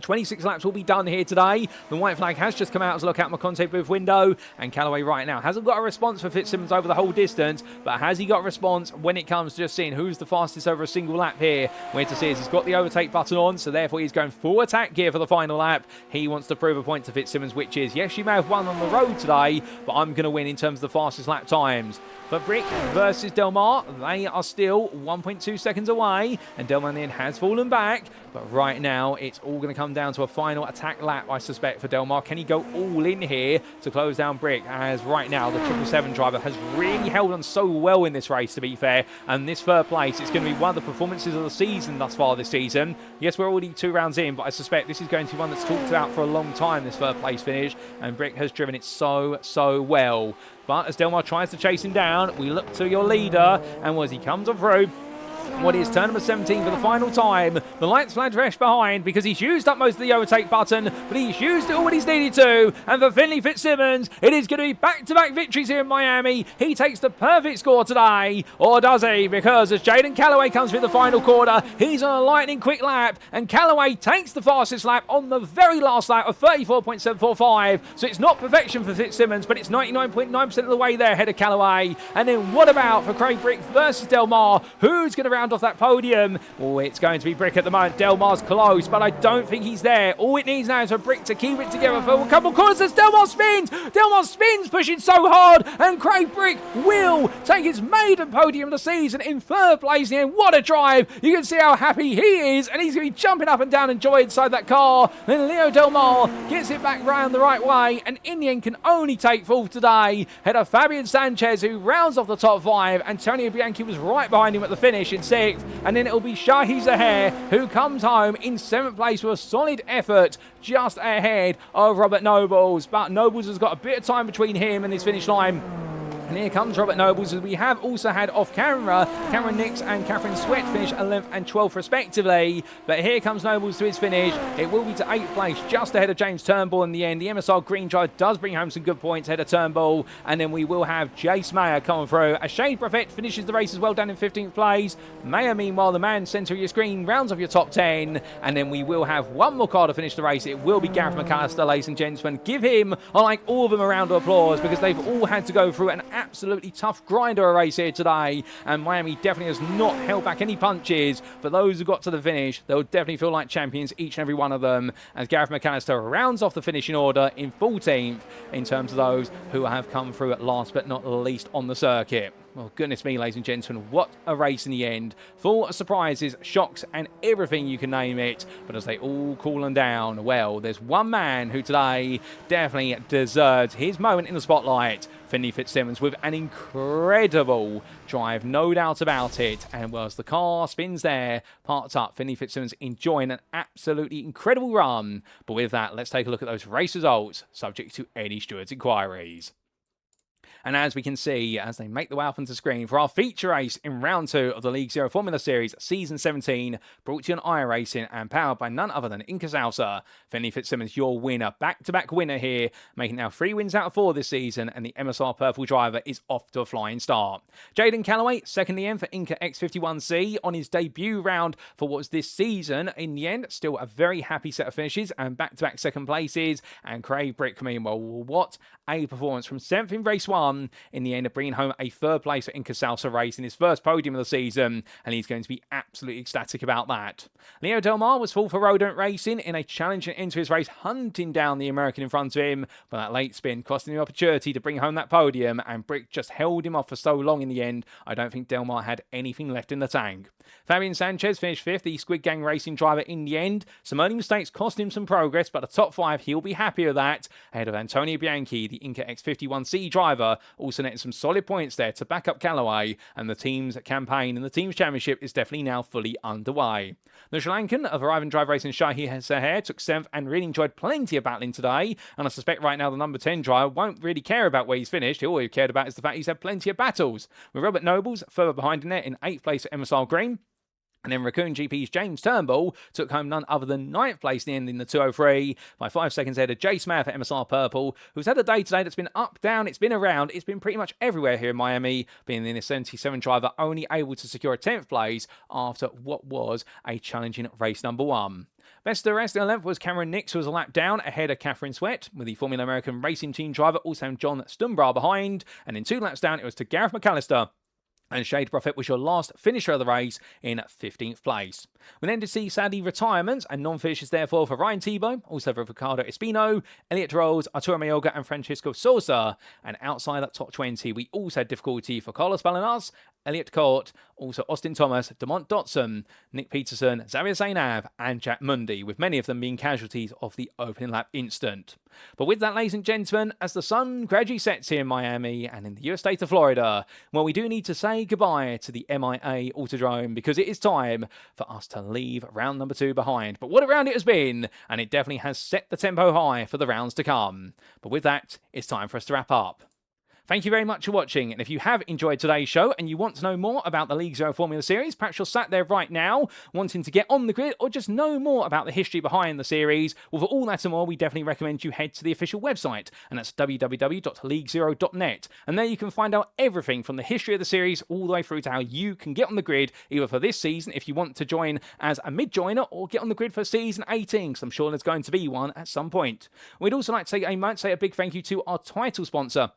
26 laps will be done here today. The white flag has just come out as I look out my Conte booth window, and Callaway right now hasn't got a response for Fitzsimmons over the whole distance, but has he got a response when it comes to just seeing who's the fastest over a single lap here? We're to see is he's got the overtake button on, so therefore he's going full attack gear for the final lap. He wants to prove a point to Fitzsimmons, which is, yes, you may have won on the road today, but I'm going to win in terms of the fastest lap times. But Brick versus Delmas, they are still 1.2 seconds away, and Delmas then has fallen back, but right now it's all going to come down to a final attack lap, I suspect, for Delmas. Can he go all in here to close down Brick? As right now the 777 driver has really held on so well in this race, to be fair, and this third place, it's going to be one of the performances of the season thus far this season. Yes, we're already 2 rounds in, but I suspect this is going to be one that's talked about for a long time, this third place finish, and Brick has driven it so well. But as Delmas tries to chase him down, we look to your leader, and as he comes on through, what is turn number 17 for the final time. The lights flash fresh behind because he's used up most of the overtake button, but he's used it all when he's needed to. And for Finley Fitzsimmons, it is going to be back-to-back victories here in Miami. He takes the perfect score today, or does he? Because as Jaden Callaway comes through the final quarter, he's on a lightning quick lap, and Callaway takes the fastest lap on the very last lap of 34.745. So it's not perfection for Fitzsimmons, but it's 99.9% of the way there ahead of Callaway. And then what about for Craig Brick versus Delmas? Who's going to round off that podium? Oh, it's going to be Brick at the moment. Delmas close, but I don't think he's there. All it needs now is for Brick to keep it together for a couple of corners as Delmas spins. Delmas spins, pushing so hard, and Craig Brick will take his maiden podium of the season in third place. And what a drive. You can see how happy he is, and he's going to be jumping up and down and joy inside that car. Then Leo Delmas gets it back round the right way, and in the end can only take fourth today. Head of Fabian Sanchez, who rounds off the top 5. Antonio Bianchi was right behind him at the finish in 6th, and then it'll be Shahi Zahair who comes home in 7th place with a solid effort just ahead of Robert Nobles, but Nobles has got a bit of time between him and his finish line. And here comes Robert Nobles, as we have also had off camera Cameron Nix and Catherine Sweat finish 11th and 12th respectively. But here comes Nobles to his finish. It will be to 8th place, just ahead of James Turnbull in the end. The MSR Green Drive does bring home some good points ahead of Turnbull. And then we will have Jace Mayer coming through. A Shane Prophet finishes the race as well, down in 15th place. Mayer, meanwhile, the man centre of your screen, rounds off your top 10. And then we will have one more car to finish the race. It will be Gareth McAllister, ladies and gentlemen. Give him, I like all of them, a round of applause, because they've all had to go through an absolutely tough grinder a race here today, and Miami definitely has not held back any punches. For those who got to the finish, they'll definitely feel like champions, each and every one of them, as Gareth McAllister rounds off the finishing order in 14th in terms of those who have come through at last but not least on the circuit. Well, goodness me, ladies and gentlemen, what a race in the end. Full of surprises, shocks, and everything you can name it. But as they all cool them down, well, there's one man who today definitely deserves his moment in the spotlight. Finley Fitzsimmons with an incredible drive, no doubt about it. And whilst the car spins there, parked up, Finley Fitzsimmons enjoying an absolutely incredible run. But with that, let's take a look at those race results, subject to Eddie Stewart's inquiries. And as we can see, as they make the way up onto the screen for our feature race in round 2 of the League Zero Formula Series Season 17, brought to you on iRacing and powered by none other than INCA Salsa. Finley Fitzsimmons, your winner, back-to-back winner here, making now 3 wins out of 4 this season, and the MSR Purple driver is off to a flying start. Jaden Callaway, second in the end for INCA X51C on his debut round for what was this season. In the end, still a very happy set of finishes and back-to-back second places. And Craig Brick, meanwhile, what a performance from 7th in race 1 one, in the end bringing home a third place at INCA Salsa race in his first podium of the season, and he's going to be absolutely ecstatic about that. Leo Delmas was full for Rodent Racing in a challenging into his race, hunting down the American in front of him, but that late spin costing him the opportunity to bring home that podium, and Brick just held him off for so long in the end, I don't think Delmas had anything left in the tank. Fabian Sanchez finished 5th, the Squid Gang Racing driver in the end. Some early mistakes cost him some progress, but the top 5, he'll be happy with that. Ahead of Antonio Bianchi, the Inca X51C driver, also netted some solid points there to back up Callaway, and the team's campaign and the team's championship is definitely now fully underway. The Sri Lankan of Arrive and Drive Racing Shahi Saher took 7th and really enjoyed plenty of battling today, and I suspect right now the number 10 driver won't really care about where he's finished. All he cared about is the fact he's had plenty of battles, with Robert Nobles further behind in there in 8th place at MSR Green. And then Raccoon GP's James Turnbull took home none other than 9th place in the end in the 203 by 5 seconds ahead of Jay Smith at MSR Purple, who's had a day today that's been up, down, it's been around, it's been pretty much everywhere here in Miami, being the 77 driver only able to secure a 10th place after what was a challenging race number 1. Best of the rest in 11th was Cameron Nix, who was a lap down ahead of Catherine Sweat, with the Formula American Racing Team driver also John Stumbrar behind, and in 2 laps down it was to Gareth McAllister, and Shade Prophet was your last finisher of the race in 15th place. We then did see sadly retirements and non-finishes therefore for Ryan Tebow, also for Ricardo Espino, Elliot Rose, Arturo Mayorga and Francisco Sosa. And outside that top 20, we also had difficulty for Carlos Balanas, Elliot Cawte, also Austin Thomas, Demont Dotson, Nick Peterson, Xavier Zainab and Jack Mundy, with many of them being casualties of the opening lap incident. But with that, ladies and gentlemen, as the sun gradually sets here in Miami and in the US state of Florida, well, we do need to say goodbye to the MIA Autodrome, because it is time for us to leave round number 2 behind. But what a round it has been, and it definitely has set the tempo high for the rounds to come. But with that, it's time for us to wrap up. Thank you very much for watching, and if you have enjoyed today's show and you want to know more about the League Zero Formula Series, perhaps you're sat there right now wanting to get on the grid or just know more about the history behind the series, well, for all that and more, we definitely recommend you head to the official website, and that's www.leaguezero.net, and there you can find out everything from the history of the series all the way through to how you can get on the grid, either for this season if you want to join as a mid-joiner, or get on the grid for season 18, because I'm sure there's going to be one at some point. We'd also like to say a big thank you to our title sponsor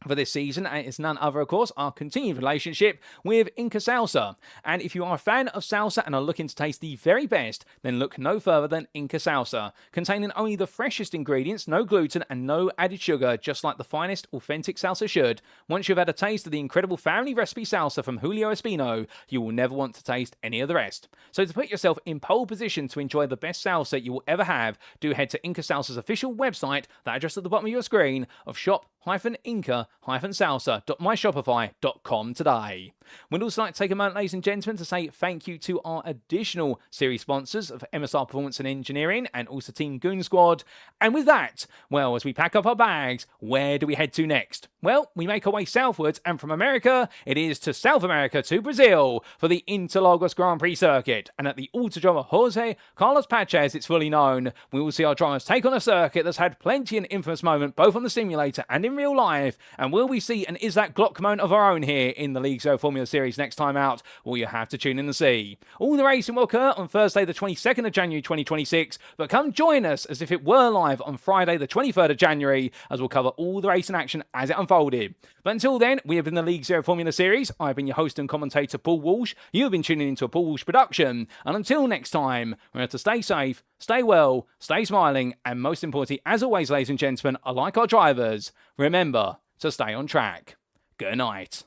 for this season, and it's none other, of course, our continued relationship with INCA Salsa. And if you are a fan of salsa and are looking to taste the very best, then look no further than INCA Salsa, containing only the freshest ingredients, no gluten and no added sugar, just like the finest authentic salsa should. Once you've had a taste of the incredible family recipe salsa from Julio Espino, you will never want to taste any of the rest. So to put yourself in pole position to enjoy the best salsa you will ever have, do head to INCA Salsa's official website, that address at the bottom of your screen, of shop-inca-salsa.myshopify.com today. We'd also like to take a moment, ladies and gentlemen, to say thank you to our additional series sponsors of MSR Performance and Engineering and also Team Goon Squad. And with that, well, as we pack up our bags, where do we head to next? Well, we make our way southwards, and from America, it is to South America, to Brazil, for the Interlagos Grand Prix circuit. And at the Autodrome Jose Carlos Paches, it's fully known, we will see our drivers take on a circuit that's had plenty an infamous moment, both on the simulator and in real life. And will we see an Is That Glock moment of our own here in the League Zero Formula Series next time out? Well, you have to tune in to see. All the racing will occur on Thursday the 22nd of January 2026, but come join us as if it were live on Friday the 23rd of January, as we'll cover all the racing action as it unfolded. But until then, we have been the League Zero Formula Series. I've been your host and commentator, Paul Walsh. You've been tuning into a Paul Walsh production. And until next time, remember to stay safe, stay well, stay smiling, and most importantly, as always, ladies and gentlemen, like our drivers, remember to stay on track. Good night.